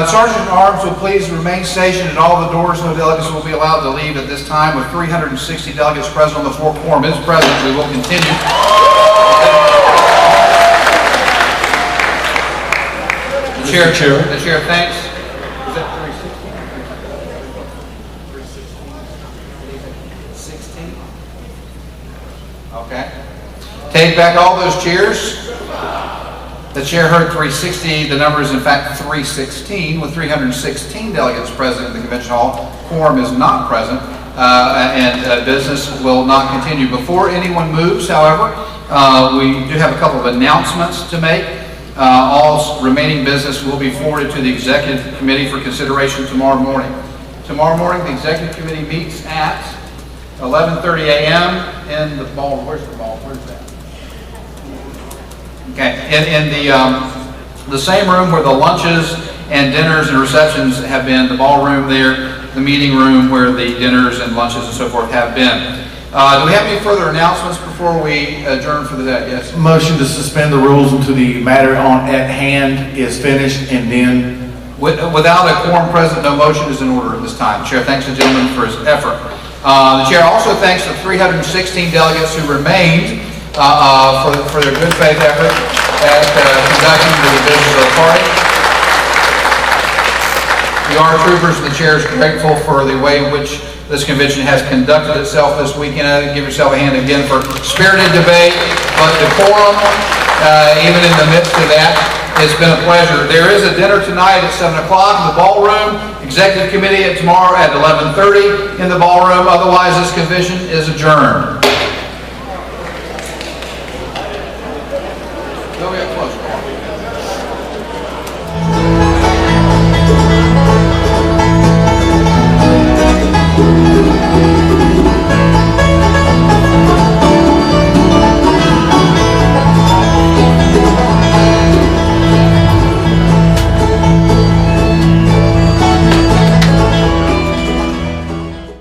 Sergeant at Arms will please remain stationed at all the doors. No delegates will be allowed to leave at this time. With 360 delegates present on the floor, quorum is present. We will continue. The chair thanks. Is that 316? Okay. Take back all those chairs. The chair heard 360. The number is in fact 316 with 316 delegates present in the convention hall. Quorum is not present and business will not continue. Before anyone moves, however, we do have a couple of announcements to make. All remaining business will be forwarded to the Executive Committee for consideration tomorrow morning. Tomorrow morning, the Executive Committee meets at 11:30 a.m. in the ballroom. Where's the ballroom? Where's that? Okay, in the same room where the lunches and dinners and receptions have been, the ballroom there, the meeting room where the dinners and lunches and so forth have been. Do we have any further announcements before we adjourn for the day? Yes. Motion to suspend the rules until the matter at hand is finished, and then Without a quorum present, no motion is in order at this time. The chair thanks the gentleman for his effort. The chair also thanks the 316 delegates who remained for their good faith effort at conducting the business of the party. The R Troopers and the chair is grateful for the way in which this convention has conducted itself this weekend. Give yourself a hand again for spirited debate, but decorum, even in the midst of that. It's been a pleasure. There is a dinner tonight at 7 o'clock in the ballroom. Executive committee tomorrow at 11:30 in the ballroom. Otherwise, this convention is adjourned. No, we have close.